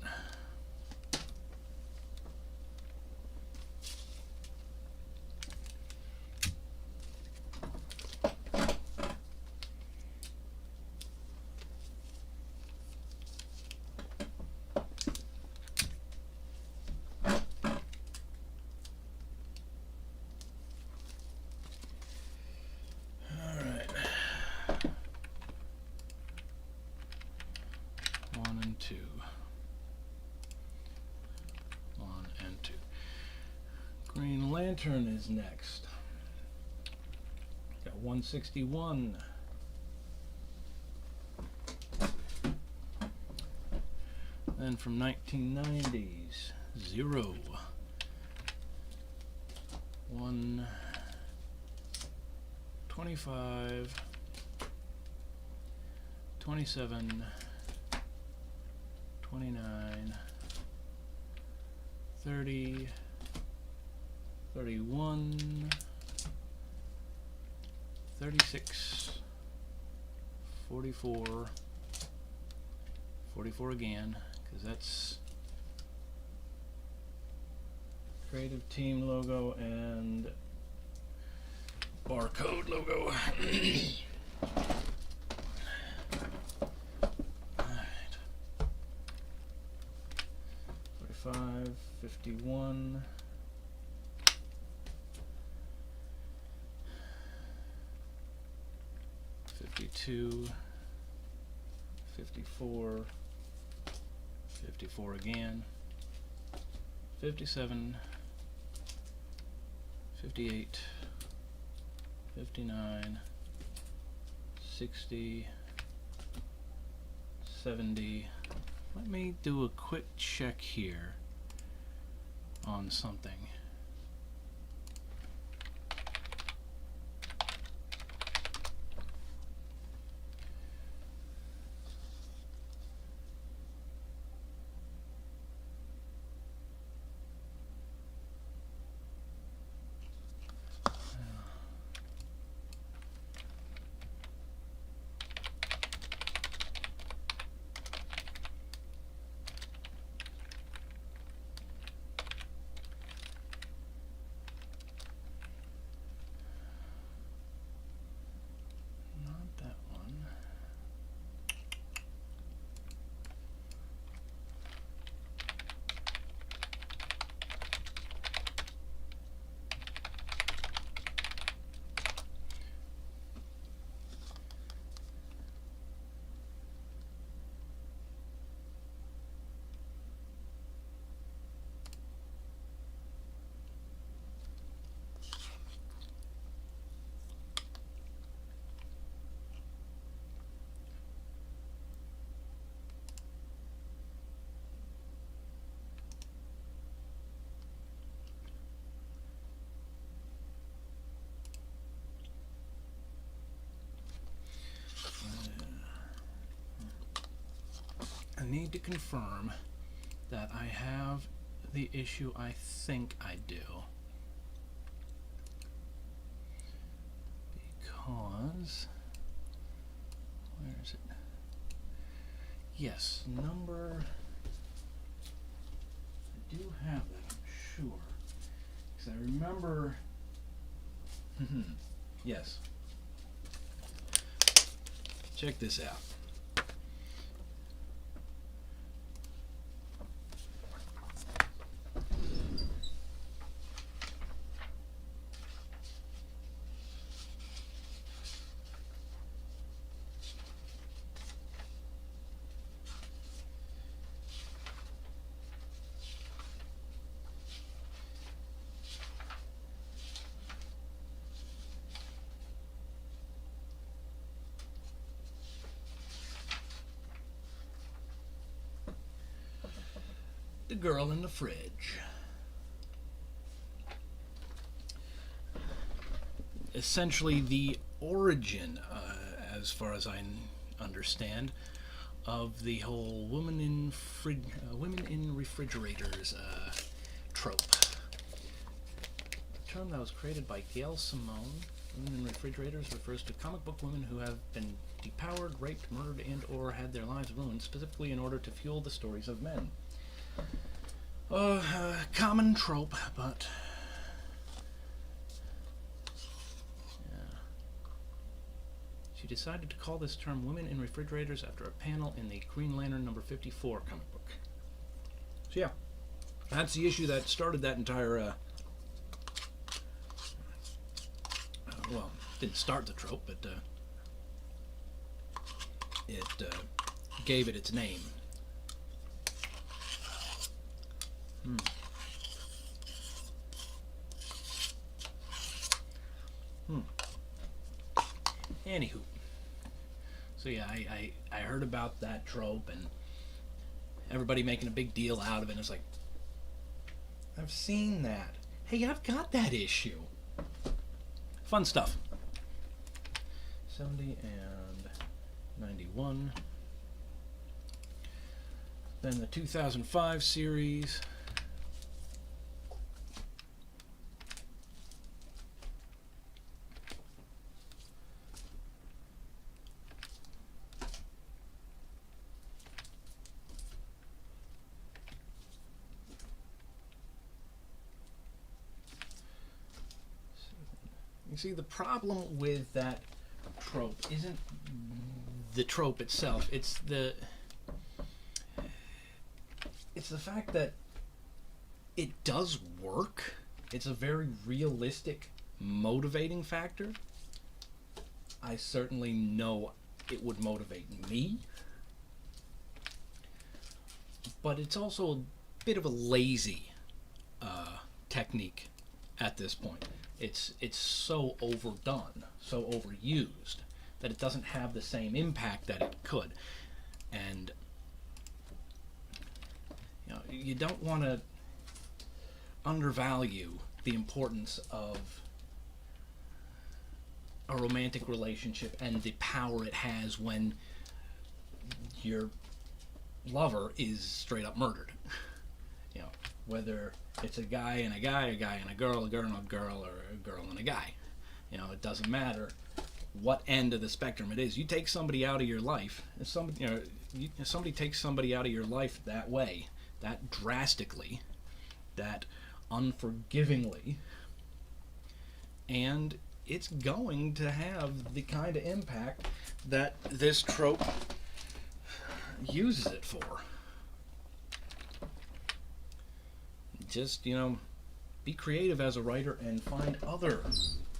Green Lantern is next. Got 161. Then from 1990s, 0. 1, 25, 27, 29, 30, 31, 36, 44, 44 again, because that's Creative Team logo and barcode logo. Alright. 45, 51. 52, 54, 54 again, 57, 58, 59, 60, 70. Let me do a quick check here on something. need to confirm that I have the issue I think I do. Because, where is it? Yes, number, I do have that, I'm sure. Because I remember, yes. Check this out. The Girl in the Fridge. Essentially the origin, as far as I understand, of the whole women in refrigerators trope. A term that was created by Gail Simone. Women in refrigerators refers to comic book women who have been depowered, raped, murdered, and or had their lives ruined, specifically in order to fuel the stories of men. Common trope, but yeah. She decided to call this term Women in Refrigerators after a panel in the Green Lantern number 54 comic book. So yeah, that's the issue that started that entire, well, didn't start the trope, but it gave it its name. Anywho, so yeah, I heard about that trope and everybody making a big deal out of it. And it's like, I've seen that. Hey, I've got that issue. Fun stuff. 70 and 91. Then the 2005 series. You see, the problem with that trope isn't the trope itself. It's the fact that it does work. It's a very realistic, motivating factor. I certainly know it would motivate me. But it's also a bit of a lazy technique at this point. It's so overdone, so overused, that it doesn't have the same impact that it could. And you don't want to undervalue the importance of a romantic relationship and the power it has when your lover is straight up murdered. Whether it's a guy and a guy, a guy and a girl and a girl, or a girl and a guy. It doesn't matter what end of the spectrum it is. You take somebody out of your life, if somebody takes somebody out of your life that way, that drastically, that unforgivingly, and it's going to have the kind of impact that this trope uses it for. Just, be creative as a writer and find other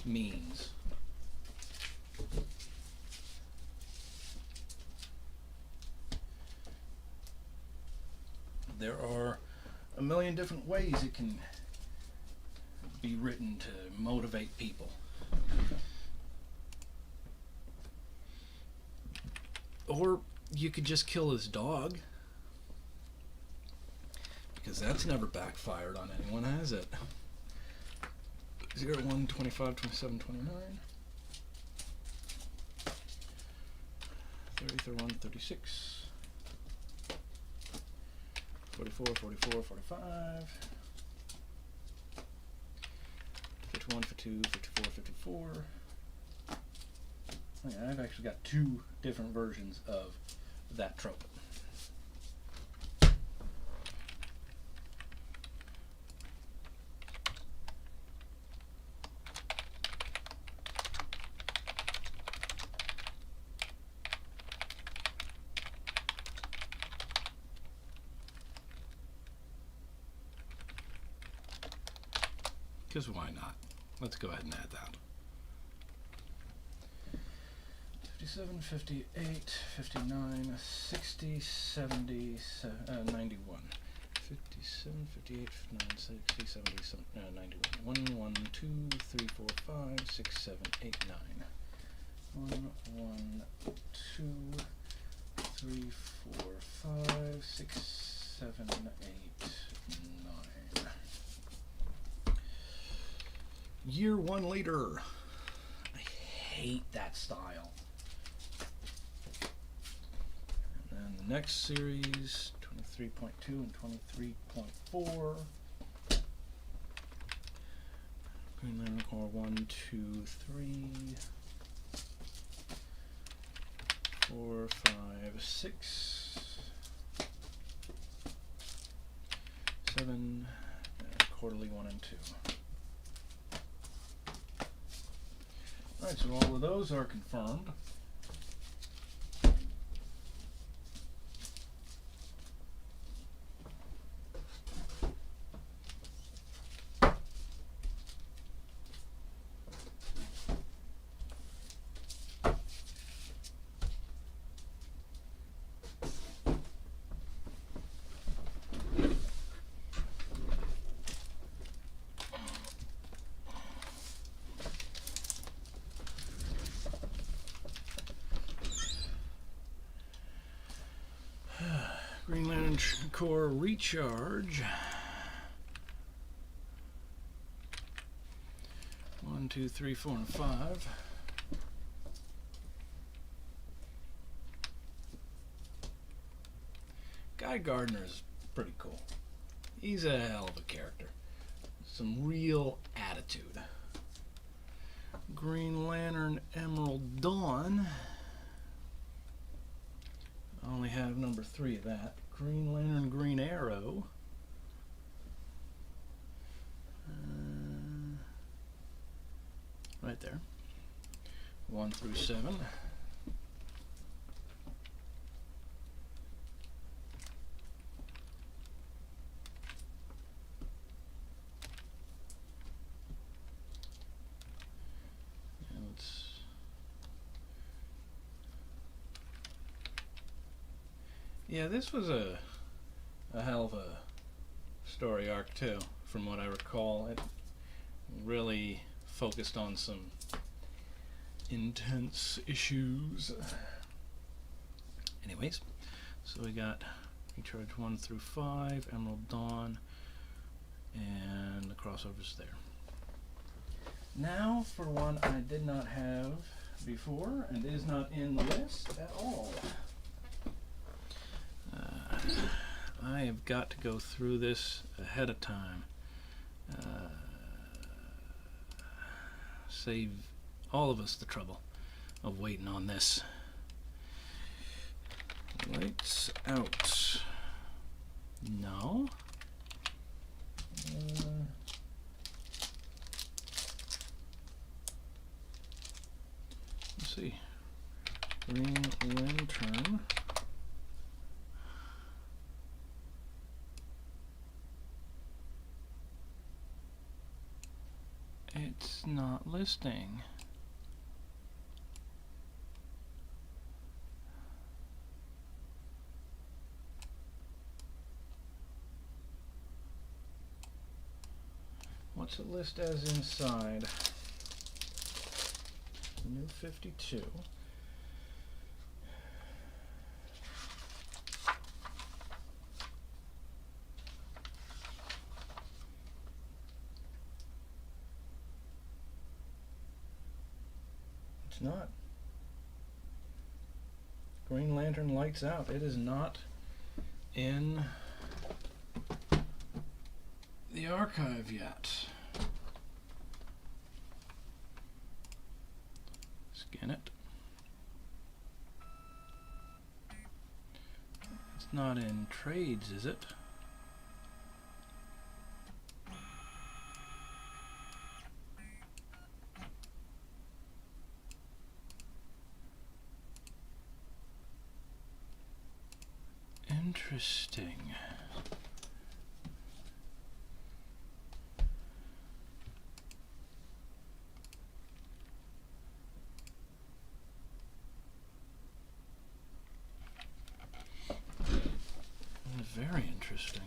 means. There are a million different ways it can be written to motivate people. Or you could just kill his dog. Because that's never backfired on anyone, has it? 01, 25, 27, 29. 30, 31, 36. 44, 44, 45, 51, 52, 54, 54. Yeah, I've actually got two different versions of that trope. Because why not? Let's go ahead and add that. 57, 58, 59, 60, 70, 91. 57, 58, 59, 60, 70, 91. 1, 1, 2, 3, 4, 5, 6, 7, 8, 9. 1, 1, 2, 3, 4, 5, 6, 7, 8, 9. Year one later. I hate that style. And then the next series, 23.2 and 23.4. Green Lantern Corps 1, 2, 3, 4, 5, 6, 7, and quarterly 1 and 2. Alright, so all of those are confirmed. Green Lantern Corps Recharge. 1, 2, 3, 4, and 5. Guy Gardner's pretty cool. He's a hell of a character. Some real attitude. Green Lantern Emerald Dawn. I only have number 3 of that. Green Lantern Green Arrow. Right there. 1 through 7. Yeah, this was a hell of a story arc too, from what I recall. It really focused on some intense issues. Anyways, so we got Recharge 1 through 5, Emerald Dawn, and the crossovers there. Now for one I did not have before and is not in the list at all. I have got to go through this ahead of time. Save all of us the trouble of waiting on this. Lights out. No. Let's see. Green Lantern. It's not listing. What's it list as inside? New 52. It's not. Green Lantern Lights Out. It is not in the archive yet. Scan it. It's not in trades, is it? Interesting. Very interesting.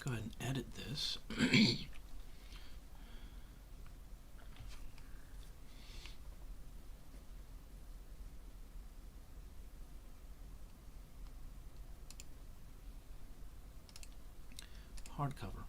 Go ahead and edit this. Hardcover.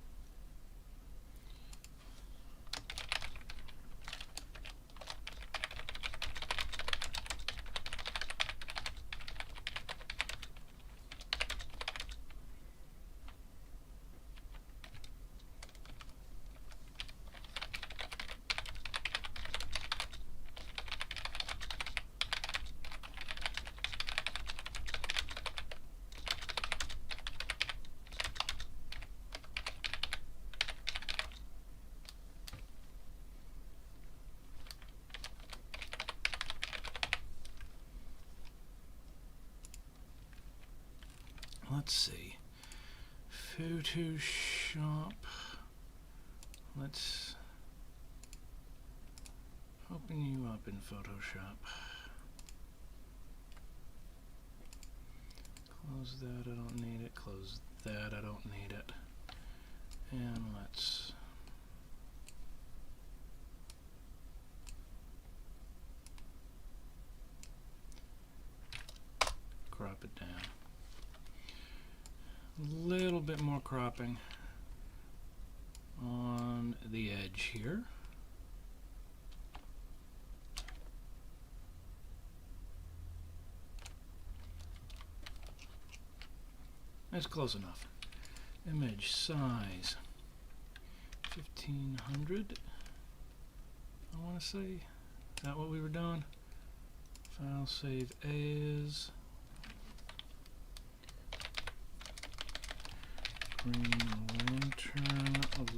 Let's see. Photoshop. Let's open you up in Photoshop. Close that, I don't need it. Close that, I don't need it. And let's crop it down. A little bit more cropping on the edge here. That's close enough. Image size 1500. I want to say, is that what we were doing? File save as Green Lantern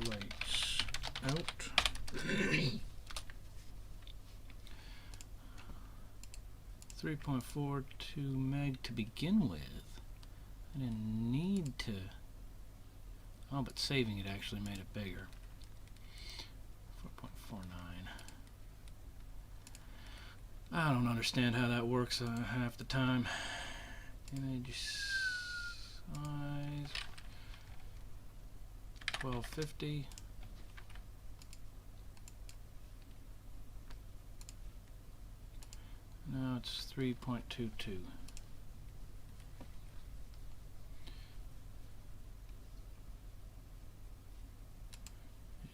lights out. 3.42 meg to begin with. I didn't need to. Oh, but saving it actually made it bigger. 4.49. I don't understand how that works half the time. Image size 1250. Now it's 3.22.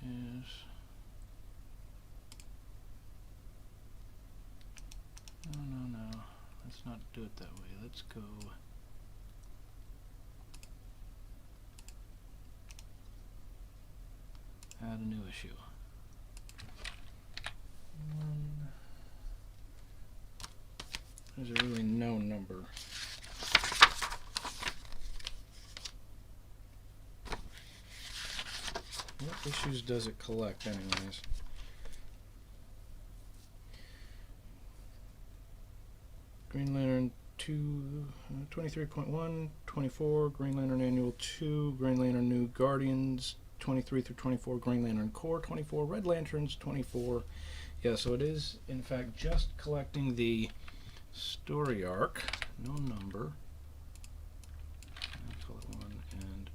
Yes. No. Let's not do it that way. Let's go. Add a new issue. There's really no number. What issues does it collect anyways? Green Lantern 2, 23.1, 24, Green Lantern Annual 2, Green Lantern New Guardians 23 through 24, Green Lantern Corps 24, Red Lanterns 24. Yeah, so it is in fact just collecting the story arc, no number. I'll call it 1 and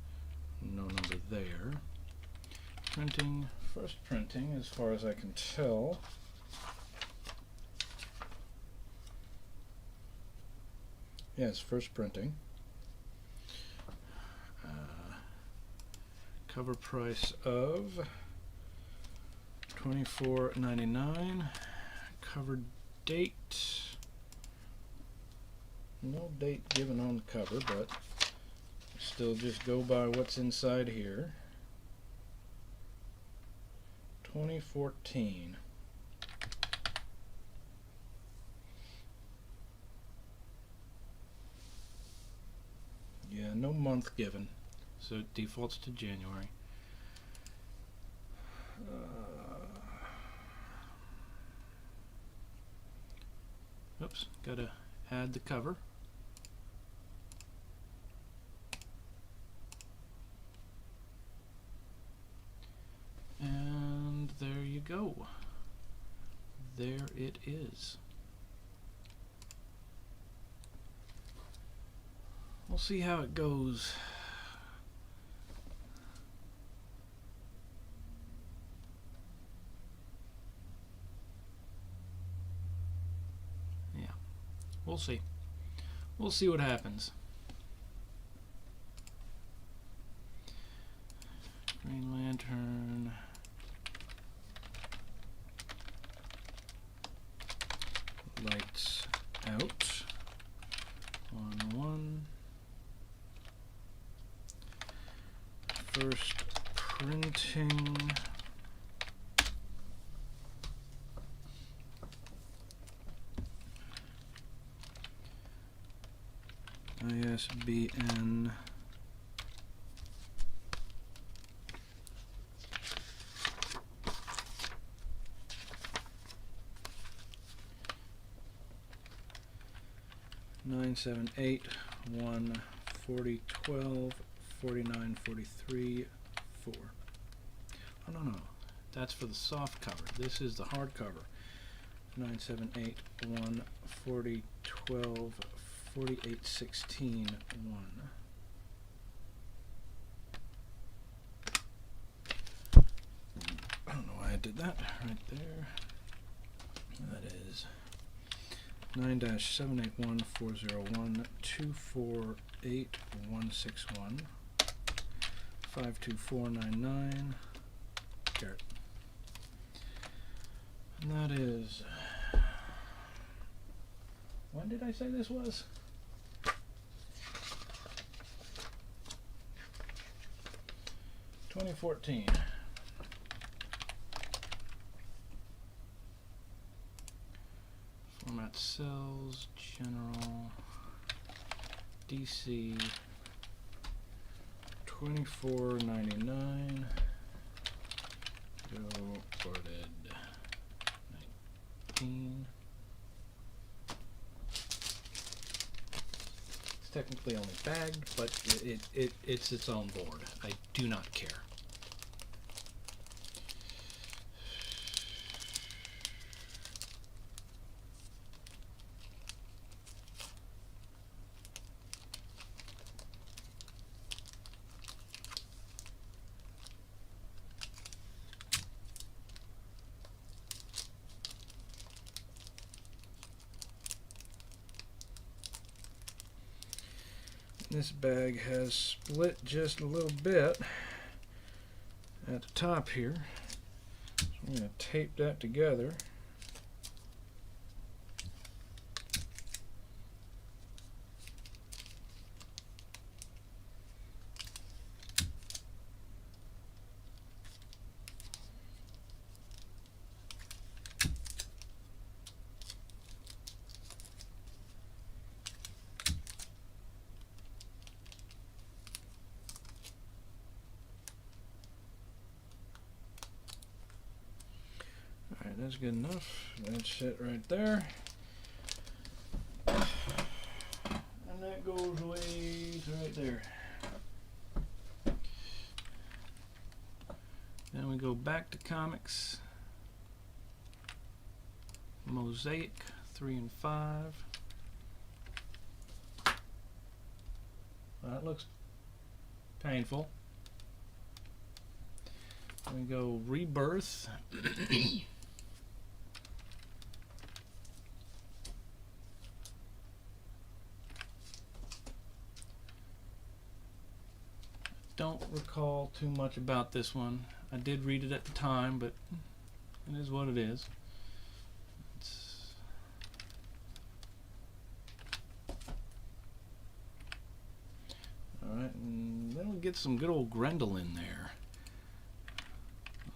no number there. Printing first printing, as far as I can tell. Yes, first printing. Cover price of $24.99. Cover date. No date given on the cover, but still just go by what's inside here. 2014. Yeah, no month given, so it defaults to January. Oops, gotta add the cover. And there you go. There it is. We'll see how it goes. Yeah, we'll see. We'll see what happens. Green Lantern. Lights out. 1-1. First printing. ISBN 978-1-40-12-49-43-4. Oh, no. That's for the soft cover. This is the hard cover. 978-1-40-12-48-16-1. I don't know why I did that. Right there. That is 9-781-401-248-161 52499 Garrett. And that is, when did I say this was? $2014. Format cells, general, DC, $24.99. Go ordered 19. It's technically only bagged, but it's its own board. I do not care. This bag has split just a little bit at the top here. So I'm going to tape that together. Alright, that's good enough. That's it right there. And that goes away to right there. Then we go back to comics. Mosaic 3 and 5. That looks painful. So we go Rebirth. Don't recall too much about this one. I did read it at the time, but it is what it is. Alright, and then we'll get some good old Grendel in there.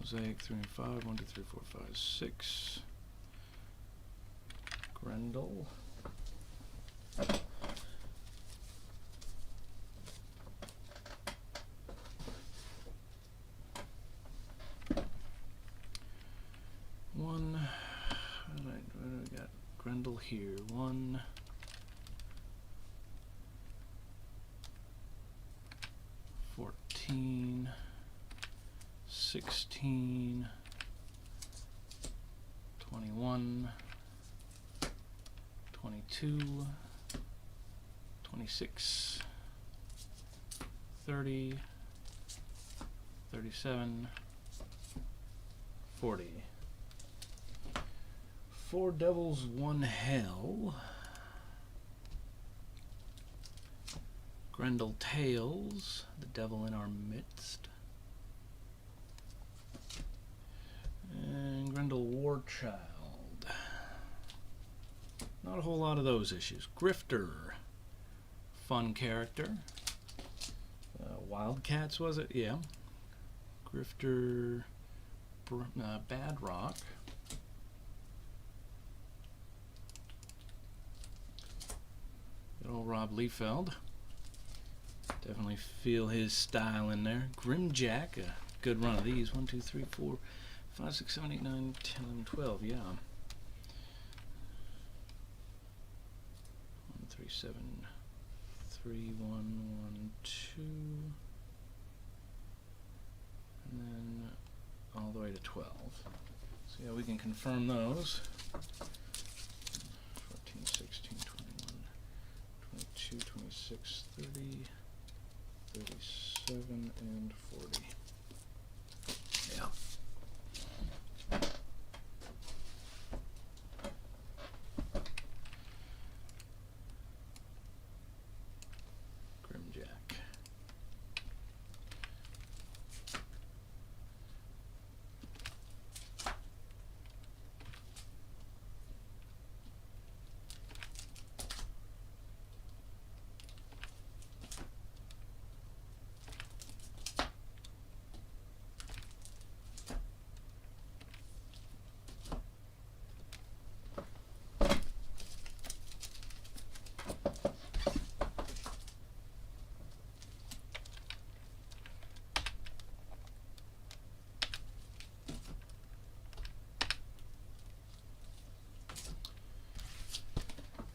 Mosaic 3 and 5, 1, 2, 3, 4, 5, 6. Grendel. One. Alright, we got Grendel here. 1. 14, 16, 21, 22, 26, 30, 37, 40. 4 devils, 1 hell. Grendel Tales, the devil in our midst. And Grendel Warchild. Not a whole lot of those issues. Grifter, fun character. Wildcats, was it? Yeah. Grifter, Bad Rock. Good old Rob Liefeld. Definitely feel his style in there. Grimjack, a good run of these. 1, 2, 3, 4, 5, 6, 7, 8, 9, 10, 11, 12. Yeah. 1, 3, 7, 3, 1, 1, 2. And then all the way to 12. So yeah, we can confirm those. 14, 16, 21, 22, 26, 30. 37 and 40. Yeah. Grimjack.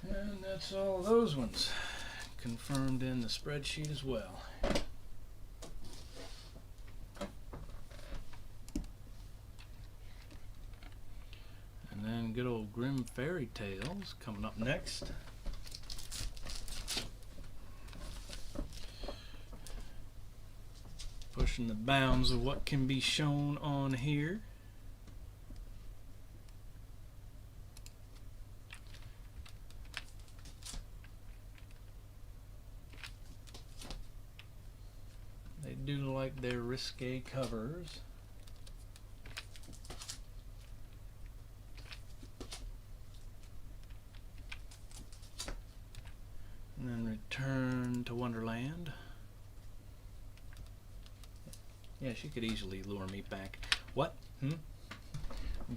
And that's all of those ones confirmed in the spreadsheet as well. And then good old Grim Fairy Tales coming up next. Pushing the bounds of what can be shown on here. They do like their risque covers. And then Return to Wonderland. Yeah, she could easily lure me back. What?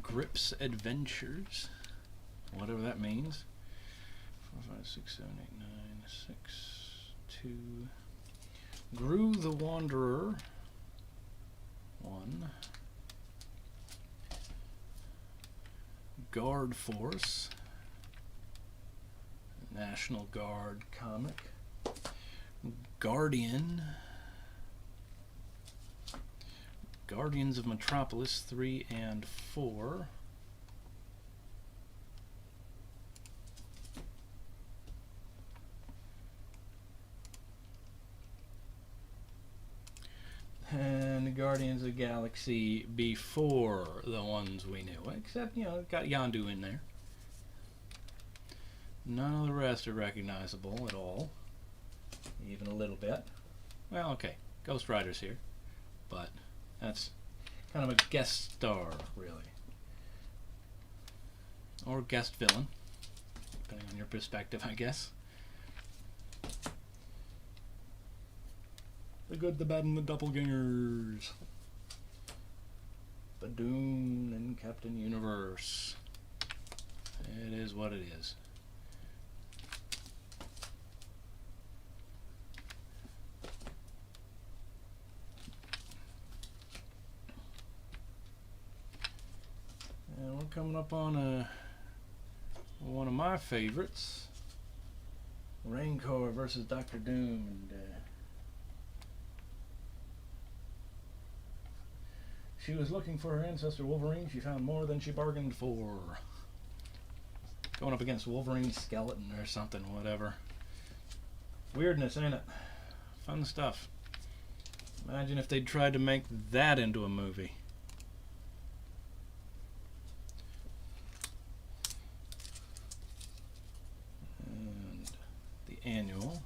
Grips Adventures. Whatever that means. 4, 5, 6, 7, 8, 9, 6, 2. Gru the Wanderer. 1. Guard Force. National Guard comic. Guardian. Guardians of Metropolis 3 and 4. And Guardians of the Galaxy before the ones we knew. Except, you know, it got Yondu in there. None of the rest are recognizable at all. Even a little bit. Well, okay. Ghost Rider's here. But that's kind of a guest star, really. Or guest villain. Depending on your perspective, I guess. The good, the bad, and the doppelgangers. Badoon and Captain Universe. It is what it is. And we're coming up on one of my favorites. Rancor versus Doctor Doom. And she was looking for her ancestor Wolverine. She found more than she bargained for. Going up against Wolverine's skeleton or something, whatever. Weirdness, ain't it? Fun stuff. Imagine if they'd tried to make that into a movie. And the annual.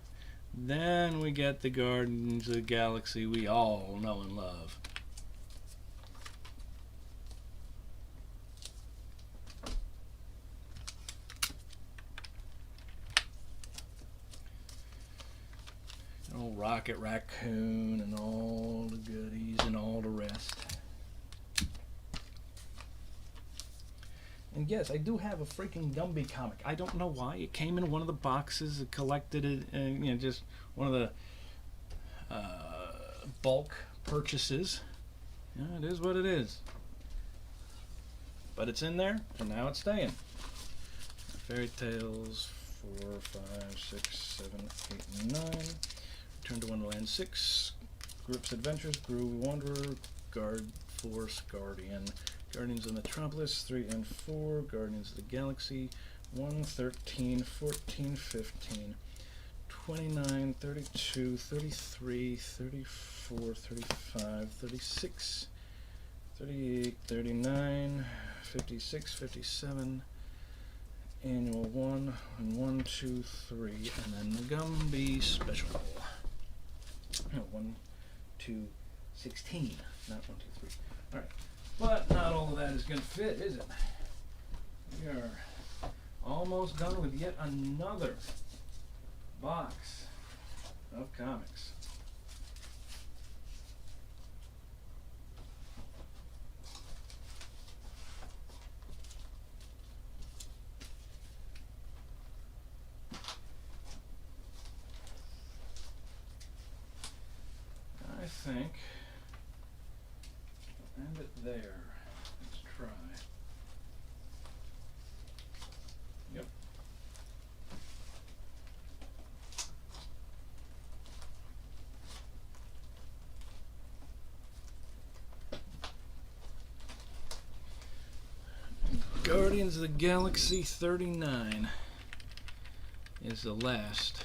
Then we get the Guardians of the Galaxy we all know and love. Rocket Raccoon and all the goodies and all the rest. And yes, I do have a freaking Gumby comic. I don't know why. It came in one of the boxes. It collected it, you know, just one of the bulk purchases. Yeah, it is what it is. But it's in there, and now it's staying. Fairy Tales 4, 5, 6, 7, 8, and 9. Return to Wonderland 6, Group's Adventures, Groovy Wanderer, Guard Force Guardian, Guardians of Metropolis 3 and 4, Guardians of the Galaxy 1, 13, 14, 15, 29, 32, 33, 34, 35, 36, 38, 39, 56, 57, Annual 1, and 1, 2, 3, and then the Gumby Special. No, 1, 2, 16, not 1, 2, 3. Alright, but not all of that is going to fit, is it? We are almost done with yet another box of comics. I think I'll end it there. Let's try. Yep. Guardians of the Galaxy 39 is the last.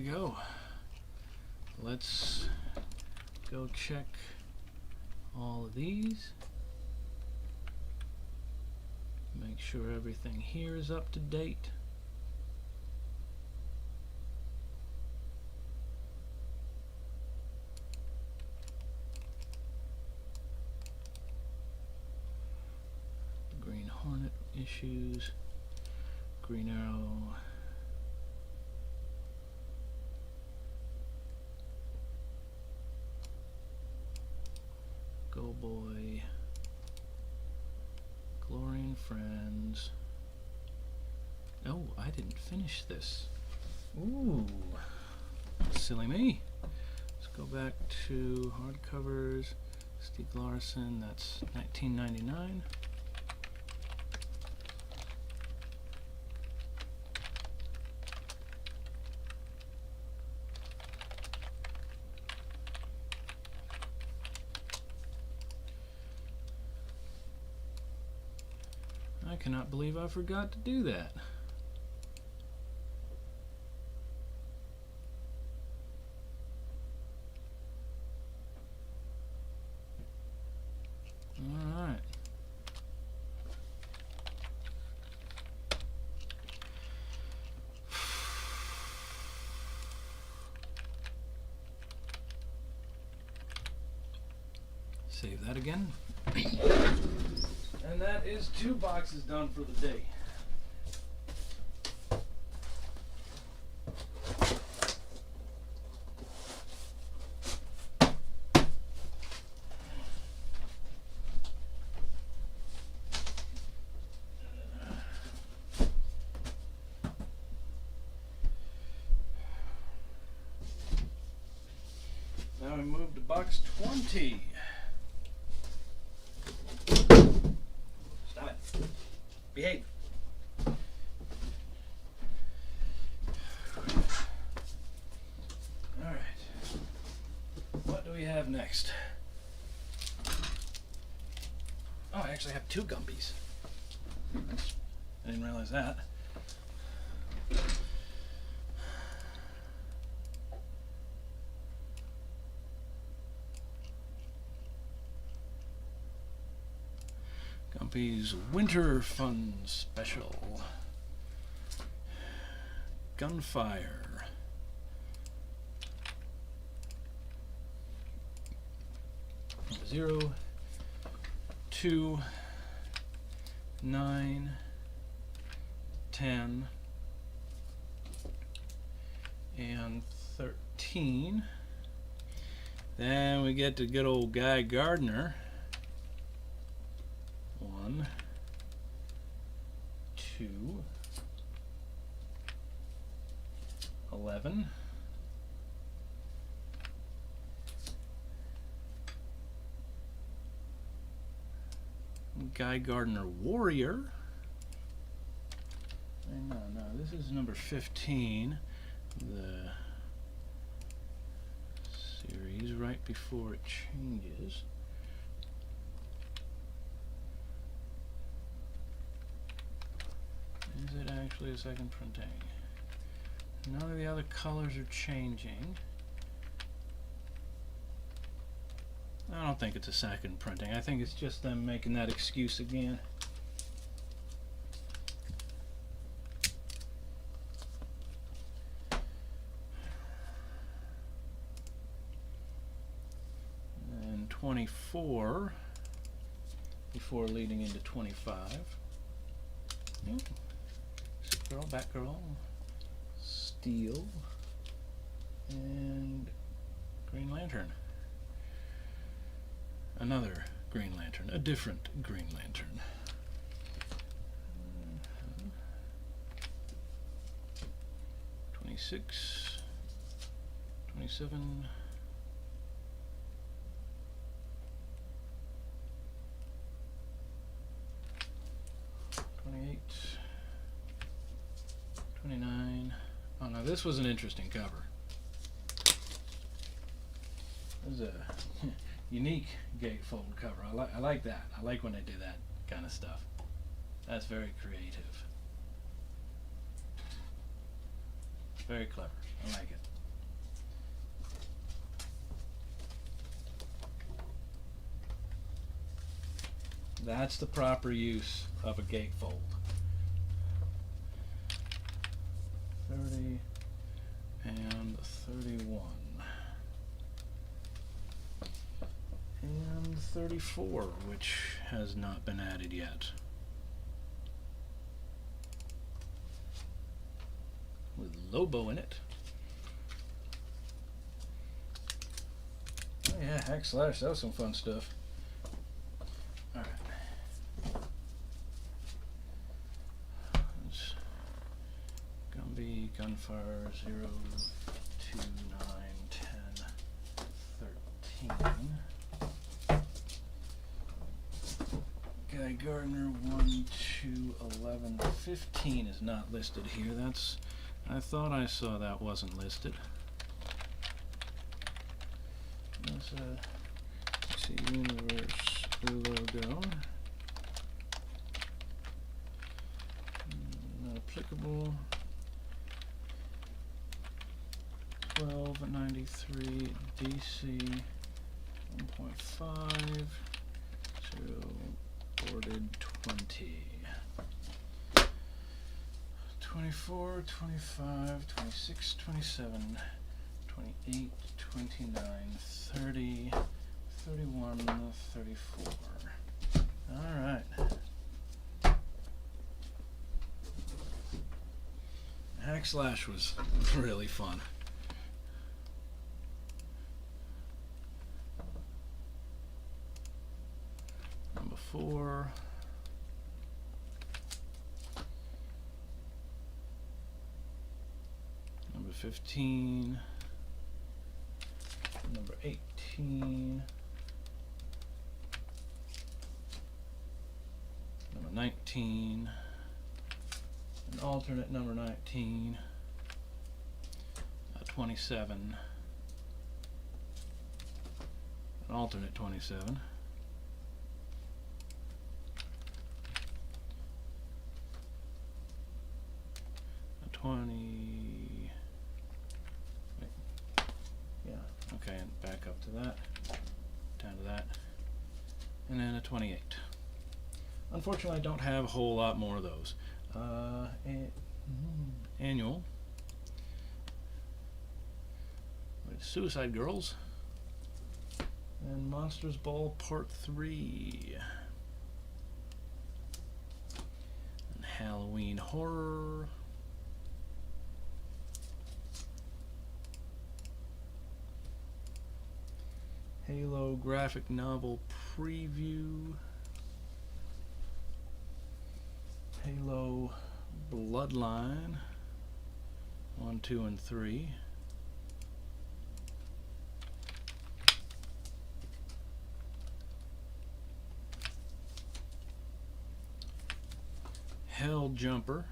Go. Let's go check all of these. Make sure everything here is up to date. issues. Green Arrow. Go Boy. Glory and Friends. Oh, I didn't finish this. Ooh, silly me. Let's go back to hardcovers. Stieg Larsson, that's 1999. I cannot believe I forgot to do that. Alright. Save that again. And that is 2 boxes done for the day. Now we move to box 20. Stop it. Behave. Alright. What do we have next? Oh, I actually have 2 Gumbies. I didn't realize that. Gumpy's Winter Fun Special. Gunfire. Zero, 2, 9, 10, and 13. Then we get to good old Guy Gardner. 1, 2, 11, 11, Guy Gardner Warrior. No, this is number 15. The series right before it changes. Is it actually a second printing? None of the other colors are changing. I don't think it's a second printing. I think it's just them making that excuse again. And 24 before leading into 25. Girl, Batgirl, Steel, and Green Lantern. Another Green Lantern, a different Green Lantern. 26, 27, 28, 29. Oh, now this was an interesting cover. This is a unique gatefold cover. I like that. I like when they do that kind of stuff. That's very creative. Very clever. I like it. That's the proper use of a gatefold. 30 and 31 and 34, which has not been added yet. Lobo in it. Oh yeah, Hack Slash, that was some fun stuff. Alright. It's gonna be Gunfire 0, 2, 9, 10, 13. Guy Gardner 1, 2, 11, 15 is not listed here. I thought I saw that wasn't listed. There's a DC Universe logo. Not applicable. 1293 DC 1.5 to boarded 20. 24, 25, 26, 27, 28, 29, 30, 31, 34. Alright. Hack Slash was really fun. Number 4. Number 15. Number 18. Number 19. An alternate number 19. 27. An alternate 27. A 20. Wait. Yeah, okay, and back up to that. Down to that. And then a 28. Unfortunately, I don't have a whole lot more of those. Annual. With Suicide Girls. And Monsters Ball Part 3. And Halloween Horror. Halo Graphic Novel Preview. Halo Bloodline 1, 2, and 3. Hell Jumper.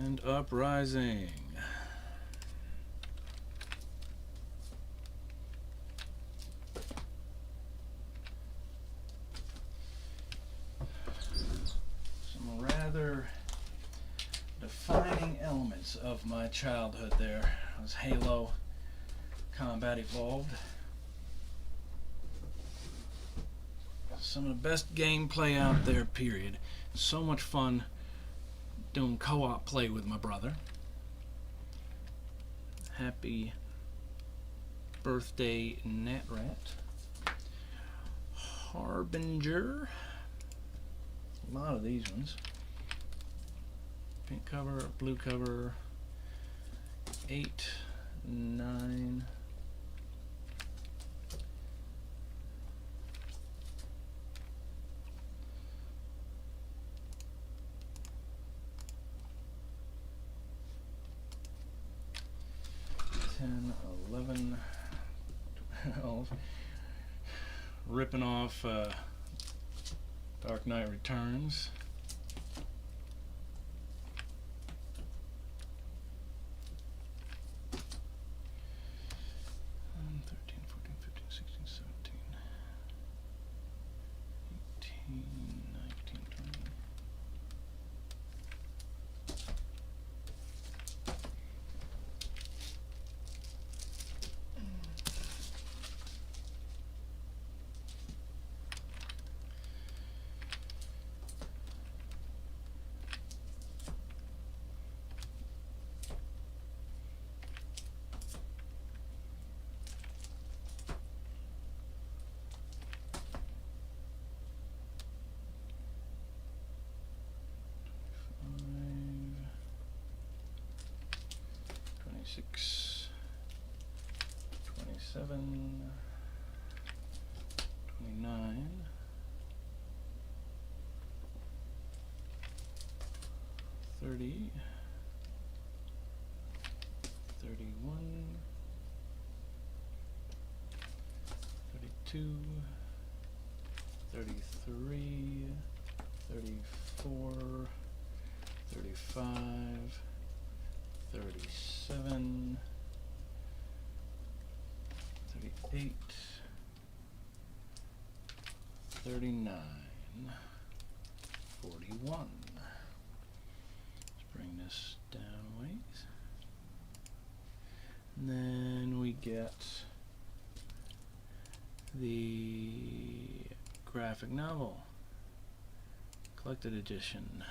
And Uprising. Some rather defining elements of my childhood there was Halo Combat Evolved. Some of the best gameplay out there, period. So much fun doing co-op play with my brother. Happy birthday, Natrat. Harbinger. A lot of these ones. Pink cover, blue cover. 8, 9. $11, 12, ripping off Dark Knight Returns. 26, 27, 29, 30, 31, 32, 33, 34, 35, 37, 38, 39, 41. Let's bring this down a ways. And then we get the graphic novel collected edition.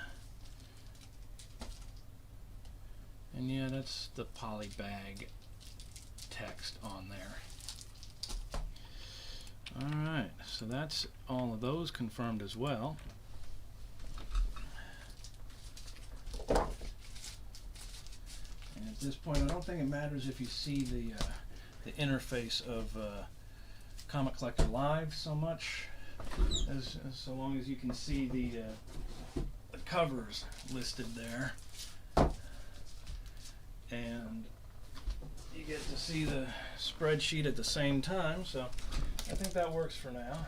And yeah, that's the polybag text on there. Alright, so that's all of those confirmed as well. And at this point, I don't think it matters if you see the interface of Comic Collector Live so much, as so long as you can see the covers listed there. And you get to see the spreadsheet at the same time, so I think that works for now.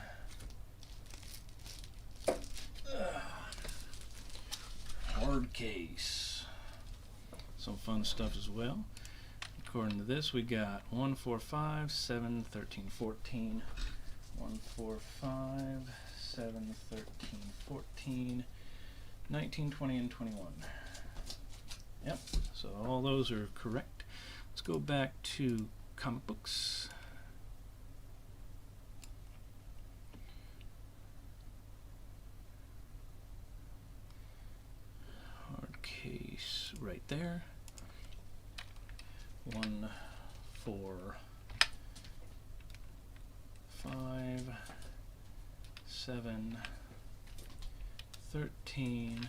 Hard case. Some fun stuff as well. According to this, we got 1, 4, 5, 7, 13, 14. 1, 4, 5, 7, 13, 14, 19, 20, and 21. Yep, so all those are correct. Let's go back to comic books. Hard case right there. 1, 4, 5, 7, 13,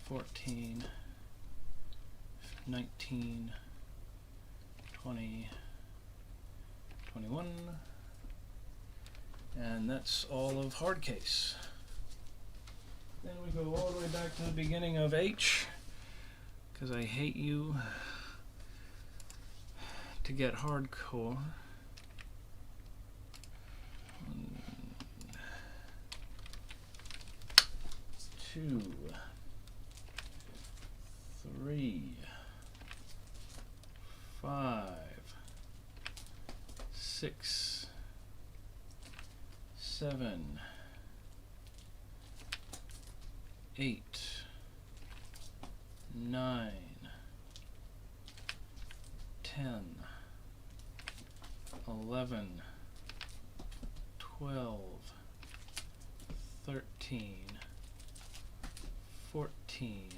14, 19, 20, 21, and that's all of Hardcase. Then we go all the way back to the beginning of H, because I hate you, to get hardcore. 1, 2, 3, 5, 6, 7, 8, 9, 10, 11, 12, 13, 14,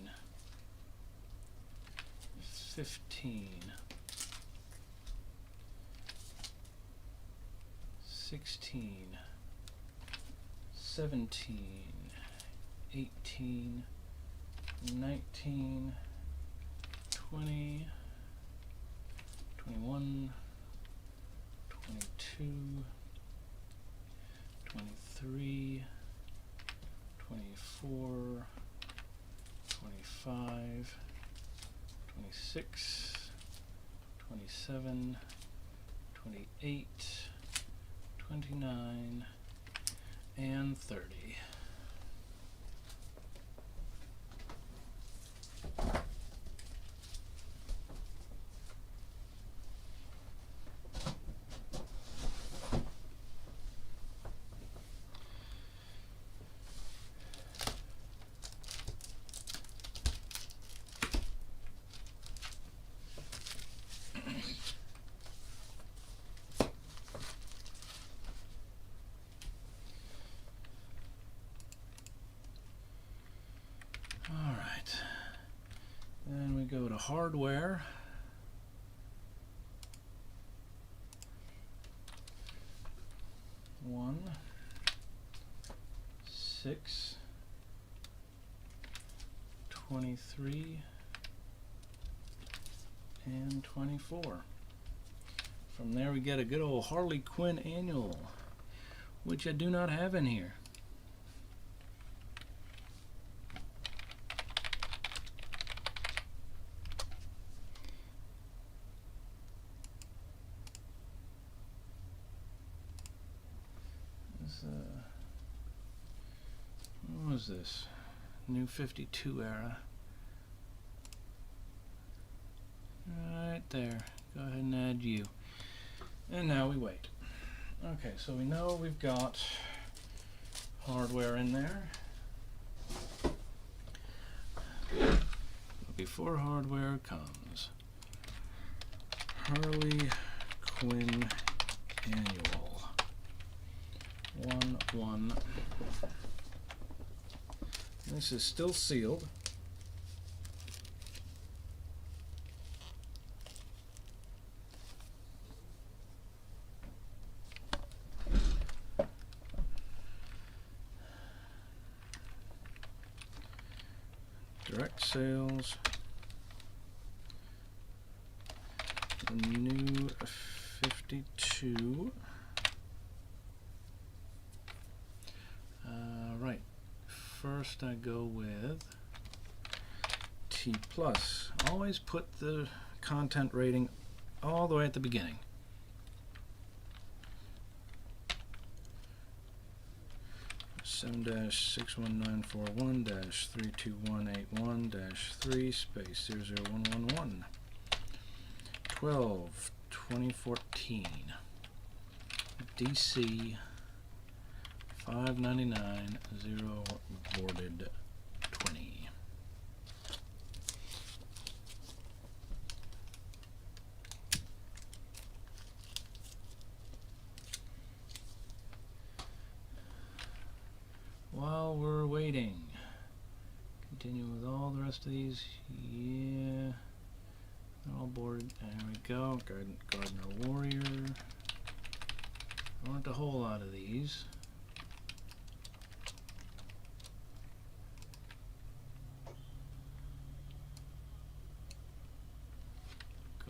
15, 16, 17, 18, 19, 20, 21, 22, 23, 24, 25, 26, 27, 28, 29, and 30. Then we go to hardware. One, 6, 23, and 24. From there we get a good old Harley Quinn annual, which I do not have in here. What was this? New 52 era. Right there. Go ahead and add you. And now we wait. Okay, so we know we've got hardware in there. But before hardware comes Harley Quinn Annual 1/1. This is still sealed. Direct sales. The new 52. Right. First I go with T+. Always put the content rating all the way at the beginning. Seven 61941 32181 3 space 00111 12 2014 DC 599 0 boarded 20. While we're waiting, continue with all the rest of these. Yeah, they're all boarded. There we go. Gardener Warrior. There aren't a whole lot of these.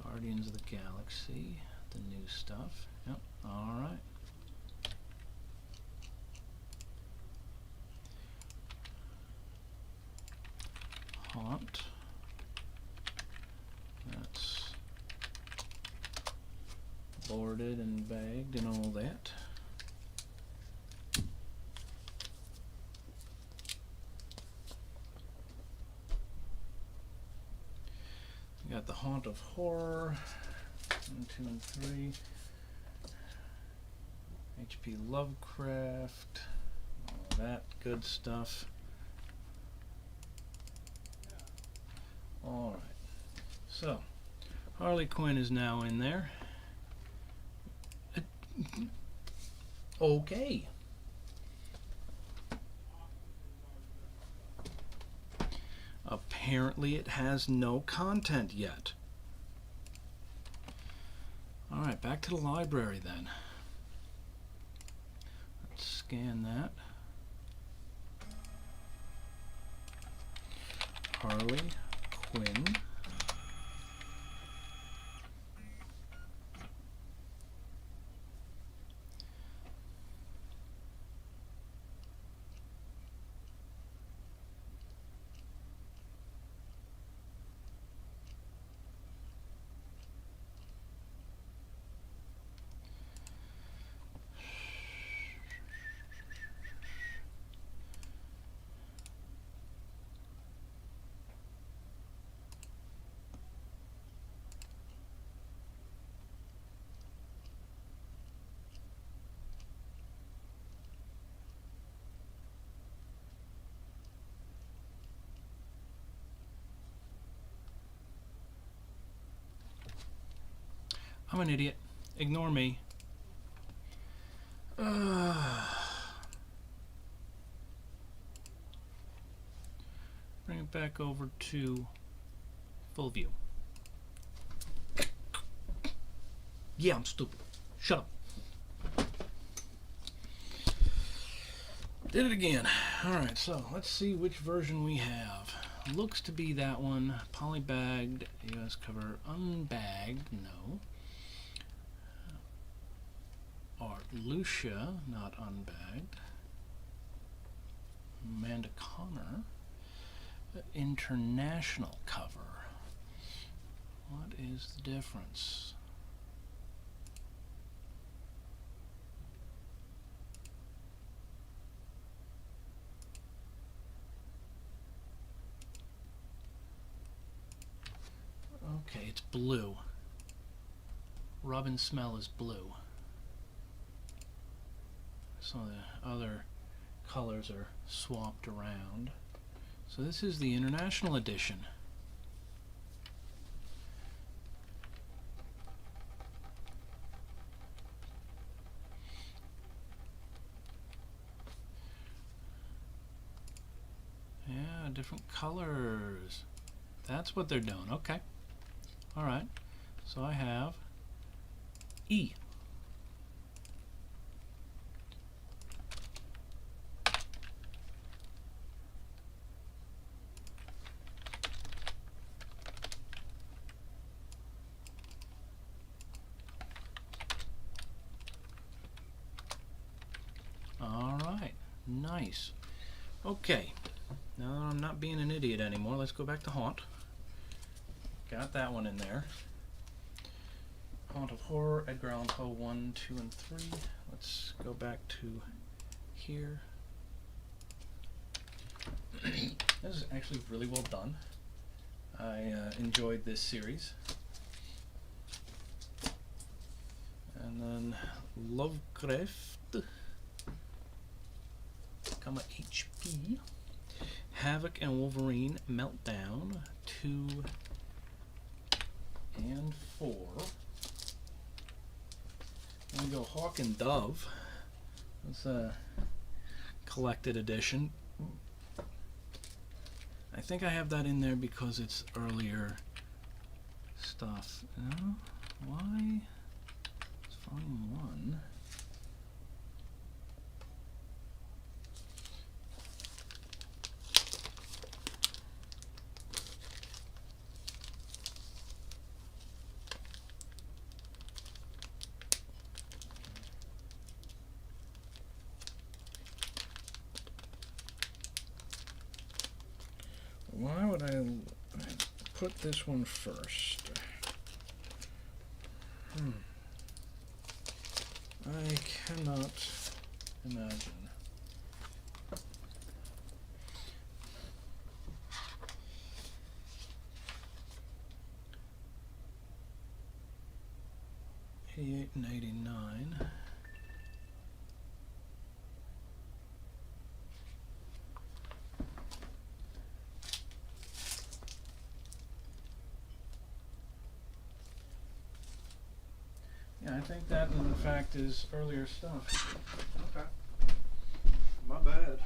Guardians of the Galaxy, the new stuff. Yep, alright. Haunt. That's boarded and bagged and all that. We got the Haunt of Horror, 1, 2, and 3. H.P. Lovecraft, all that good stuff. Alright, so Harley Quinn is now in there. Okay. Apparently it has no content yet. Alright, back to the library then. Let's scan that. Harley Quinn. I'm an idiot. Ignore me. Bring it back over to full view. Yeah, I'm stupid. Shut up. Did it again. Alright, so let's see which version we have. looks to be that one. Polybagged, US cover, unbagged, no. Art Lucia, not unbagged. Amanda Connor, international cover. What is the difference? Okay, it's blue. Rub and Smell is blue. Some of the other colors are swapped around. So this is the international edition. Yeah, different colors. That's what they're doing. Okay. Alright. So I have E. Alright. Nice. Okay. Now that I'm not being an idiot anymore, let's go back to Haunt. Got that one in there. Haunt of Horror, Edgar Allan Poe 1, 2, and 3. Let's go back to here. This is actually really well done. I enjoyed this series. And then Lovecraft, comma HP. Havoc and Wolverine Meltdown 2 and 4. Then we go Hawk and Dove. That's a collected edition. I think I have that in there because it's earlier stuff. No? Why? It's volume 1. Why would I put this one first? I cannot imagine. $88 and $89. Yeah, I think that in fact is earlier stuff. Okay. My bad.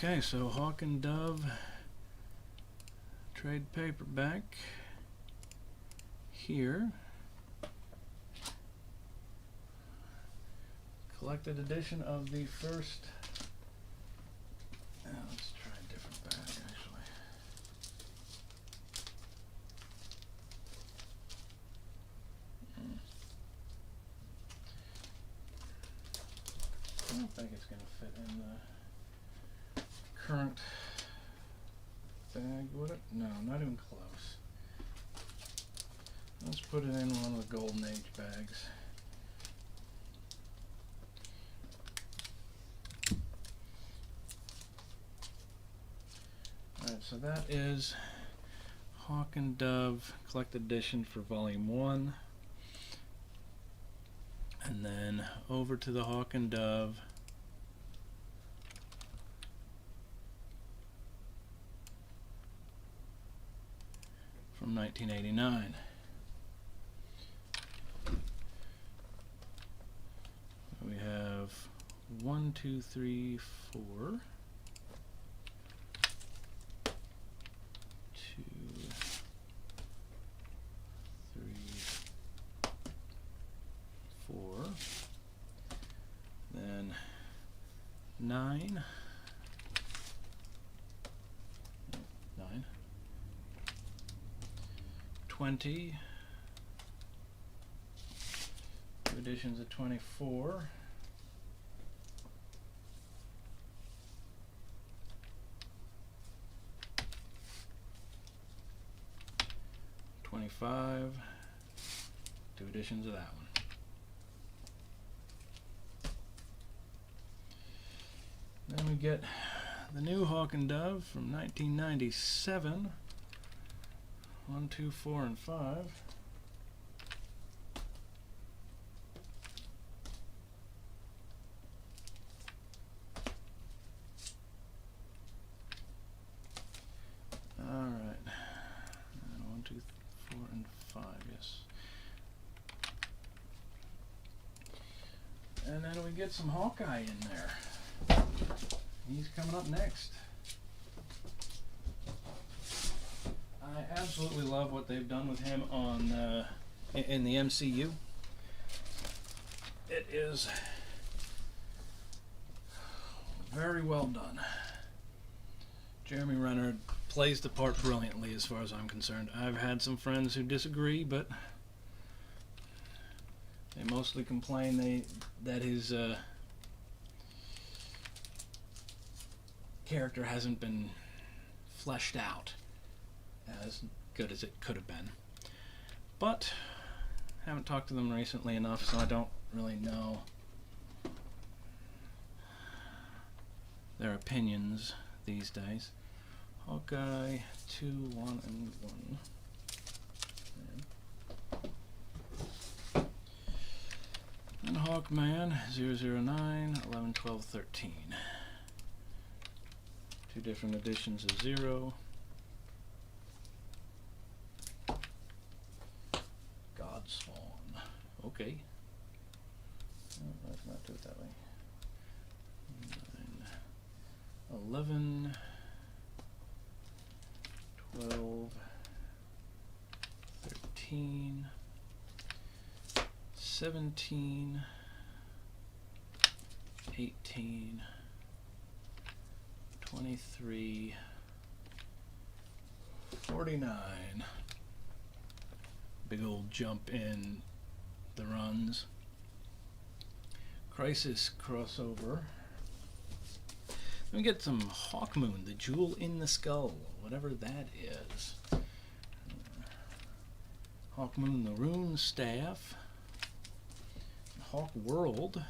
Okay, so Hawk and Dove trade paperback here. Collected edition of the first. Let's try a different bag actually. I don't think it's going to fit in the current bag, would it? No, not even close. Let's put it in one of the Golden Age bags. Alright, so that is Hawk and Dove Collected Edition for Volume 1. And then over to the Hawk and Dove. From 1989. We have 1, 2, 3, 4. 2, 3, 4. Then 9. 9. 20. 2 editions of 24. 25. 2 editions of that one. Then we get the new Hawk and Dove from 1997. 1, 2, 4, and 5. All right. 1, 2, 4, and 5. Yes. And then we get some Hawkeye in there. He's coming up next. I absolutely love what they've done with him on in the MCU. It is very well done. Jeremy Renner plays the part brilliantly as far as I'm concerned. I've had some friends who disagree, but they mostly complain that his character hasn't been fleshed out as good as it could have been. But haven't talked to them recently enough, so I don't really know their opinions these days. Hawkeye 2, 1, and 1. And Hawkman 009, 11, 12, 13. 2 different editions of 0. Godspawn. Okay. No, let's not do it that way. 9, 11, 12, 13, 17, 18, 23, 49. Big old jump in the runs. Crisis crossover. Then we get some Hawkmoon, the jewel in the skull, whatever that is. Hawkmoon, the rune staff. Hawk World.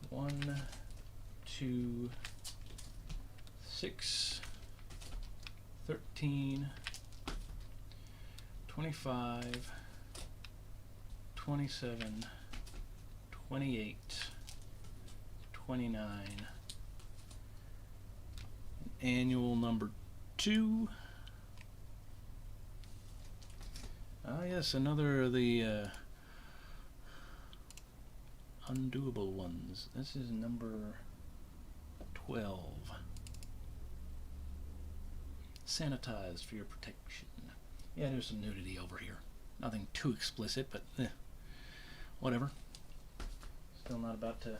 One, 2, 6, 13, 25, 27, 28, 29. Annual number 2. Ah, yes, another of the undoable ones. This is number 12. Sanitized for your protection. Yeah, there's some nudity over here. Nothing too explicit, but whatever. Still not about to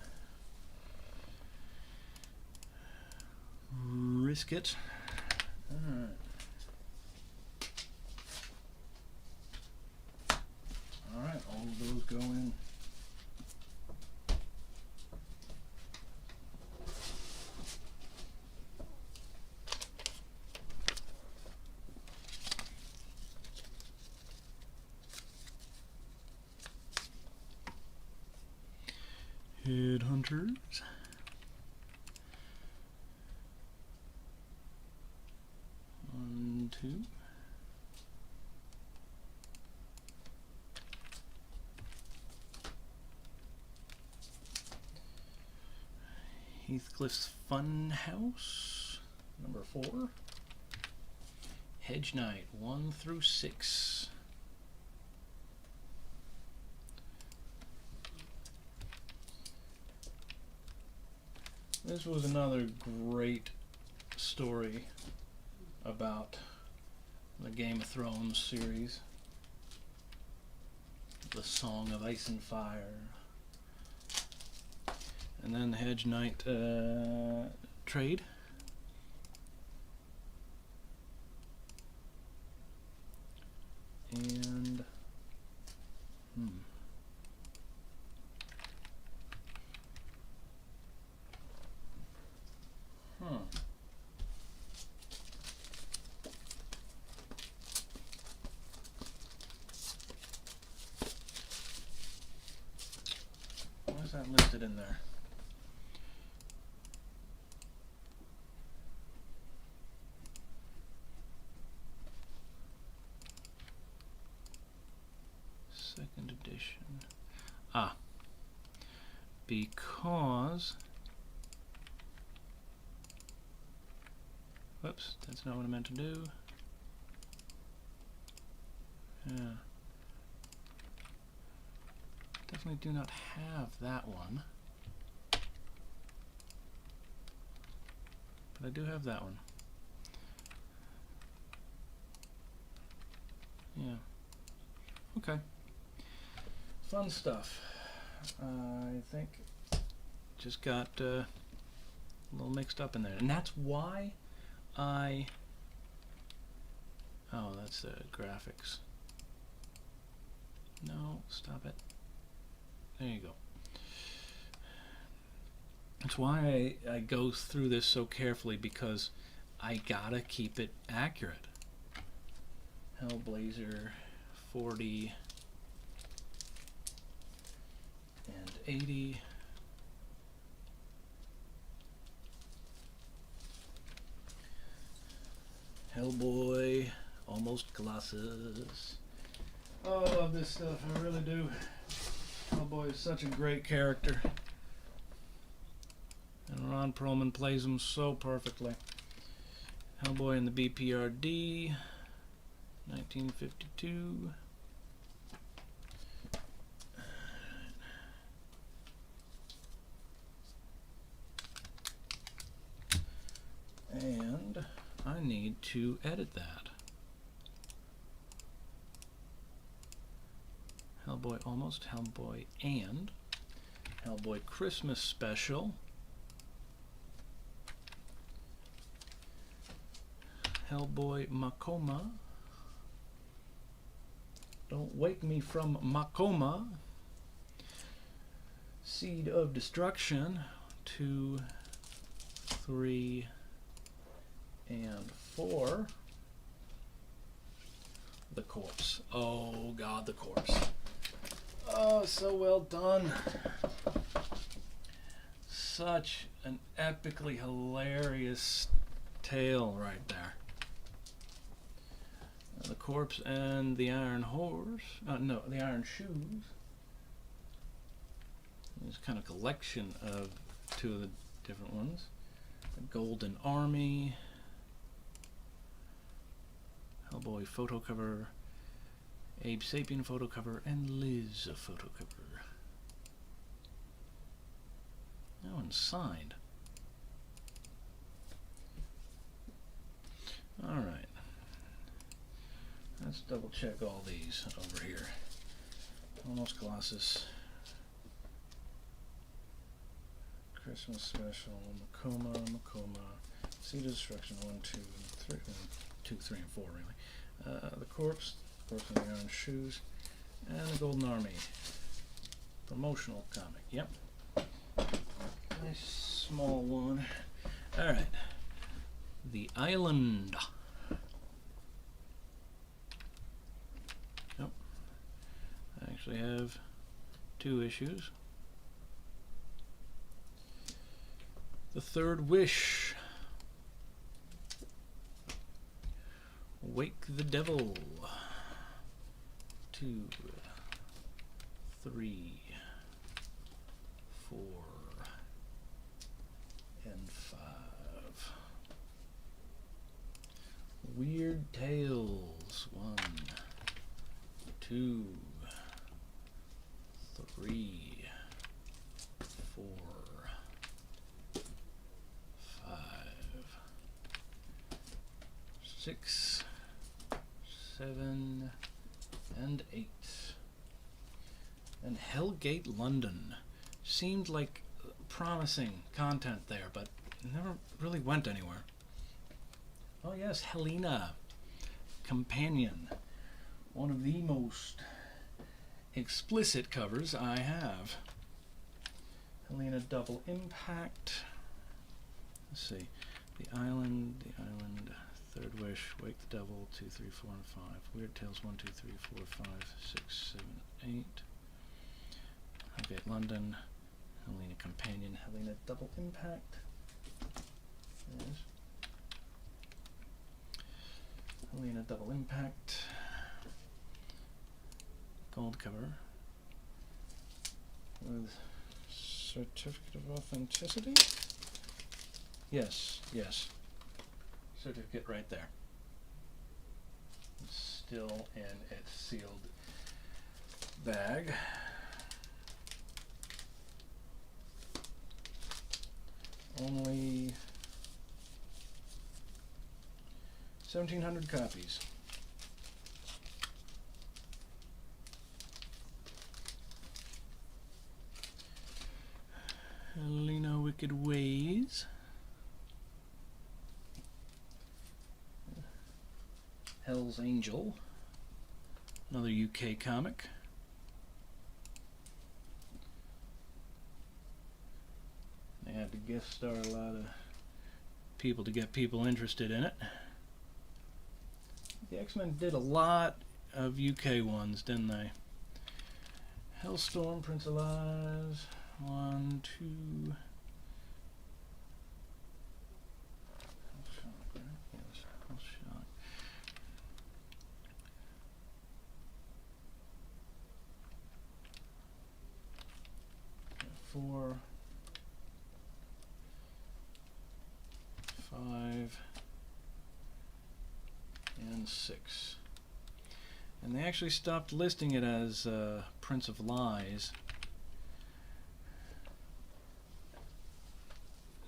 risk it. Alright. Alright, all of those go in. Headhunters. Heathcliff's Funhouse, number 4. Hedge Knight, 1 through 6. This was another great story about the Game of Thrones series. The Song of Ice and Fire. And then the Hedge Knight trade. And why is that listed in there? Second edition. Because whoops, that's not what I meant to do. Yeah. Definitely do not have that one. But I do have that one. Yeah. Okay. Fun stuff. I think just got a little mixed up in there. And that's why oh, that's the graphics. No, stop it. There you go. That's why I go through this so carefully, because I gotta keep it accurate. Hellblazer 40 and 80. Hellboy, Almost Colossus. Oh, I love this stuff, I really do. Hellboy is such a great character. And Ron Perlman plays him so perfectly. Hellboy in the BPRD, 1952. And I need to edit that. Hellboy Almost, Hellboy and Hellboy Christmas Special. Hellboy Makoma. Don't Wake Me from Makoma. Seed of Destruction. 2, 3, and 4. The Corpse. Oh God, the Corpse. Oh, so well done. Such an epically hilarious tale right there. The Corpse and the Iron Horse. No, the Iron Shoes. There's kind of collection of 2 of the different ones. The Golden Army. Hellboy photo cover. Abe Sapien photo cover. And Liz photo cover. That one's signed. Alright. Let's double check all these over here. Almost Colossus. Christmas Special. Makoma. Seed of Destruction. 1, 2, 3. 2, 3, and 4 really. The Corpse. Corpse and the Iron Shoes. And the Golden Army. Promotional comic. Yep. Nice small one. Alright. The Island. Nope. I actually have 2 issues. The Third Wish. Wake the Devil. 2, 3, 4, 5. Weird Tales. 1, 2, 3, 4, 5, 6, 7, and 8. And Hellgate London. Seemed like promising content there, but never really went anywhere. Oh yes, Helena Companion. One of the most explicit covers I have. Helena Double Impact. Let's see. The Island, Third Wish, Wake the Devil, 2, 3, 4, and 5. Weird Tales, 1, 2, 3, 4, 5, 6, 7, 8. Hellgate London, Helena Companion, Helena Double Impact. Yes. Helena Double Impact. Gold cover. With certificate of authenticity? Yes, yes. Certificate right there. It's still in its sealed bag. Only 1,700 copies. Helena Wicked Ways. Hell's Angel. Another UK comic. They had to guest star a lot of people to get people interested in it. The X-Men did a lot of UK ones, didn't they? Hellstorm, Prince of Lies, 1, 2. Hellshock, right? Yes, Hellshock. Okay, 4, 5, and 6. And they actually stopped listing it as Prince of Lies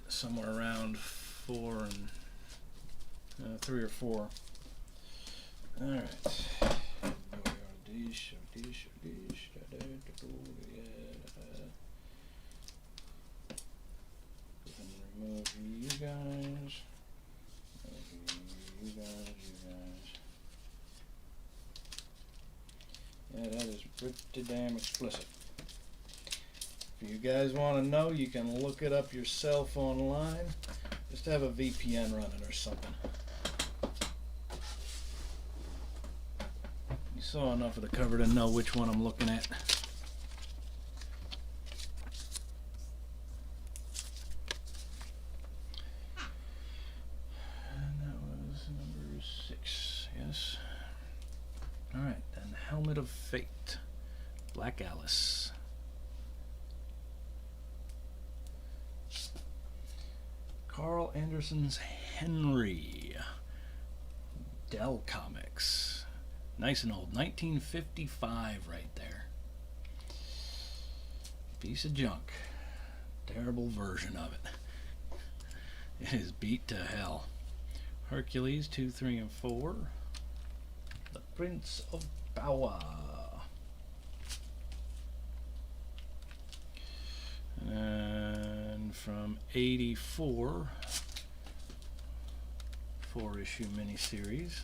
somewhere around 4 and 3 or 4. All right. Remove you guys. You guys. Yeah, that is pretty damn explicit. If you guys want to know, you can look it up yourself online. Just have a VPN running or something. You saw enough of the cover to know which one I'm looking at. And that was number 6, yes. Alright, then Helmet of Fate. Black Alice. Carl Anderson's Henry. Dell Comics. Nice and old. 1955 right there. Piece of junk. Terrible version of it. It is beat to hell. Hercules 2, 3, and 4. The Prince of Power. And from 84, 4-issue miniseries.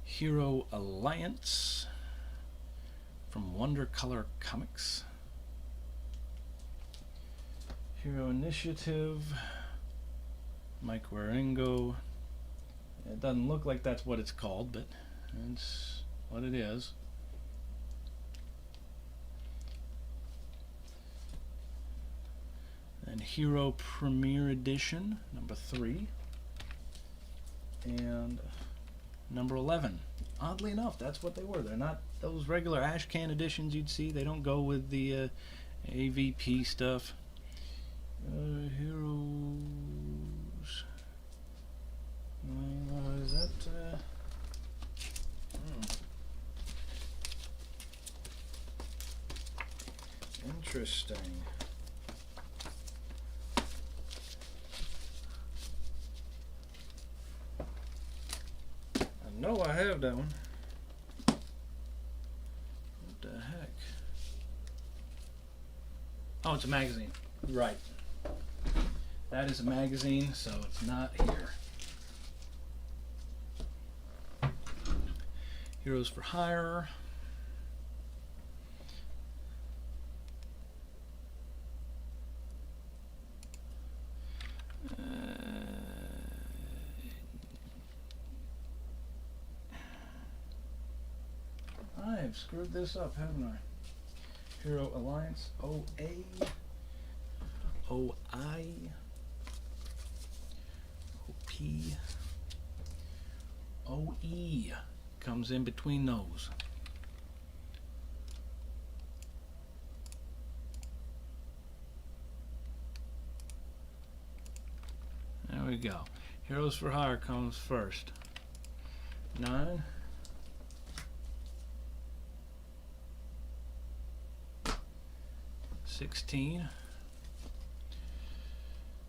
Hero Alliance from Wonder Color Comics. Hero Initiative, Mike Waringo. It doesn't look like that's what it's called, but it's what it is. And Hero Premier Edition, number 3. And number 11. oddly enough, that's what they were. They're not those regular ash can editions you'd see. They don't go with the AVP stuff. Heroes. Is that? Interesting. I know I have that one. What the heck? Oh, it's a magazine. Right. That is a magazine, so it's not here. Heroes for Hire. I have screwed this up, haven't I? Hero Alliance OA, OI, OP, OE comes in between those. There we go. Heroes for Hire comes first. 9. $16.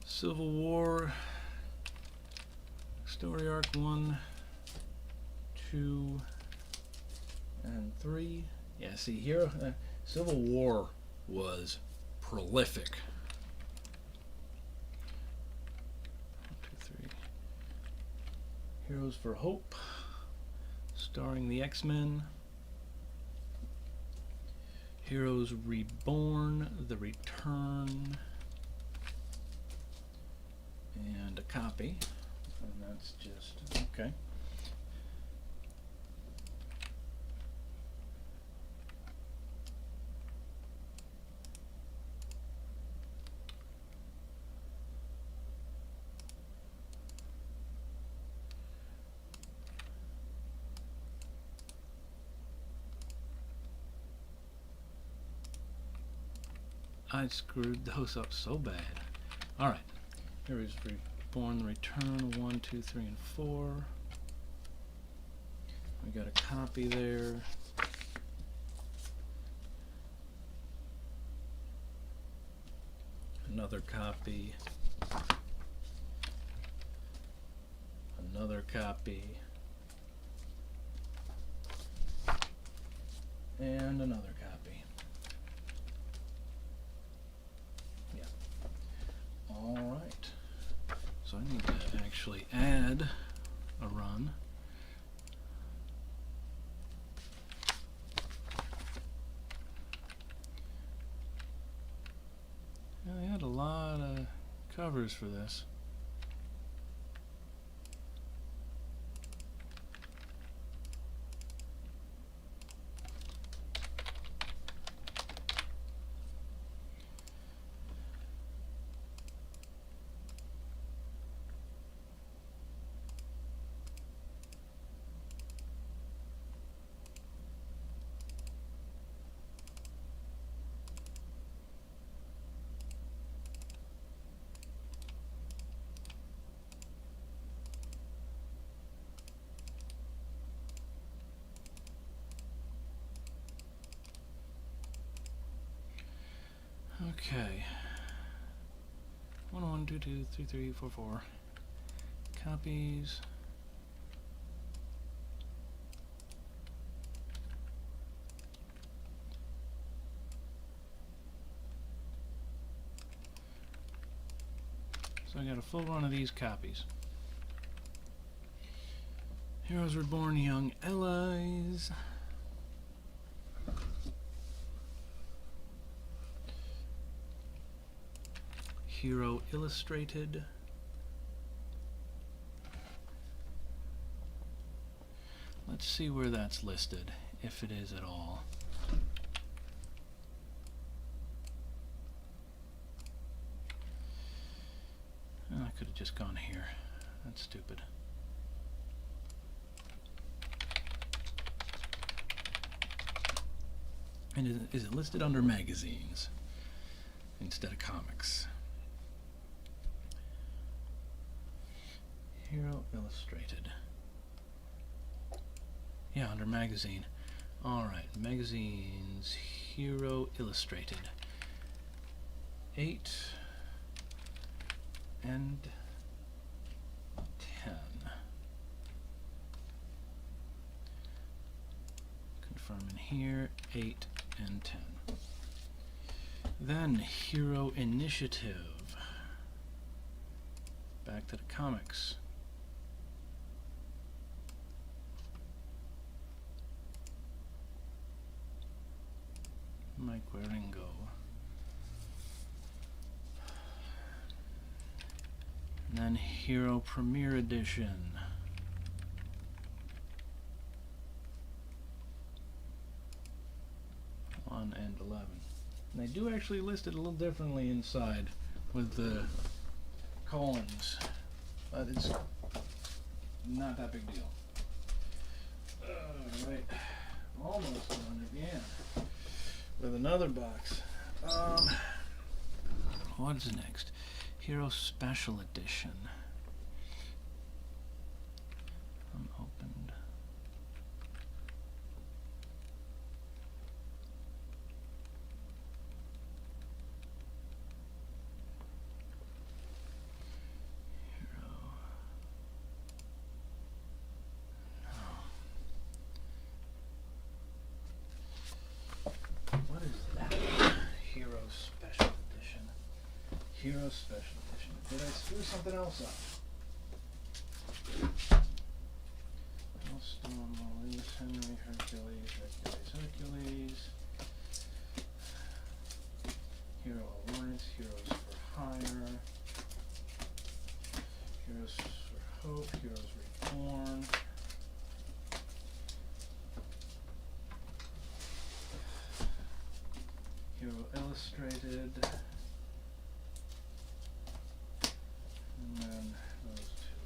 Civil War story arc 1, 2, and 3. Yeah, see here, Civil War was prolific. 1, 2, 3. Heroes for Hope, starring the X-Men. Heroes Reborn, The Return, and a copy, and that's just, okay. I screwed those up so bad. Alright, here is Reborn, The Return, 1, 2, 3, and 4. We got a copy there. Another copy. Another copy. And another copy. Alright, so I need to actually add a run. Yeah, they had a lot of covers for this. Okay. 1, 1, 2, 2, 3, 3, 4, 4. Copies. So I got a full run of these copies. Heroes Reborn, Young Allies. Hero Illustrated. Let's see where that's listed, if it is at all. Oh, I could have just gone here. That's stupid. And is it listed under magazines instead of comics? Hero Illustrated. Yeah, under magazine. Alright, magazines, Hero Illustrated. 8 and 10. Confirming here, 8 and 10. Then Hero Initiative. Back to the comics. Mike Waringo. And then Hero Premier Edition. And 11. And they do actually list it a little differently inside with the colons, but it's not that big deal. Alright, almost done again with another box. What is next? Hero Special Edition. Unopened. What is that? Hero Special Edition. Hero Special Edition. Did I screw something else up? Hellstorm, Molise, Henry, Hercules, Hercules. Hero Alliance, Heroes for Hire. Heroes for Hope, Heroes Reborn. Hero Illustrated, and then those two.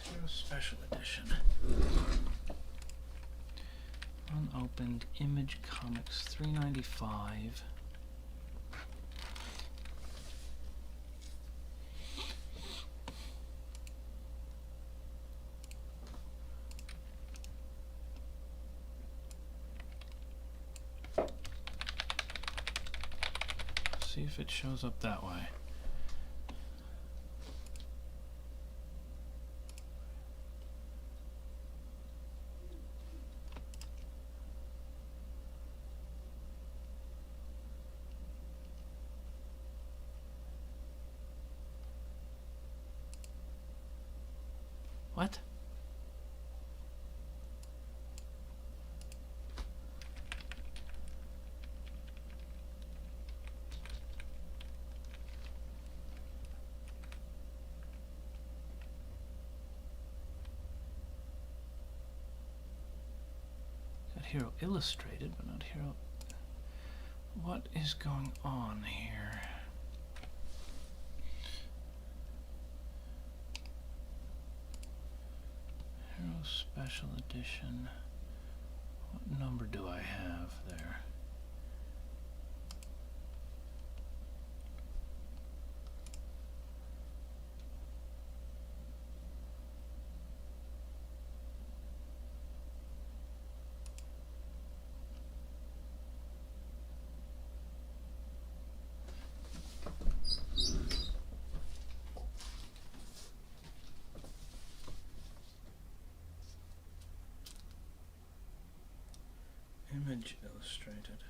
Hero Special Edition. Unopened Image Comics, $3.95. See if it shows up that way. What? Hero Illustrated, but not Hero. What is going on here? Hero Special Edition. What number do I have there? Image Illustrated.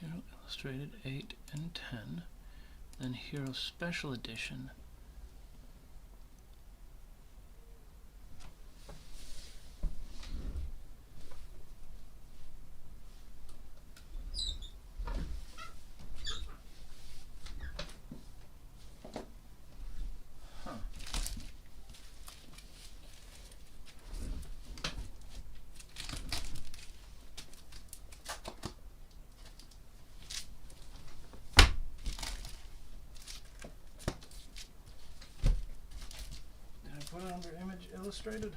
Hero Illustrated 8 and 10. Then Hero Special Edition. Illustrated.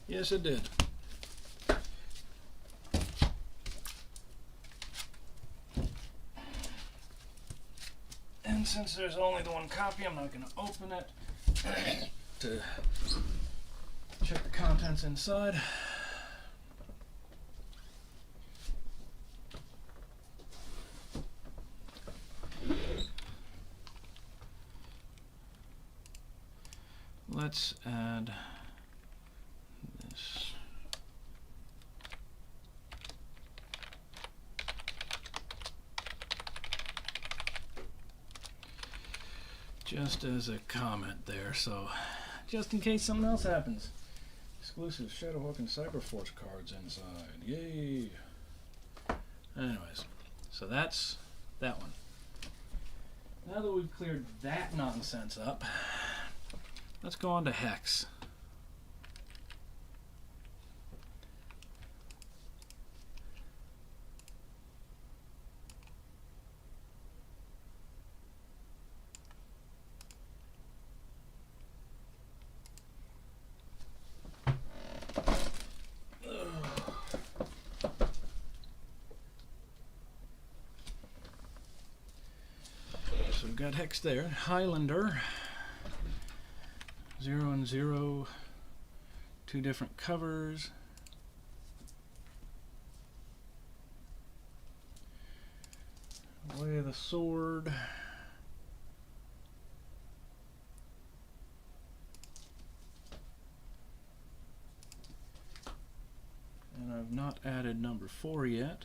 Yes, it did. And since there's only the one copy, I'm not going to open it to check the contents inside. Let's add this. Just as a comment there, so just in case something else happens. Exclusive Shadowhawk and Cyberforce cards inside. Yay! Anyways, so that's that one. Now that we've cleared that nonsense up, let's go on to Hex. So we've got Hex there. Highlander. 0 and 0. 2 different covers. Way of the Sword. And I've not added number 4 yet.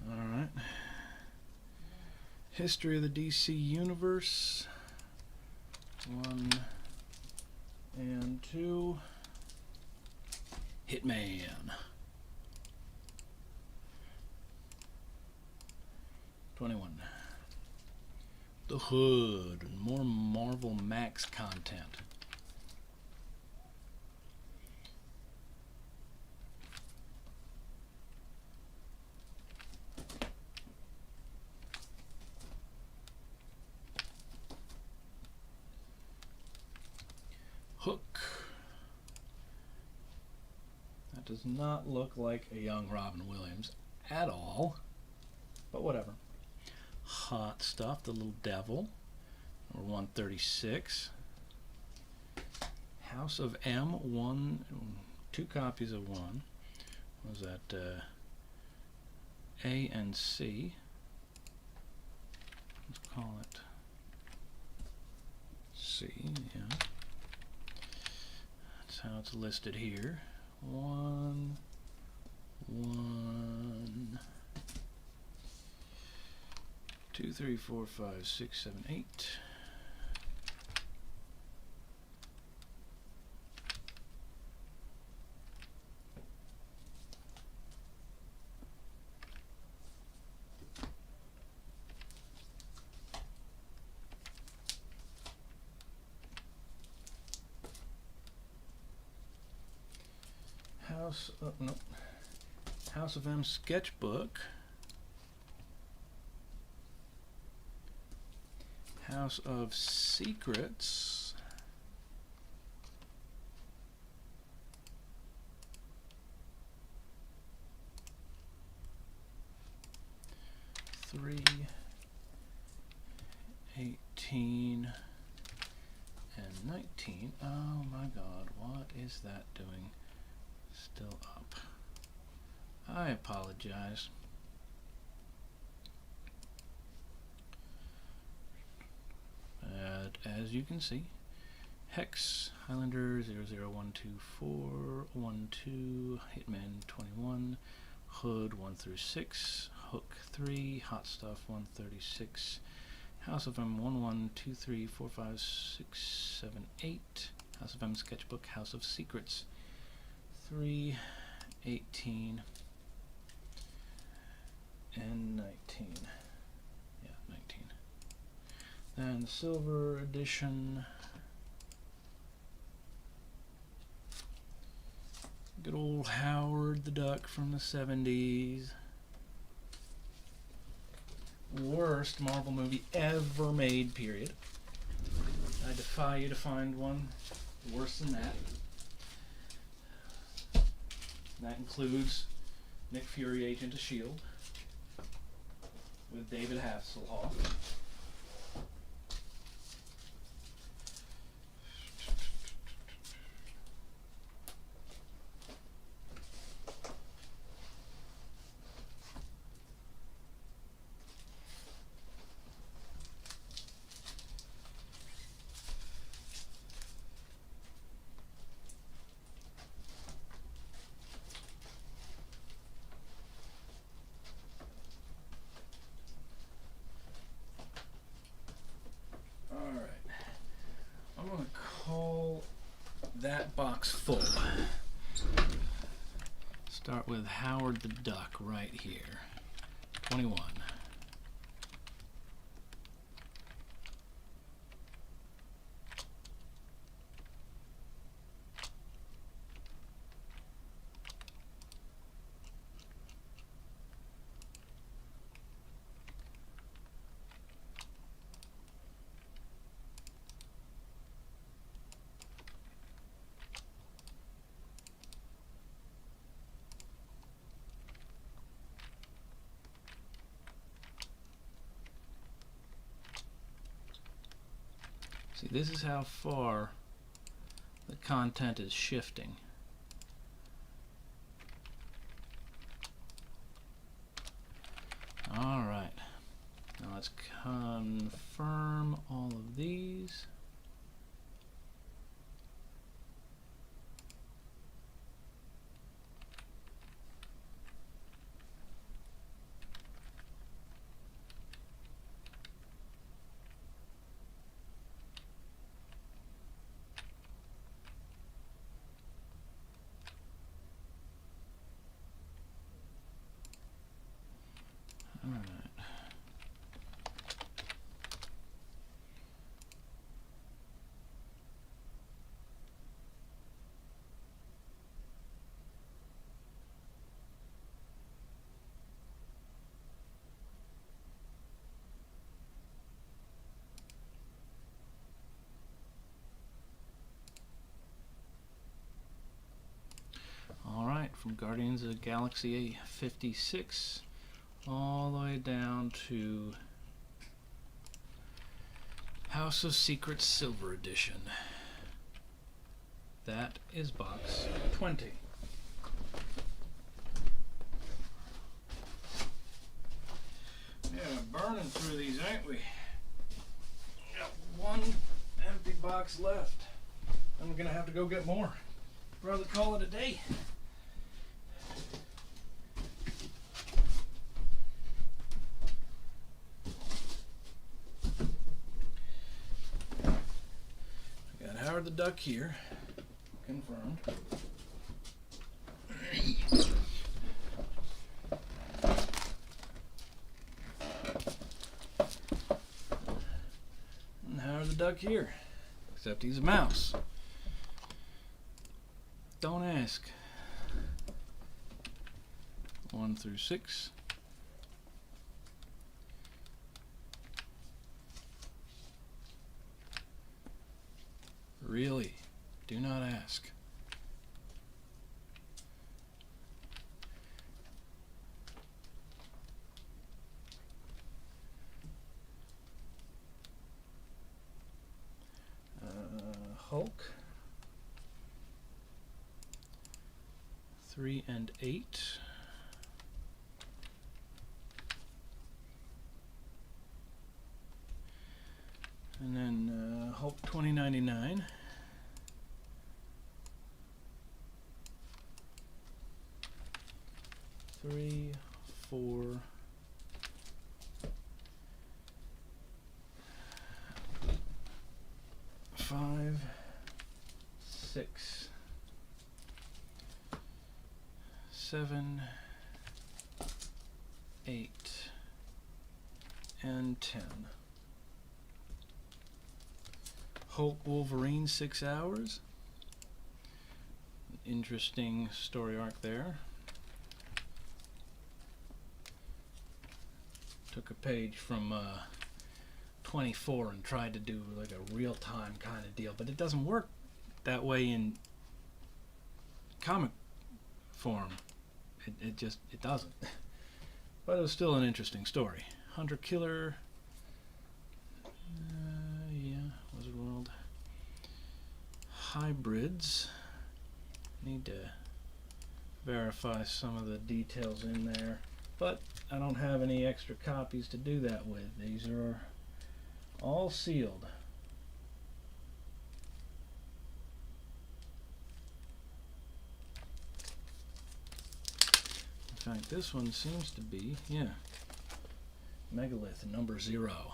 Alright. History of the DC Universe. 1 and 2. Hitman. $21. The Hood. More Marvel Max content. Hook. That does not look like a young Robin Williams at all, but whatever. Hot Stuff, the Little Devil, number 136. House of M, 2 copies of 1. What was that? A and C. Let's call it C, yeah. That's how it's listed here. 1, 1, 2, 3, 4, 5, 6, 7, 8. House of M sketchbook. House of Secrets. Three, 18, and 19. Oh my God, what is that doing? Still up. I apologize. As you can see, Hex, Highlander 00124, 12, Hitman 21, Hood 1 through 6, Hook 3, Hot Stuff 136, House of M 1, 1, 2, 3, 4, 5, 6, 7, 8, House of M sketchbook, House of Secrets 3, 18, and 19. Yeah, 19. Then the silver edition. Good old Howard the Duck from the 70s. Worst Marvel movie ever made, period. I defy you to find one worse than that. That includes Nick Fury, Agent of S.H.I.E.L.D. with David Hasselhoff. I'm going to call that box full. Start with Howard the Duck right here. 21. See, this is how far the content is shifting. Alright, now let's confirm all of these. From Guardians of the Galaxy 56 all the way down to House of Secrets Silver Edition. That is box 20. Yeah, burning through these, ain't we? Got one empty box left. I'm gonna have to go get more. Rather call it a day. The Duck here, confirmed. And Howard the Duck here, except he's a mouse. Don't ask. 1 through 6. Really, do not ask. Hulk. 3 and 8. And then Hulk 2099. 3, 4, 5, 6, 7, 8, and 10. Hulk Wolverine 6 hours. Interesting story arc there. Took a page from 24 and tried to do like a real-time kind of deal, but it doesn't work that way in comic form. It doesn't. But it was still an interesting story. Hunter Killer. Yeah, Wizard World. Hybrids. Need to verify some of the details in there, but I don't have any extra copies to do that with. These are all sealed. In fact, this one seems to be, yeah, Megalith number 0.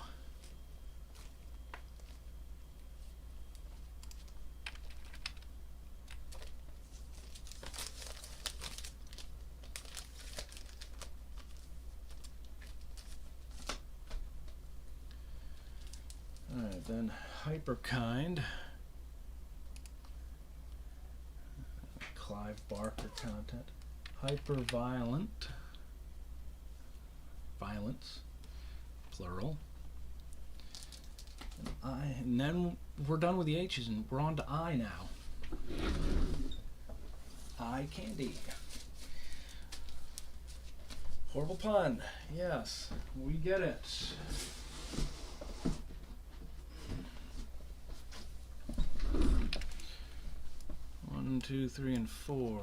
Alright, then Hyperkind. Clive Barker content. Hyperviolent. Violence. Plural. And then we're done with the H's and we're on to I now. Eye candy. Horrible pun. Yes, we get it. One, two, three, and 4.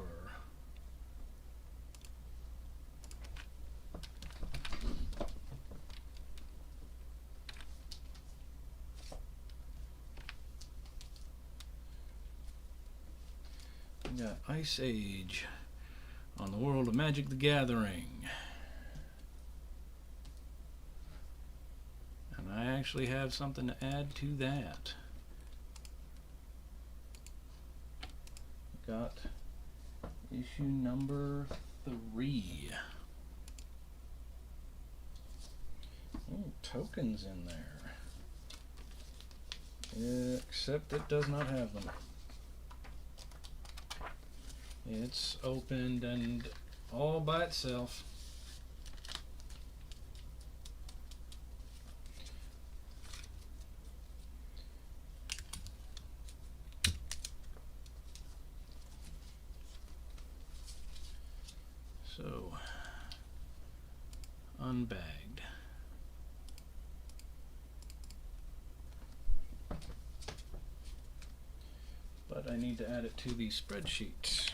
We got Ice Age on the World of Magic the Gathering. And I actually have something to add to that. Got issue number 3. Oh, tokens in there. Except it does not have them. It's opened and all by itself. So, unbagged. But I need to add it to the spreadsheet.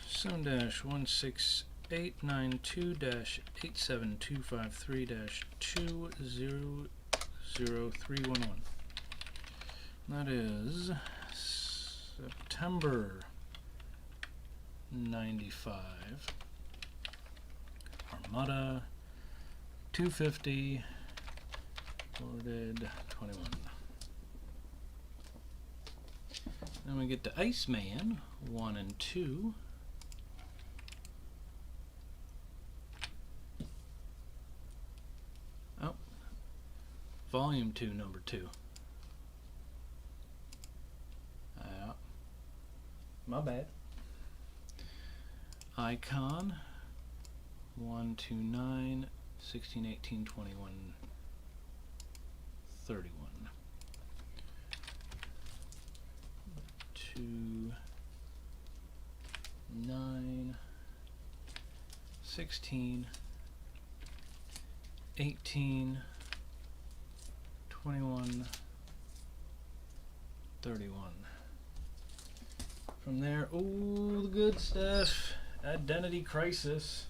Sun-16892-87253-2000311. That is September 95. Armada 250. Ordered 21. Then we get to Iceman 1 and 2. Oh, Volume 2, number 2. My bad. Icon 1, 2, 9, 16, 18, 21, 31. 2, 9, 16, 18, 21, 31. From there, ooh, the good stuff. Identity Crisis.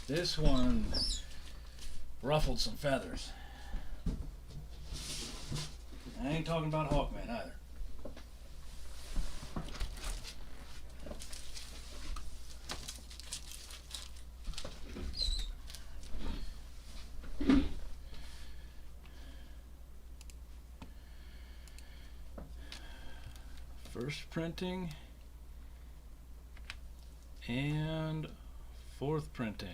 This one ruffled some feathers. I ain't talking about Hawkman either. First printing and fourth printing.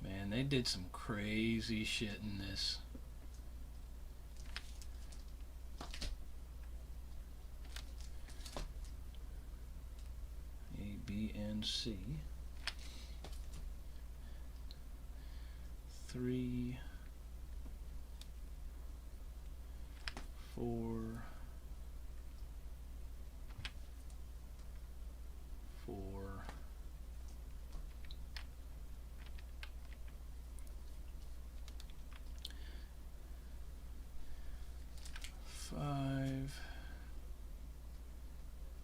Man, they did some crazy shit in this. A, B, and C. 3, 4, 4, 5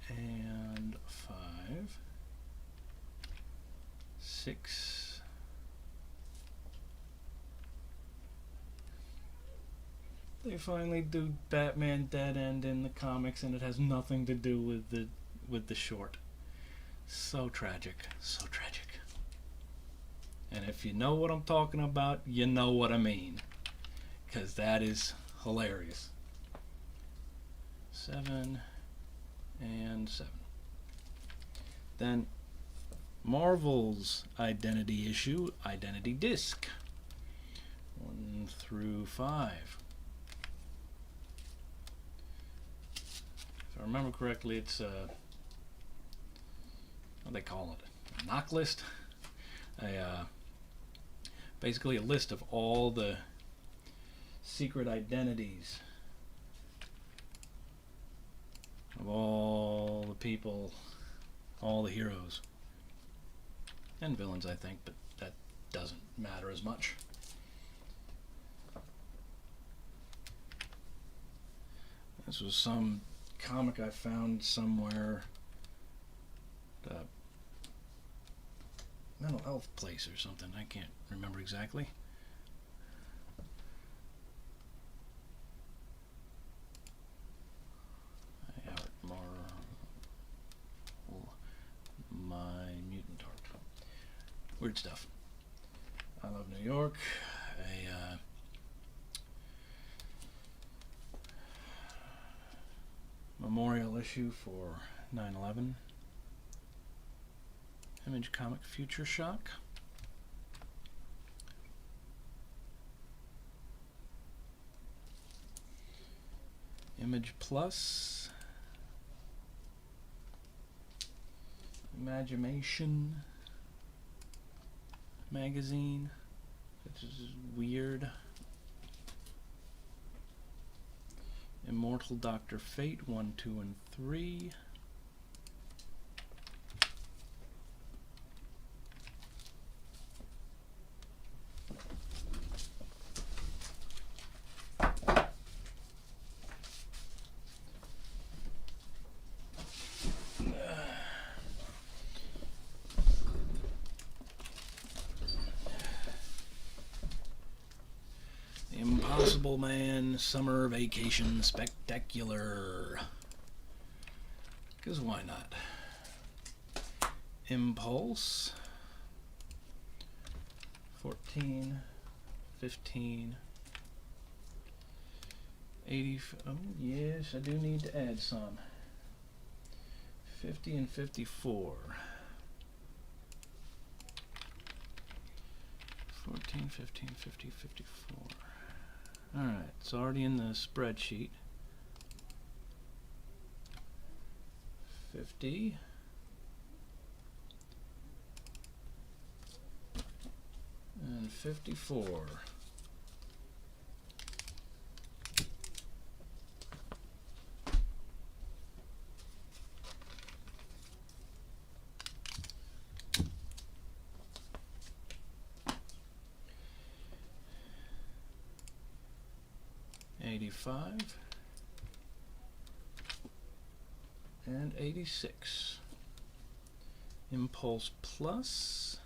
and 5, 6, they finally do Batman Dead End in the comics, and it has nothing to do with the short. So tragic, so tragic. And if you know what I'm talking about, you know what I mean, because that is hilarious. 7 and 7. Then Marvel's Identity issue, Identity Disc, 1 through 5. If I remember correctly, it's what do they call it? A knock list? Basically a list of all the secret identities of all the people, all the heroes and villains, I think, but that doesn't matter as much. This was some comic I found somewhere, mental health place or something. I can't remember exactly. My Mutant Heart. Weird stuff. I Love New York. A memorial issue for 9/11. Image Comic Future Shock. Image Plus. Imagination magazine, which is weird. Immortal Dr. Fate 1, 2, and 3. Impossible Man Summer Vacation Spectacular. Because why not? Impulse. 14, 15, 80. Oh, yes, I do need to add some. 50 and 54. 14, 15, 50, 54. Alright, it's already in the spreadsheet. 50. And 54. '85 and 86. Impulse Plus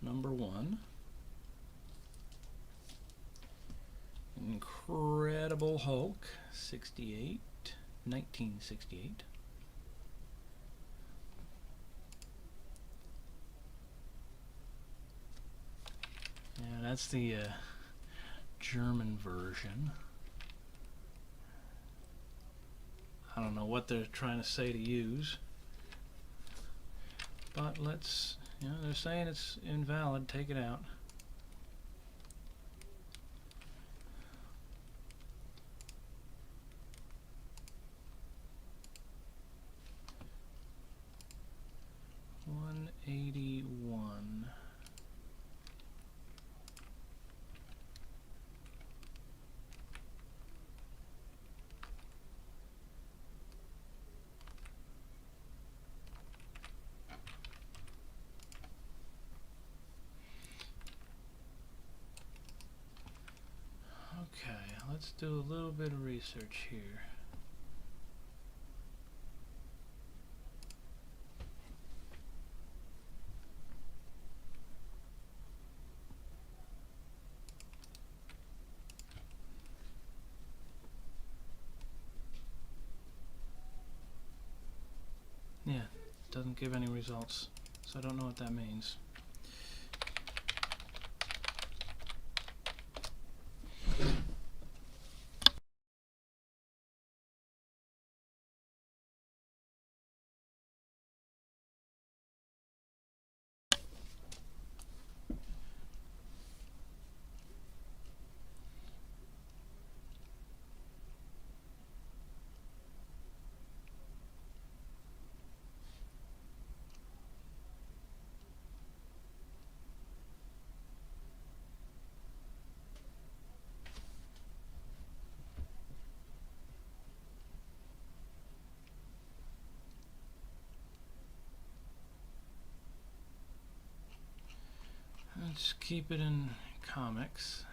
#1. Incredible Hulk 68, 1968. Yeah, that's the German version. I don't know what they're trying to say to use, but let's, they're saying it's invalid, take it out. $181. Okay, let's do a little bit of research here. Yeah, doesn't give any results, so I don't know what that means. Let's keep it in comics.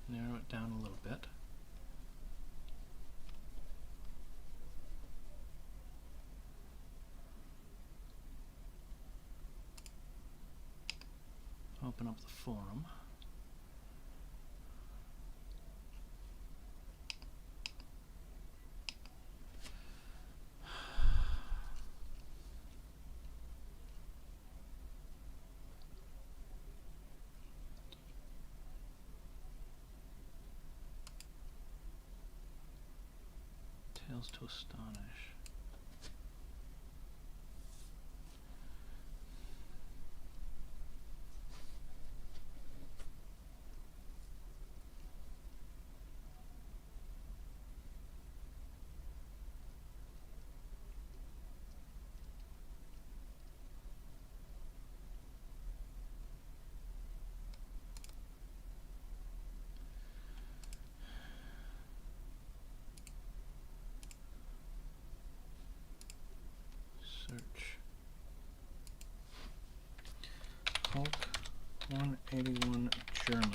Narrow it down a little bit. Open up the forum. Tales to Astonish. Search. Hulk 181 German.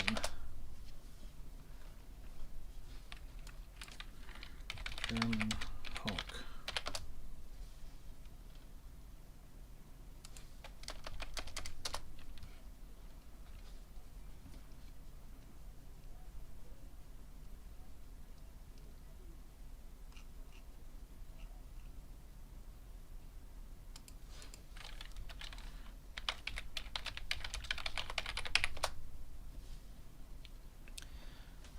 German Hulk.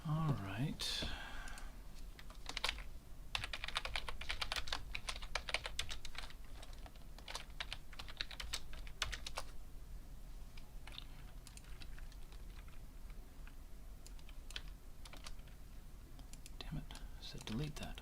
All right. Damn it, I said delete that.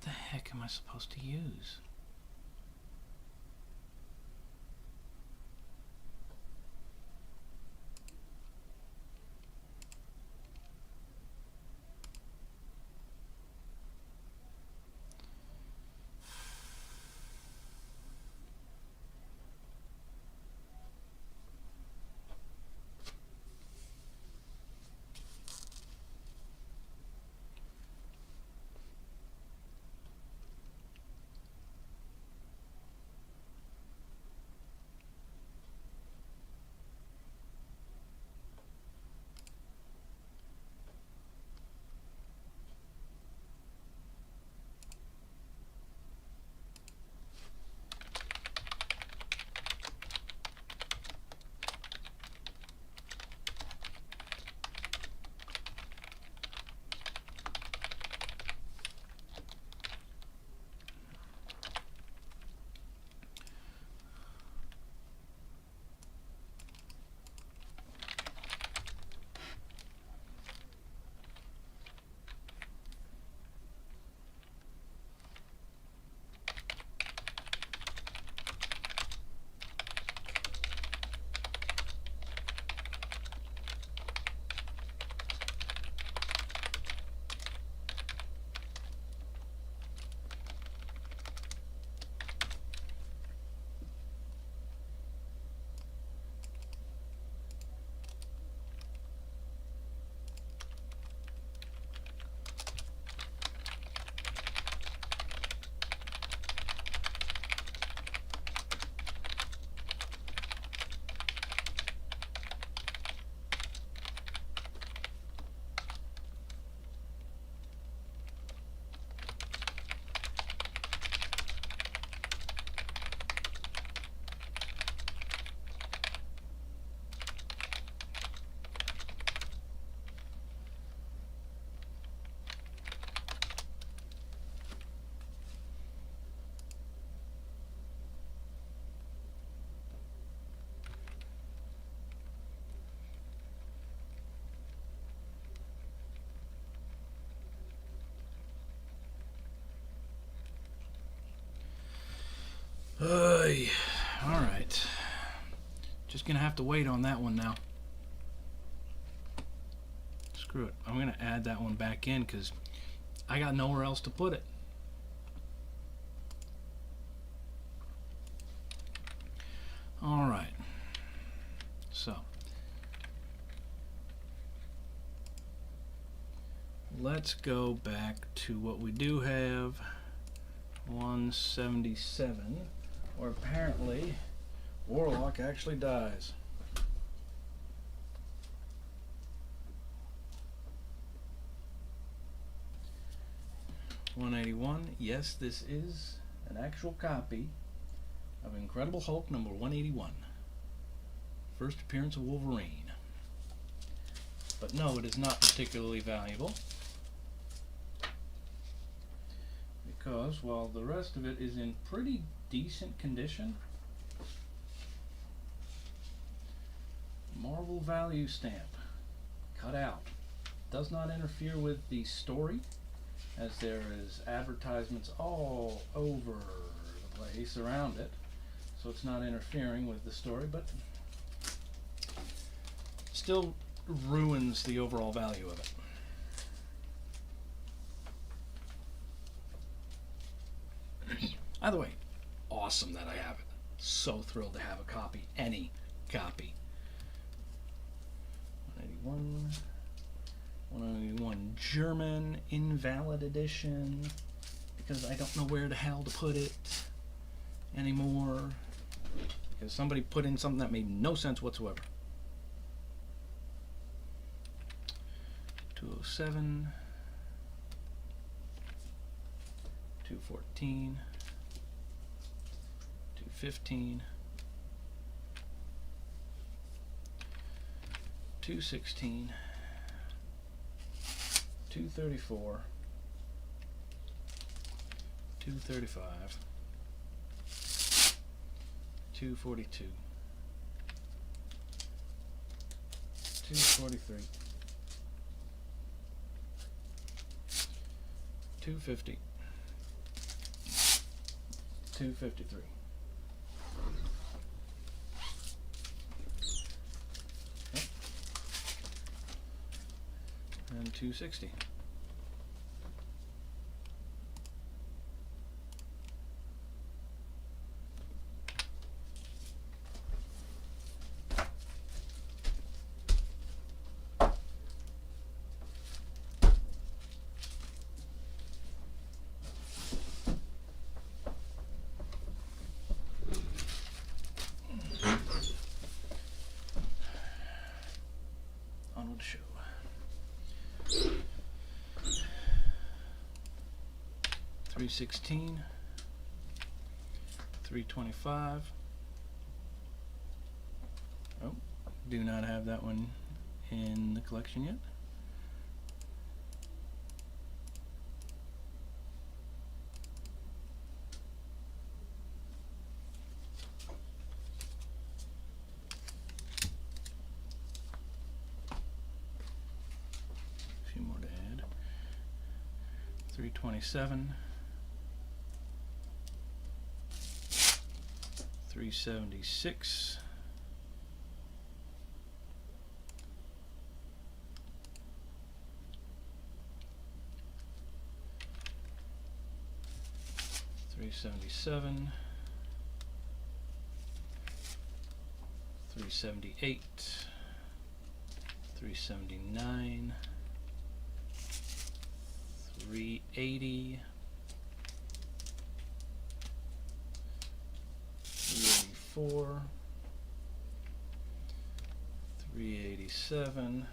the heck am I supposed to use? Alright. Just gonna have to wait on that one now. Screw it. I'm gonna add that one back in because I got nowhere else to put it. Alright. So. Let's go back to what we do have. 177. Where apparently Warlock actually dies. $181. Yes, this is an actual copy of Incredible Hulk number 181. First appearance of Wolverine. But no, it is not particularly valuable. Because while the rest of it is in pretty decent condition, Marvel value stamp, cut out. Does not interfere with the story, as there is advertisements all over the place around it, so it's not interfering with the story, but still ruins the overall value of it. Either way, awesome that I have it. So thrilled to have a copy, any copy. 181, 181 German invalid edition, because I don't know where the hell to put it anymore, because somebody put in something that made no sense whatsoever. 207, 214, 215, 216, 234, 235, 242, 243, 250, 253. Yep. And 260. On with the show. 316, 325. Oh, do not have that one in the collection yet. A few more to add. 327. 376, 377, 378, 379, 380, 384, 387,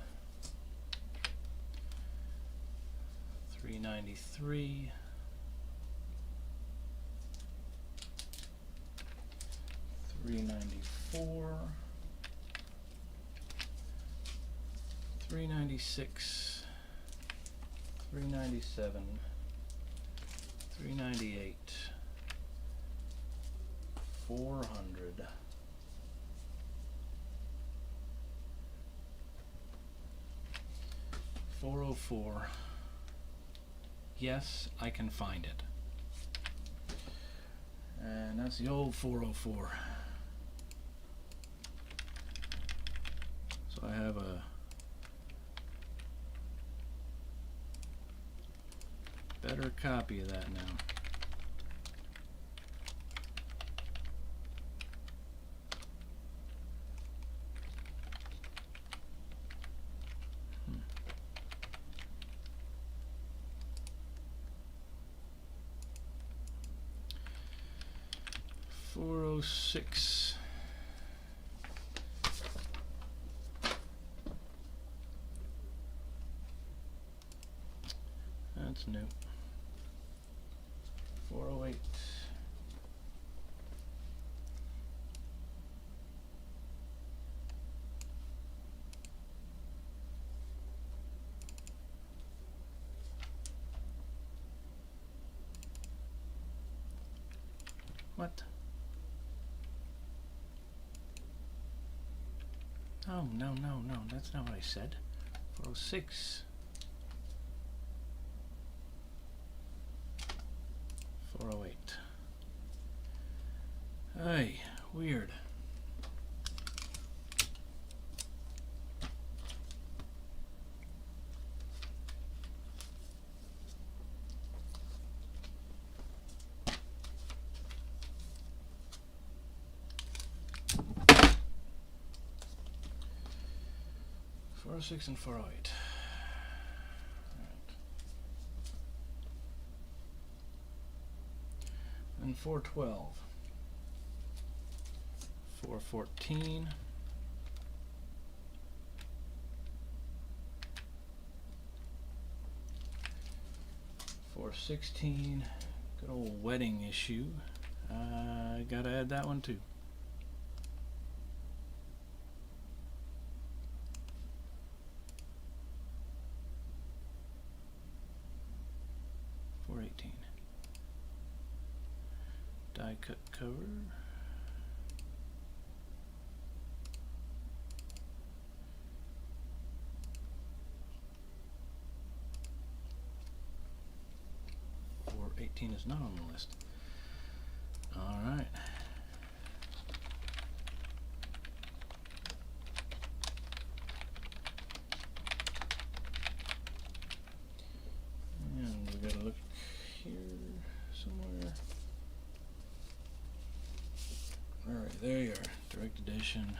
393, 394, 396, 397, 398, 400, 404. Yes, I can find it. And that's the old 404. So I have a better copy of that now. $406. That's new. 408. What? Oh, no, that's not what I said. 406. 408. Hey, weird. $406 and $408. All right. And $412. $414. $416. Good old wedding issue. Gotta add that one too. $418. Die cut cover. $418 is not on the list. here somewhere. Alright, there you are. Direct edition.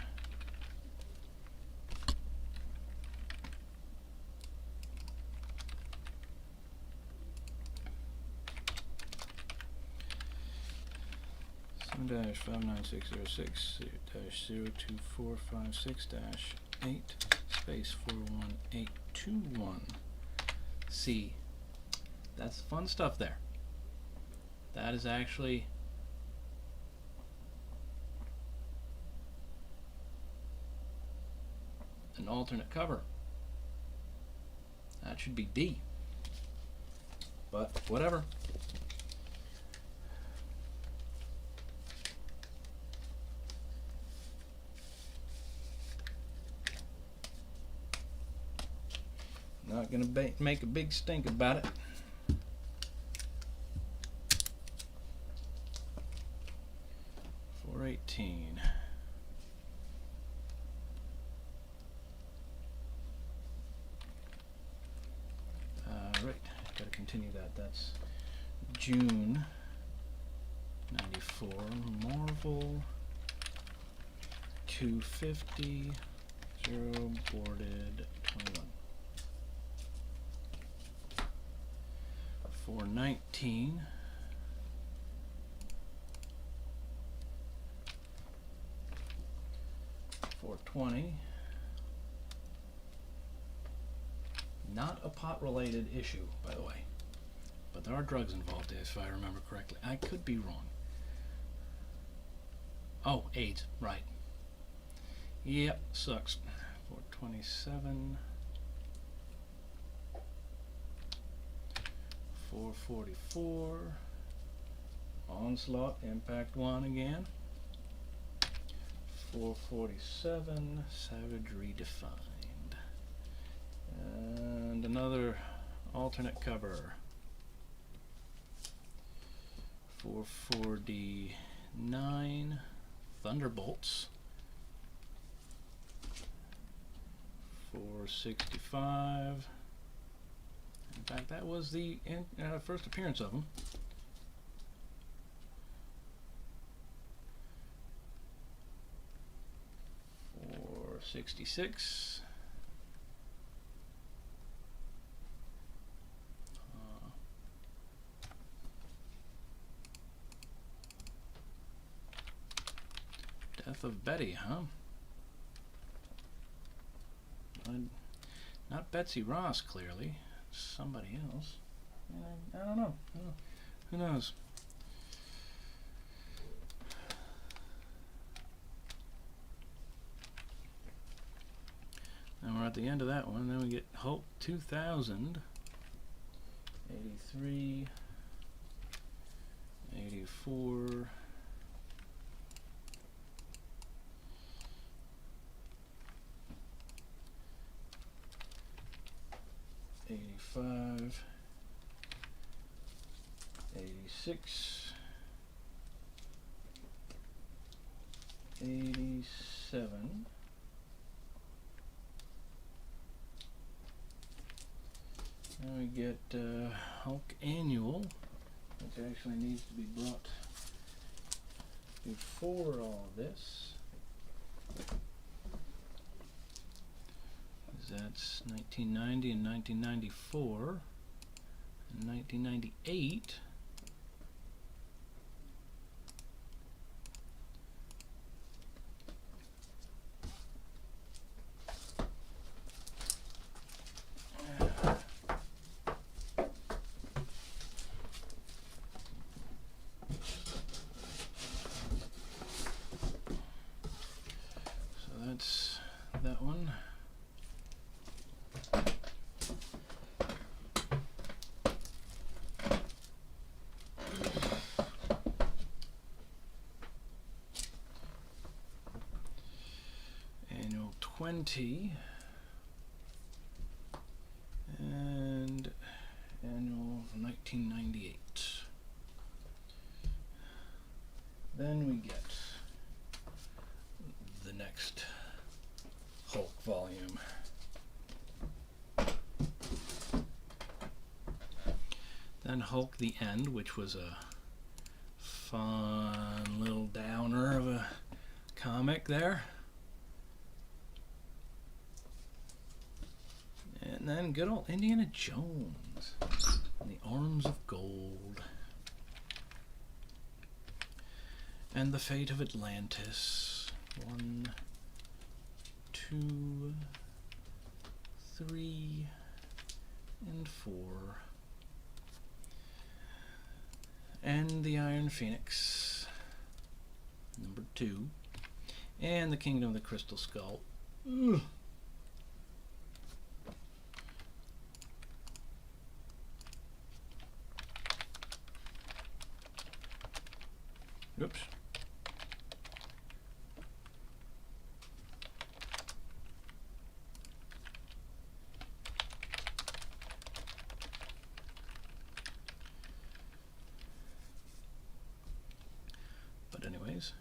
Dash 59606-02456-8 space 41821. C. That's fun stuff there. That is actually an alternate cover. That should be D. But whatever. Not gonna make a big stink about it. $4.18. Right, gotta continue that. That's June '94. Marvel 250 0 boarded 21. 419. $420. Not a pot-related issue, by the way, but there are drugs involved, if I remember correctly. I could be wrong. Oh, AIDS, right. Yep, sucks. 427. 444. Onslaught, Impact 1 again. 447. Savage Redefined. And another alternate cover. 449. Thunderbolts. 465. In fact, that was the first appearance of them. 466. Death of Betty, huh? Not Betsy Ross, clearly. Somebody else. I don't know. Who knows? And we're at the end of that one. Then we get Hulk 2000. 83. 84. 85, 86, 87, and we get Hulk Annual, which actually needs to be brought before all this. That's 1990 and 1994 and 1998. So that's that one. Annual 20 and Annual 1998. Then we get the next Hulk volume. Then Hulk the End, which was a fun little downer of a comic there. And then good old Indiana Jones and the Arms of Gold. And the Fate of Atlantis. 1, 2, 3, and 4. And the Iron Phoenix, number 2. And the Kingdom of the Crystal Skull. Ugh. Oops. But anyways.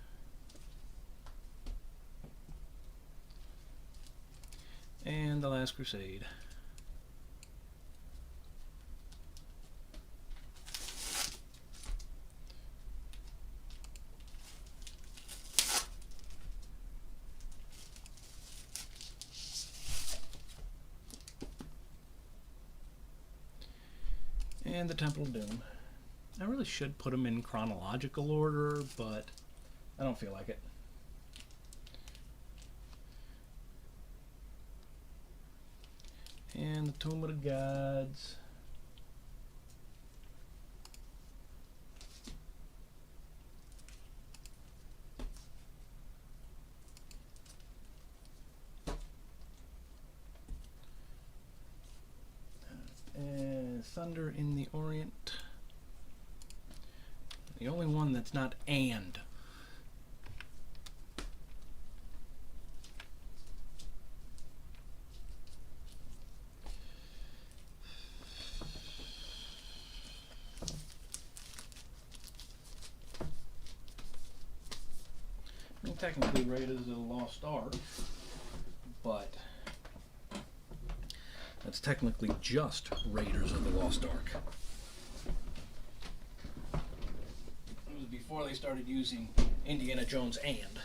And The Last Crusade. And the Temple of Doom. I really should put them in chronological order, but I don't feel like it. And the Tomb of the Gods. And Thunder in the Orient. The only one that's not and. I mean, technically Raiders of the Lost Ark, but that's technically just Raiders of the Lost Ark. It was before they started using Indiana Jones and.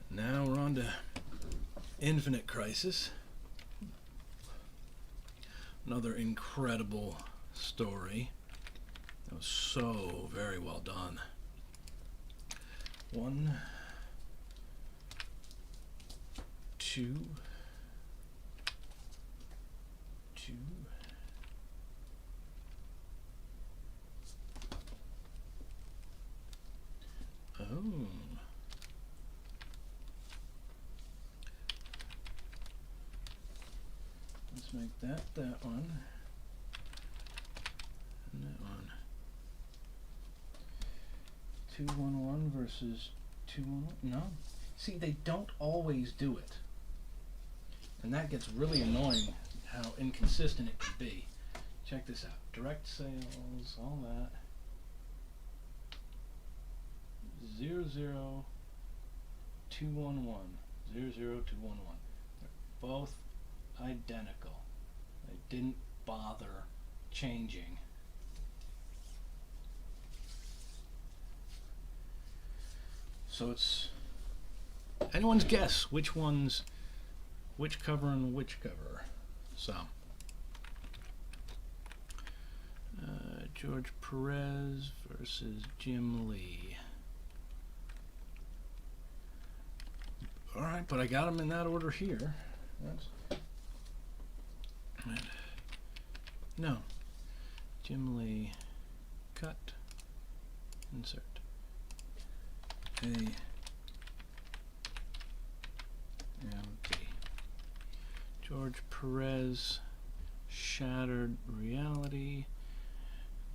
Now we're on to Infinite Crisis. Another incredible story. That was so very well done. 1, 2, 2. Oh. Let's make that one. And that one. 211 versus 211. No. See, they don't always do it. And that gets really annoying how inconsistent it can be. Check this out. Direct sales, all that. 00211. 00211. They're both identical. They didn't bother changing. So it's anyone's guess which one's which cover and which cover. So George Perez versus Jim Lee. Alright, but I got them in that order here. That's, no. Jim Lee. Cut. Insert. A. M. P. George Perez. Shattered Reality.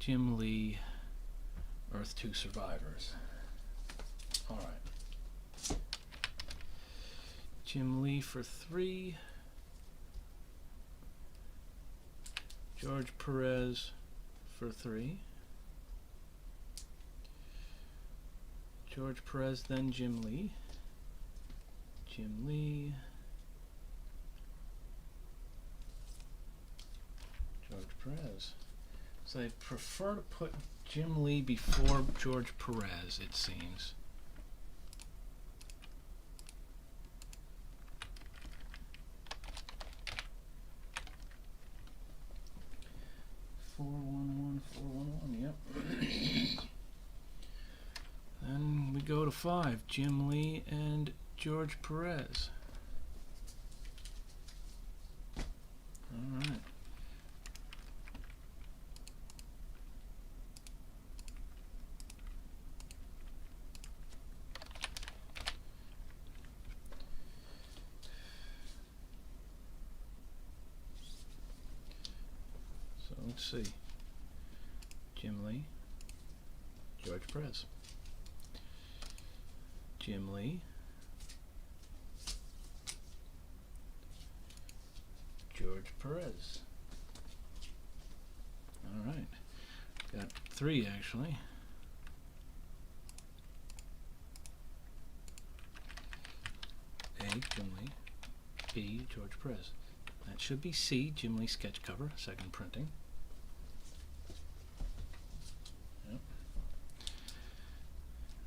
Jim Lee. Earth 2 Survivors. Alright. Jim Lee for 3. George Perez for 3. George Perez, then Jim Lee. Jim Lee. George Perez. So they prefer to put Jim Lee before George Perez, it seems. Yep. Then we go to 5, Jim Lee and George Perez. All right. So let's see. Jim Lee, George Perez. Jim Lee, George Perez. All right, got 3 actually. A, Jim Lee. B, George Perez. That should be C, Jim Lee sketch cover, second printing.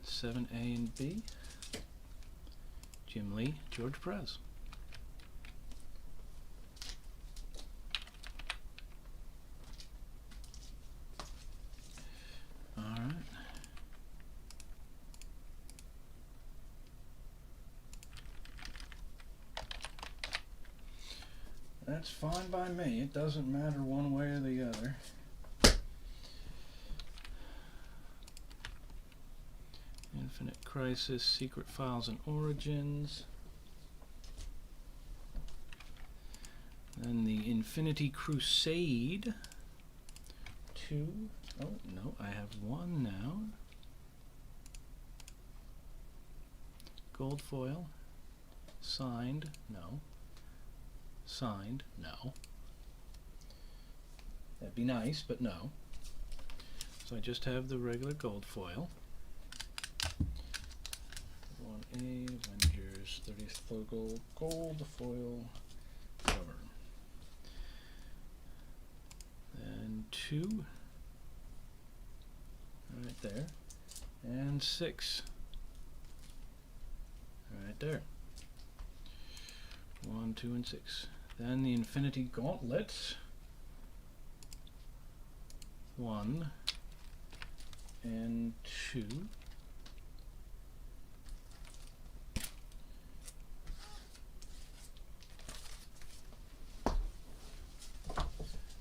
7A and B, Jim Lee, George Perez. All right. That's fine by me. It doesn't matter one way or the other. Infinite Crisis, Secret Files and Origins. Then the Infinity Crusade. 2. Oh, no, I have 1 now. Gold foil. Signed, no. Signed, no. That'd be nice, but no. So I just have the regular gold foil. 1A, Avengers, 30th floor gold foil cover. Then 2, right there, and 6, right there. 1, 2, and 6. Then the Infinity Gauntlets. 1 and 2.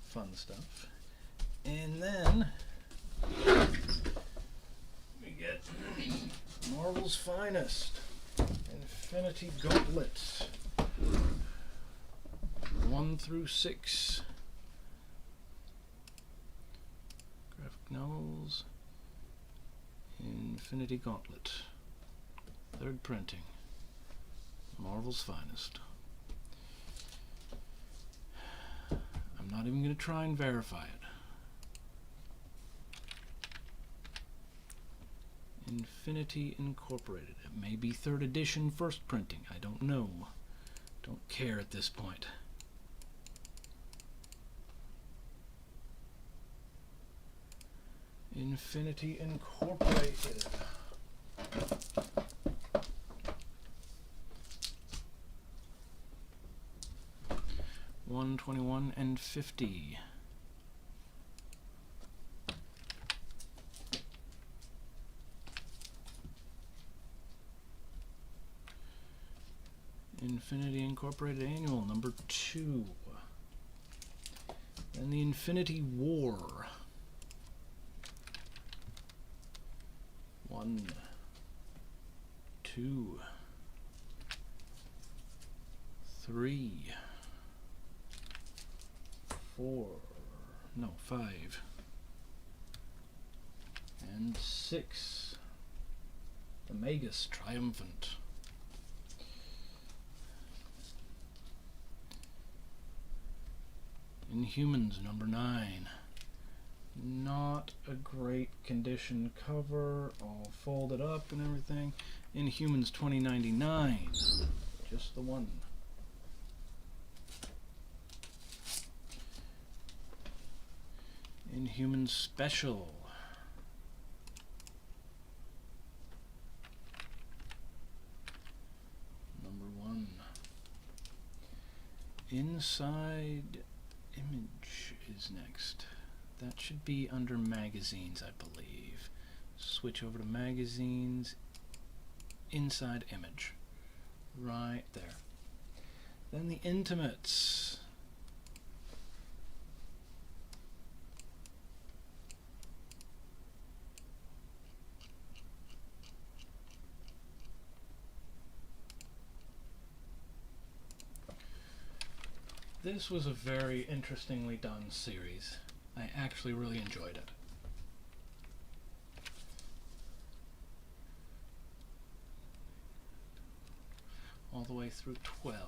Fun stuff. And then we get Marvel's Finest Infinity Gauntlets. 1 through 6. Graphic novels. Infinity Gauntlet. 3rd printing. Marvel's Finest. I'm not even going to try and verify it. Infinity Incorporated. It may be 3rd edition, 1st printing. I don't know. Don't care at this point. Infinity Incorporated. $121 and $50. Infinity Incorporated Annual number 2. And the Infinity War. 1, 2, 3, 4, no, 5, and 6. The Magus Triumphant. Inhumans number 9. Not a great condition cover, all folded up and everything. Inhumans 2099, just the one. Inhumans Special. Number 1. Inside Image is next. That should be under magazines, I believe. Switch over to magazines. Inside Image. Right there. Then the Intimates. This was a very interestingly done series. I actually really enjoyed it. All the way through 12.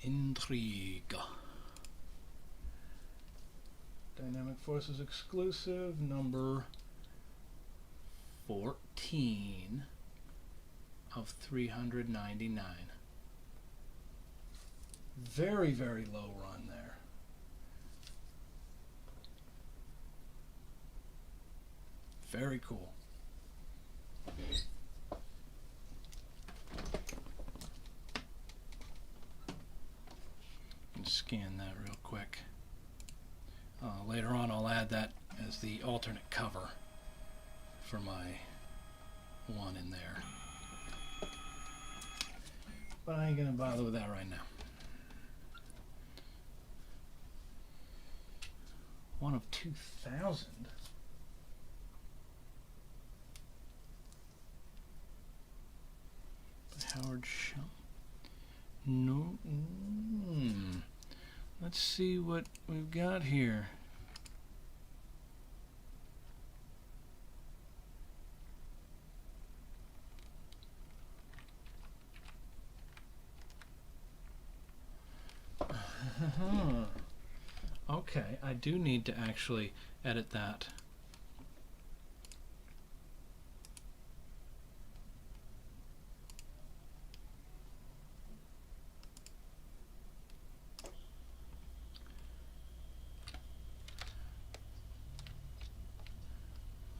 Intrigue. Dynamic Forces exclusive, number 14 of 399. Very, very low run there. Very cool. Scan that real quick. Later on I'll add that as the alternate cover for my one in there. But I ain't gonna bother with that right now. One of 2000. Howard Shum. No. Let's see what we've got here. Okay, I do need to actually edit that.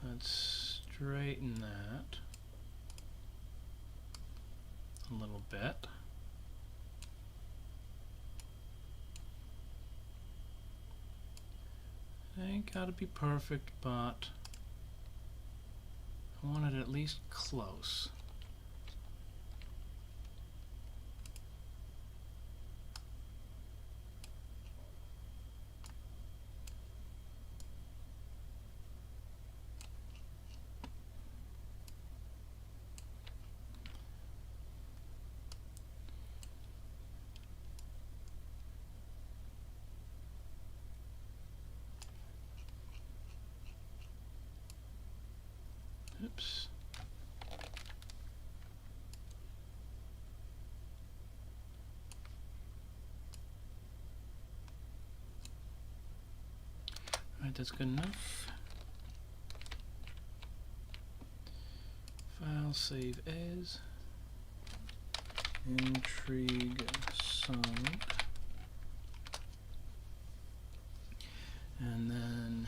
Let's straighten that a little bit. Ain't gotta be perfect, but I want it at least close. Oops. Alright, that's good enough. File, save as. Intrigue song. And then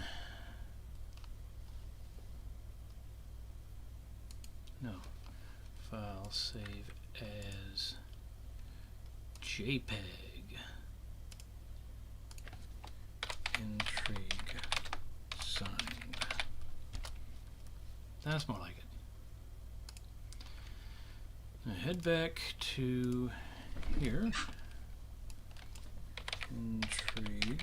no. File, save as JPEG. Intrigue signed. That's more like it. Now head back to here. Intrigue.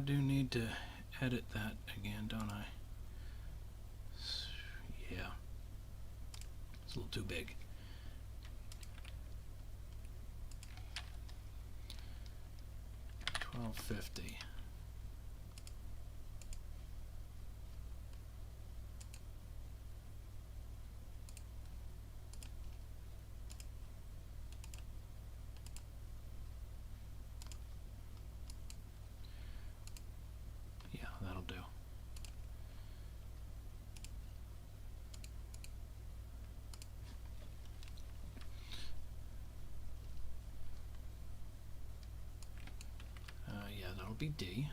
do need to edit that again, don't I? Yeah. It's a little too big. $12.50. Yeah, that'll do. Yeah, that'll be D.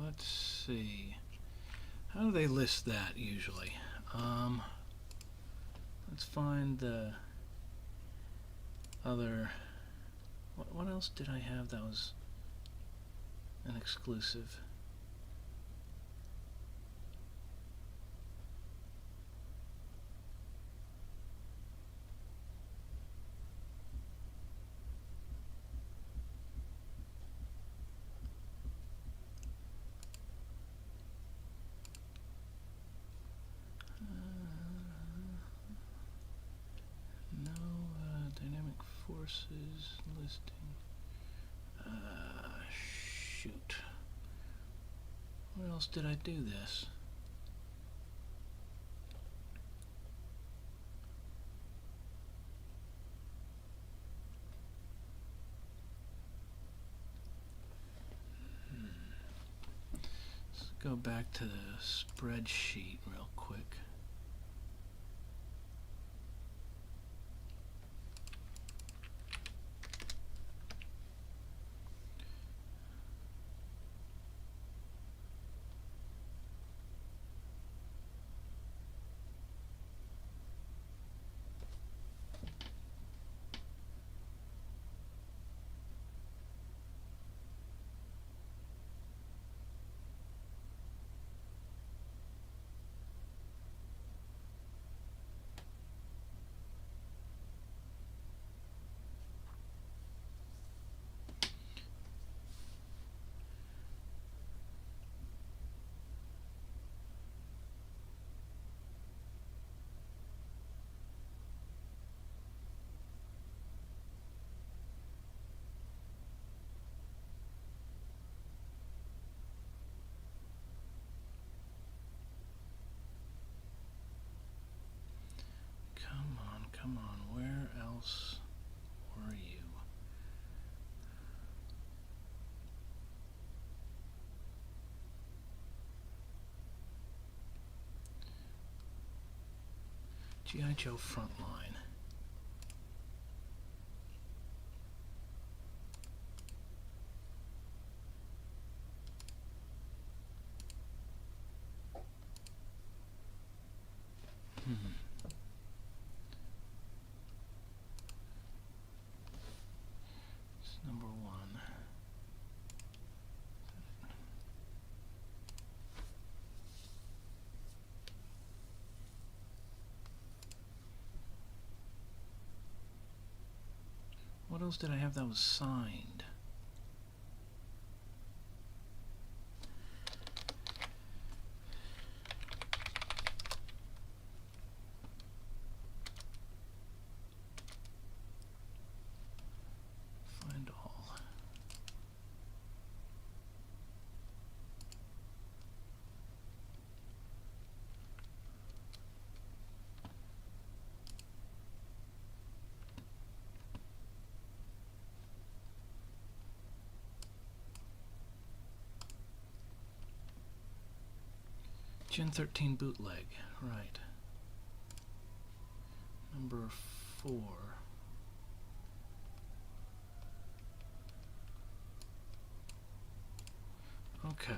Let's see. How do they list that usually? Let's find the other. What else did I have that was an exclusive? No, dynamic forces listing. Shoot. Where else did I do this? Let's go back to the spreadsheet real quick. Come on, where else were you? G.I. Joe Frontline. It's number 1. What else did I have that was signed? Find all. Gen 13 bootleg, right. Number 4. Okay.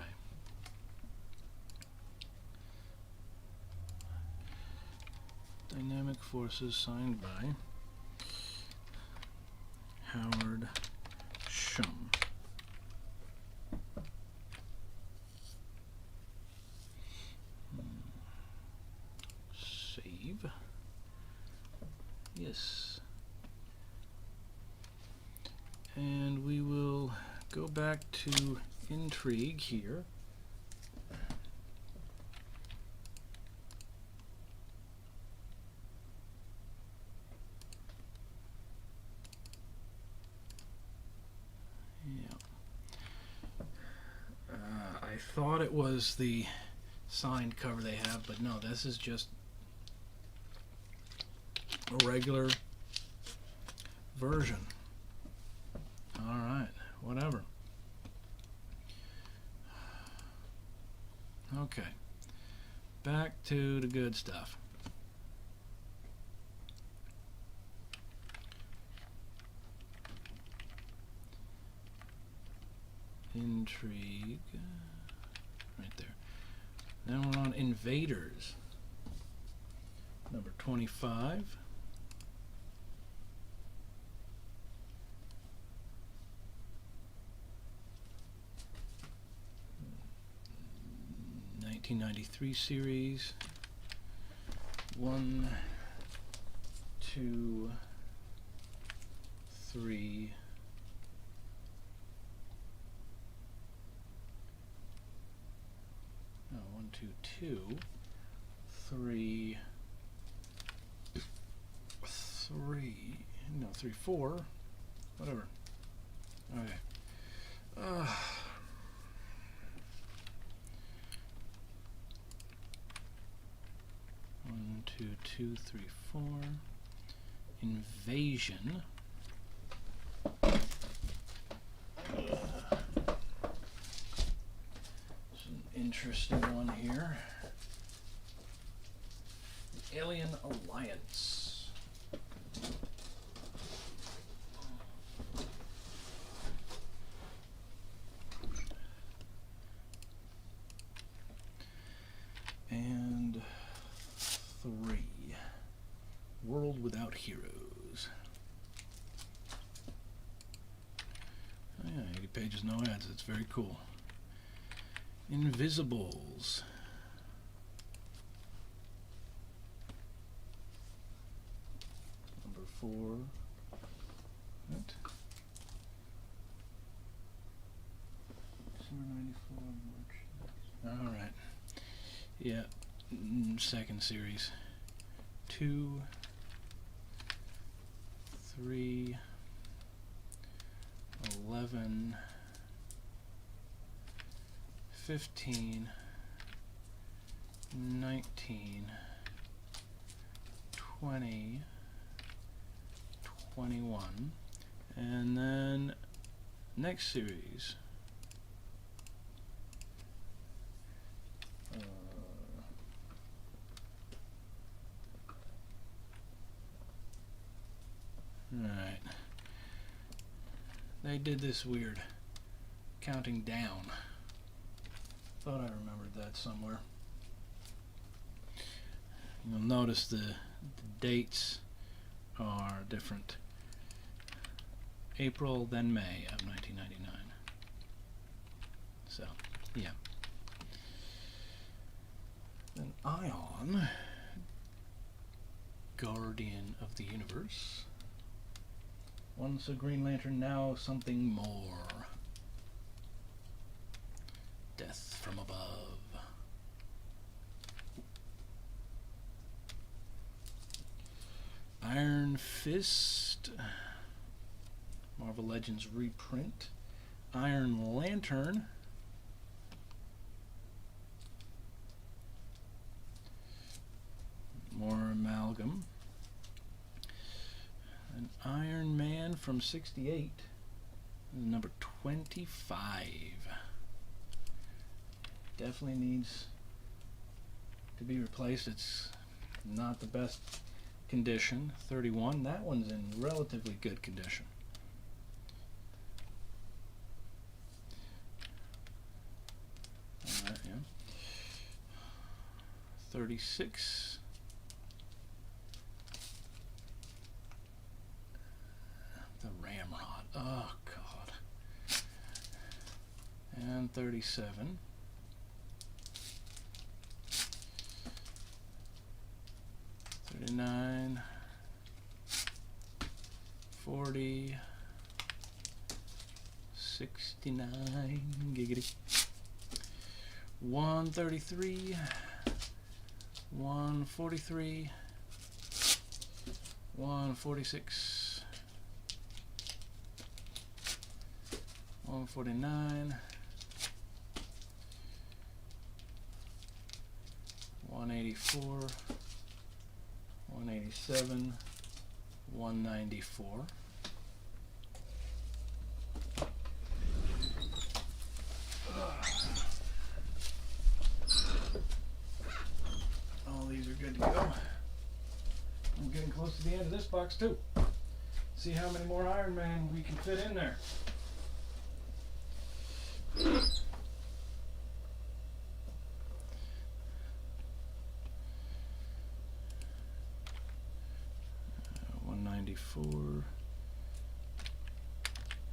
Dynamic Forces, signed by Howard Shum. Save. Yes. And we will go back to Intrigue here. I thought it was the signed cover they have, but no, this is just a regular version. Alright, whatever. Okay, back to the good stuff. Intrigue, right there. Then we're on Invaders, number 25. '93 series. 1, 2, 3. No, 1, 2, 2, 3, 3. No, 3, 4. Whatever. Okay. 1, 2, 2, 3, 4. Invasion. It's an interesting one here. The Alien Alliance. And 3. World Without Heroes. Oh yeah, 80 pages, no ads. That's very cool. Invisibles. Number 4. What? Summer '94. March. All right. Yeah. Second series. 2, 3, 11, 15, 19, 20, 21, and then next series. Alright. They did this weird counting down. Thought I remembered that somewhere. You'll notice the dates are different. April, then May of 1999. So, yeah. Then Ion, Guardian of the Universe. Once a Green Lantern, now something more. Death from Above. Iron Fist. Marvel Legends reprint. Iron Lantern. More amalgam. An Iron Man from '68, number 25. Definitely needs to be replaced. It's not the best condition. 31. That one's in relatively good condition. 136. The Ramrod. Oh, God. And 37. 39. 40. 69. Giggity. 133. 143. 146. 149. 184. 187. 194. All these are good to go. I'm getting close to the end of this box too. See how many more Iron Man we can fit in there. Uh, 194.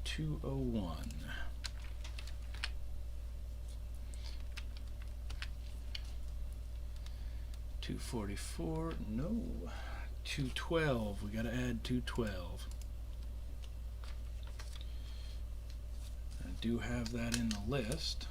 201. 244. No. 212. We gotta add 212. I do have that in the list.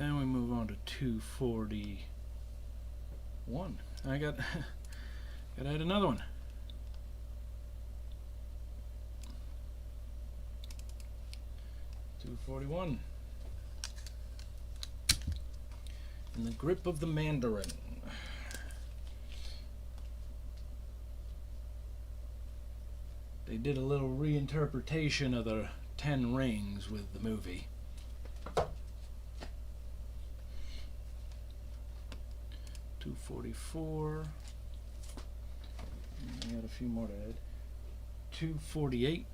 Then we move on to 241. I got gotta add another one. $241. In the Grip of the Mandarin. They did a little reinterpretation of the 10 Rings with the movie. $244. I got a few more to add. $248.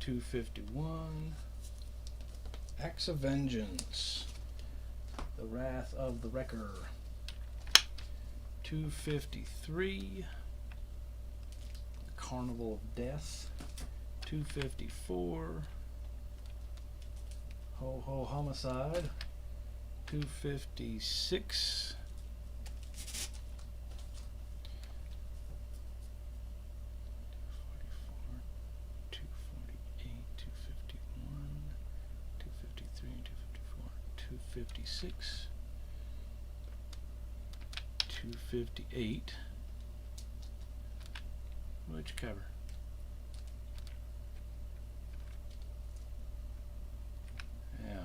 $251. Axe of Vengeance. The Wrath of the Wrecker. $253. Carnival of Death. $254. Ho Ho Homicide. $256. $256. $258. Which cover? Yeah.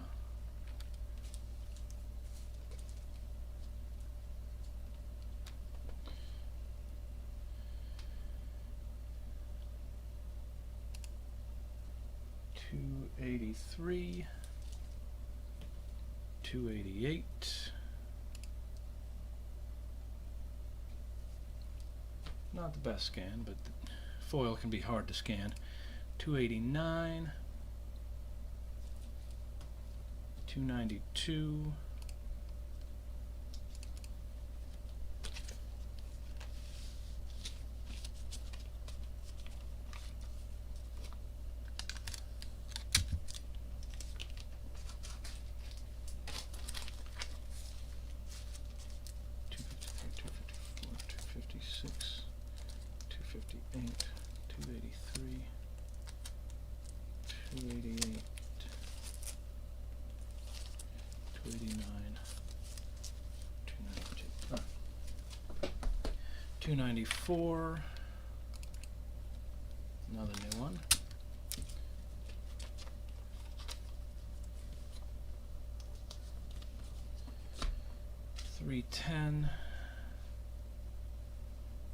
$283. $288. Not the best scan, but the foil can be hard to scan. $289. $292. $294. Another new one. $310.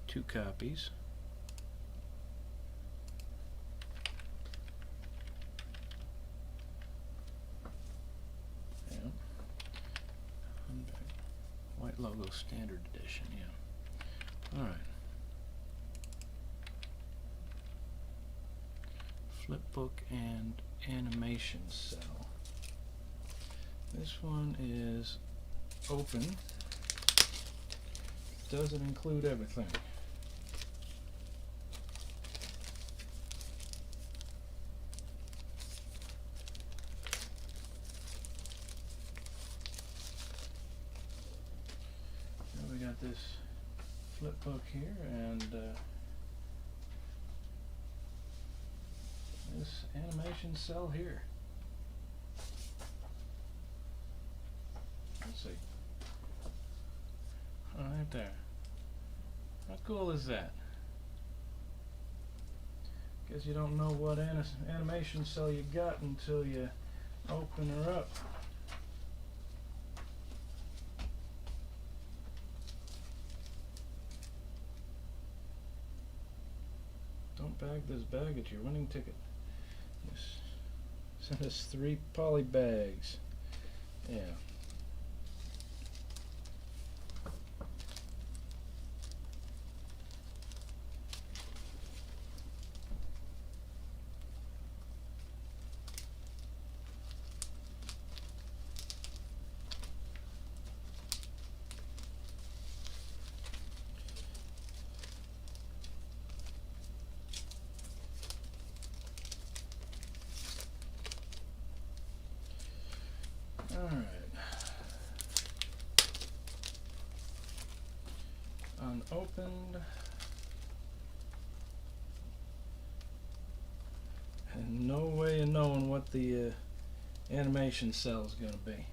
2 copies. White logo standard edition, yeah. Alright. Flipbook and animation cell. This one is open. Doesn't include everything. Now we got this flipbook here and this animation cell here. Let's see. Right there. How cool is that? Guess you don't know what animation cell you got until you open her up. Don't bag this bag at your winning ticket. Yes. Send us 3 poly bags. Yeah. Alright. Unopened. And no way of knowing what the animation cell is going to be.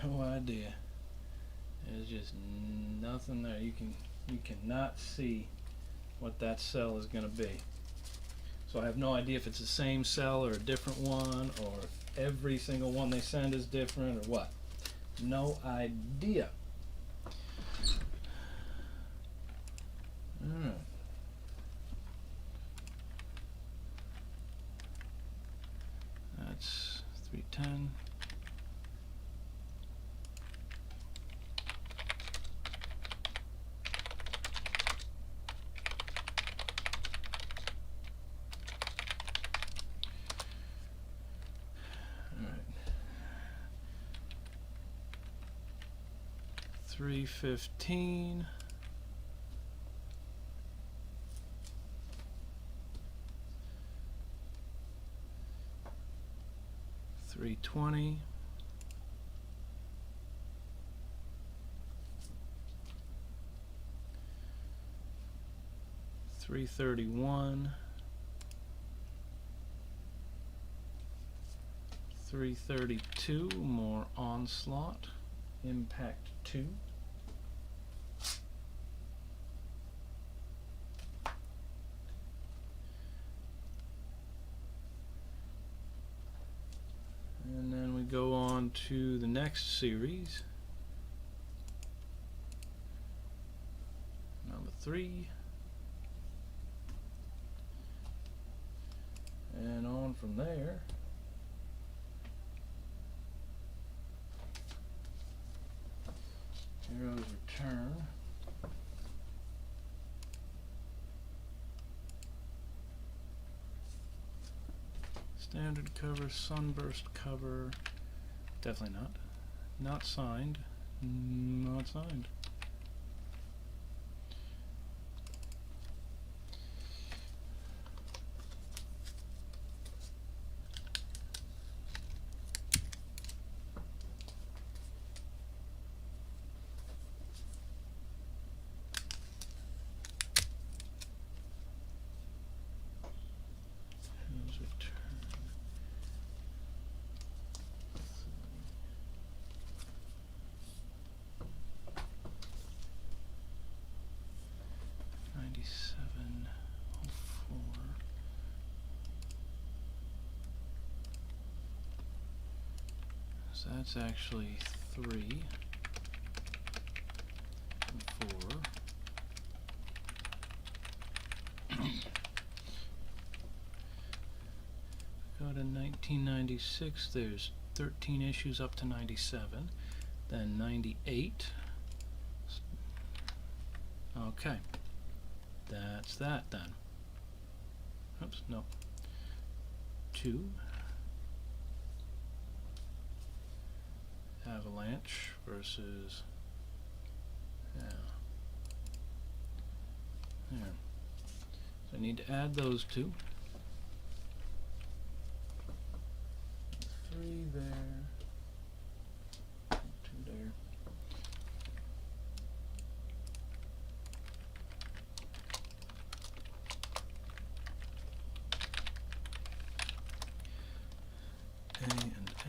No idea. There's just nothing there. You cannot see what that cell is going to be. So I have no idea if it's the same cell or a different one, or if every single one they send is different, or what. No idea. Alright. That's 310. Alright. 315. 320. 331. 332, more Onslaught. Impact 2. And then we go on to the next series. Number 3. And on from there. Heroes Return. Standard cover, Sunburst cover. Definitely not. Not signed. Not signed. Heroes Return. So that's actually 3 and 4. go to 1996, there's 13 issues up to 97. Then 98. Okay. That's that then. Oops, no. 2. Avalanche versus, yeah. There. So I need to add those two. 3 there. 2 there. A and A.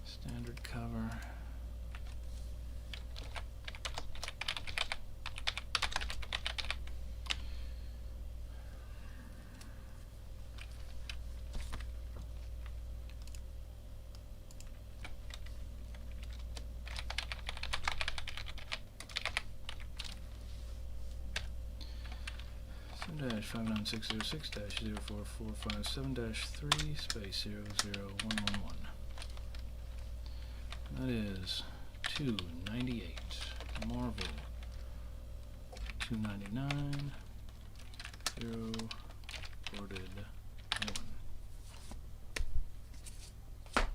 Standard cover. Dash 59606 dash 04457 dash 3 space 00111. That is 298. Marvel 299. 0 boarded 1.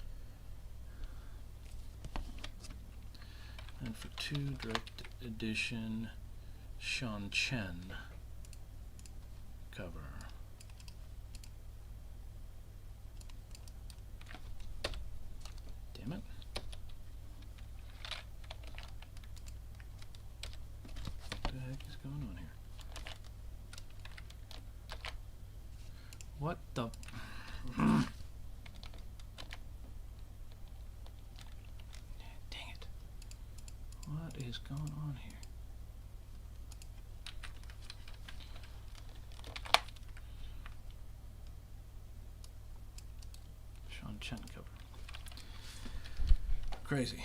And for 2 direct edition Sean Chen cover. Damn it. What the heck is going on here? What the... Dang it. What is going on here? Chen cover. Crazy.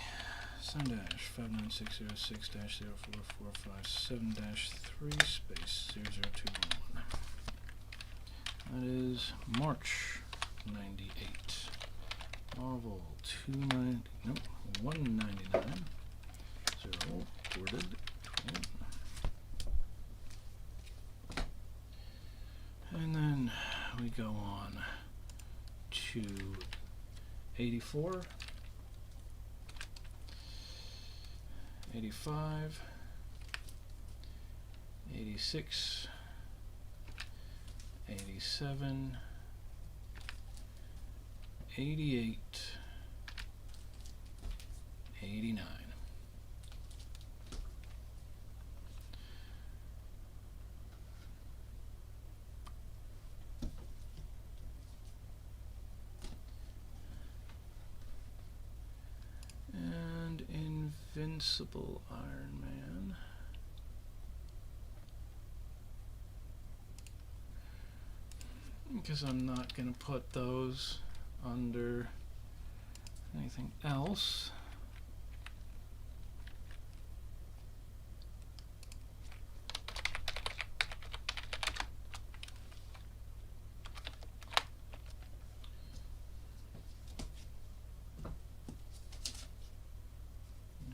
Sun dash 59606 dash 04457 dash 3 space 00211. That is March 98. Marvel 290, nope, 199. 0 boarded 21. And then we go on to 84, 85, 86, 87, 88, 89. Invincible Iron Man. Because I'm not going to put those under anything else.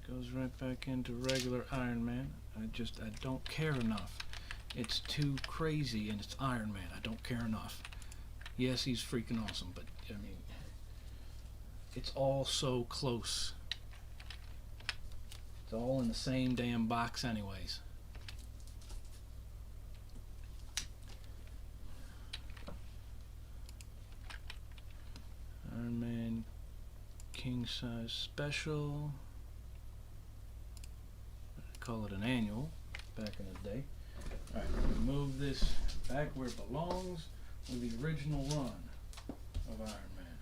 Goes right back into regular Iron Man. I don't care enough. It's too crazy and it's Iron Man. I don't care enough. Yes, he's freaking awesome, but I mean, it's all so close. It's all in the same damn box anyways. Iron Man King Size Special. Call it an annual back in the day. Alright, move this back where it belongs with the original run of Iron Man.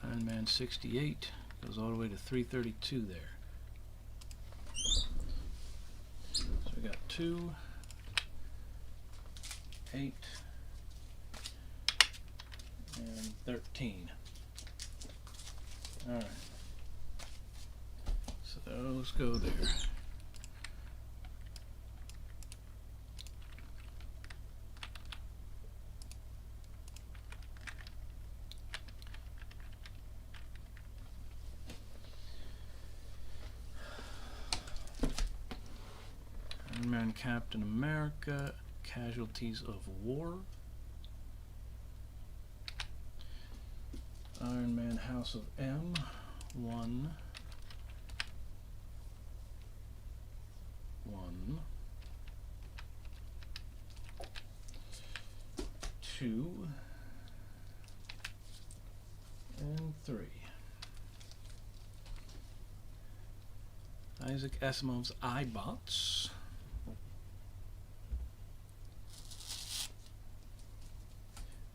Iron Man 68 goes all the way to 332 there. So we got 2, 8, and 13. Alright. So let's go there. Iron Man, Captain America, Casualties of War. Iron Man, House of M, 1, 1, 2, and 3. Isaac Asimov's iBots.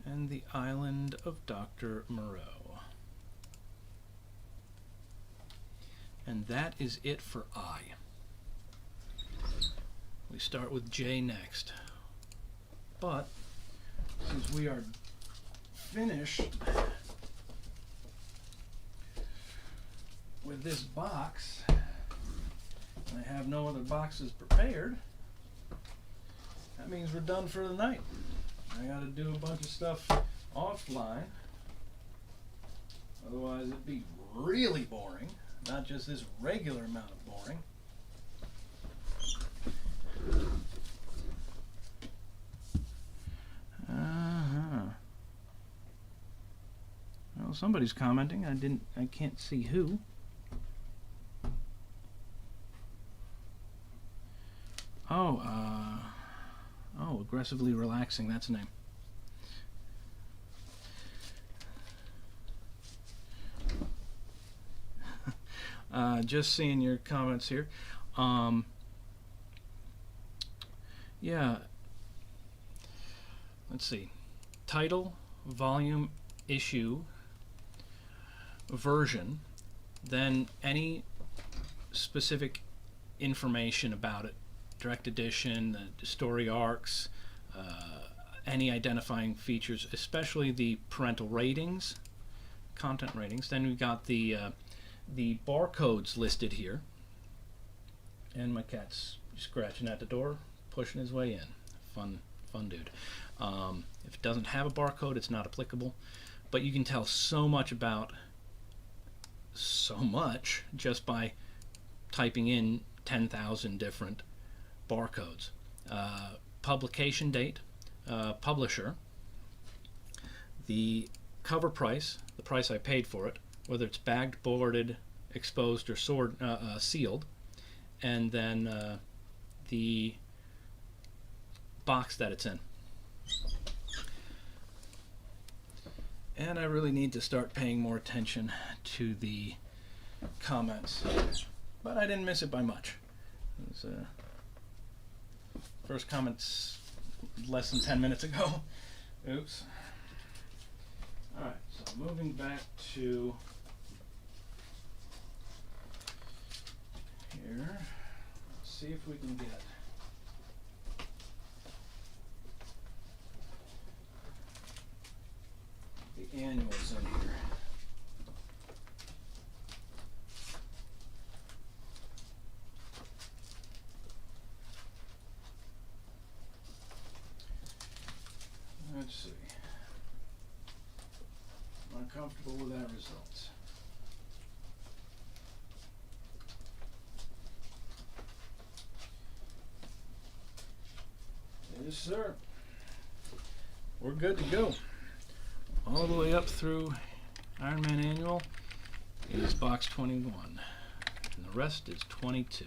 And The Island of Dr. Moreau. And that is it for I. We start with J next. But since we are finished with this box, and I have no other boxes prepared, that means we're done for the night. I gotta do a bunch of stuff offline, otherwise it'd be really boring, not just this regular amount of boring. Well, somebody's commenting. I can't see who. Oh, aggressively relaxing, that's a name. Just seeing your comments here. Yeah. Let's see. Title, volume, issue, version, then any specific information about it. Direct edition, the story arcs, any identifying features, especially the parental ratings, content ratings. Then we've got the barcodes listed here, and my cat's scratching at the door, pushing his way in. Fun dude. If it doesn't have a barcode, it's not applicable, but you can tell so much about so much just by typing in 10,000 different barcodes. Publication date, publisher, the cover price, the price I paid for it, whether it's bagged, boarded, exposed, or sealed, and then the box that it's in. And I really need to start paying more attention to the comments, but I didn't miss it by much. It was, first comments less than 10 minutes ago. Oops. Alright, so moving back to here. Let's see if we can get the annuals in here. Let's see. I'm not comfortable with that result. Yes, sir. We're good to go. All the way up through Iron Man Annual is box 21, and the rest is 22.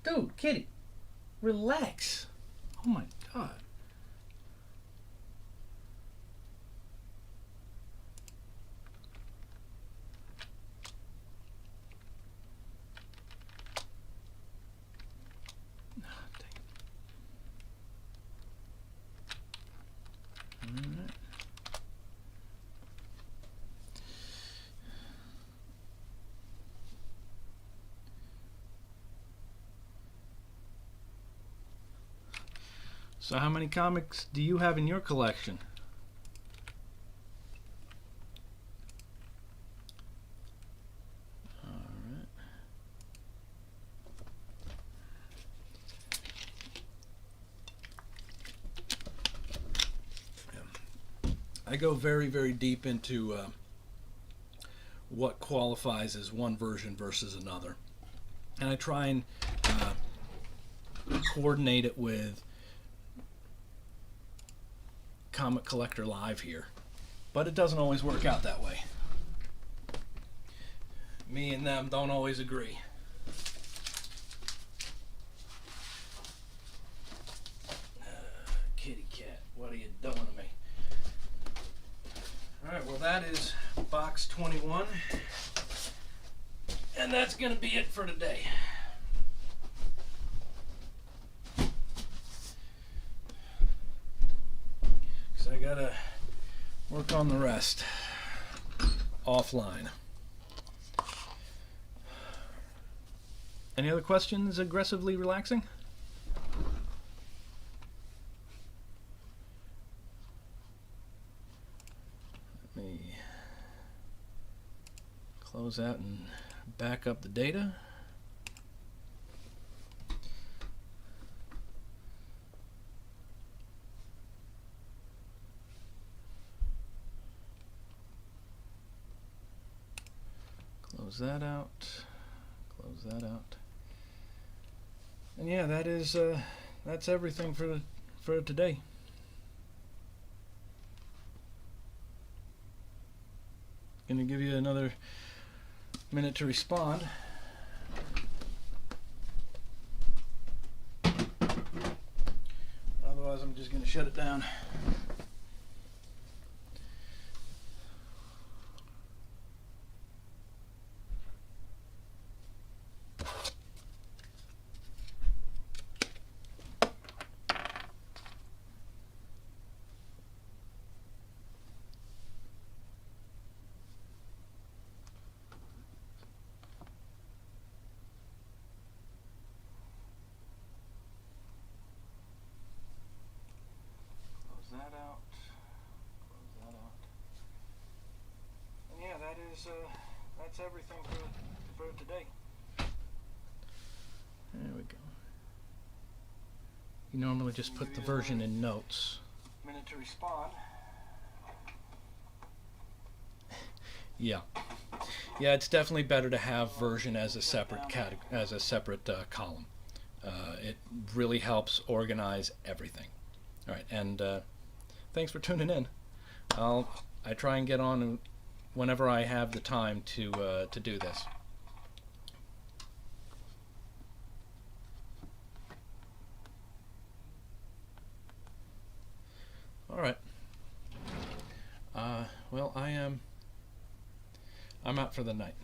Dude, kitty, relax. Oh my God. So how many comics do you have in your collection? Alright. I go very, very deep into what qualifies as one version versus another. And I try and coordinate it with Comic Collector Live here. But it doesn't always work out that way. Me and them don't always agree. Kitty cat, what are you doing to me? Alright, well that is box 21. And that's going to be it for today. Because I got to work on the rest offline. Any other questions? Aggressively relaxing? Let me close out and back up the data. Close that out. Close that out. And yeah, that's everything for today. Gonna give you another minute to respond. Otherwise, I'm just gonna shut it down. That out, close that out, and yeah, that's everything for today. There we go. You normally just put the version in notes. Minute to respond. Yeah, it's definitely better to have version as a separate column. It really helps organize everything. All right, and thanks for tuning in. I try and get on whenever I have the time to do this. All right. Well, I'm out for the night.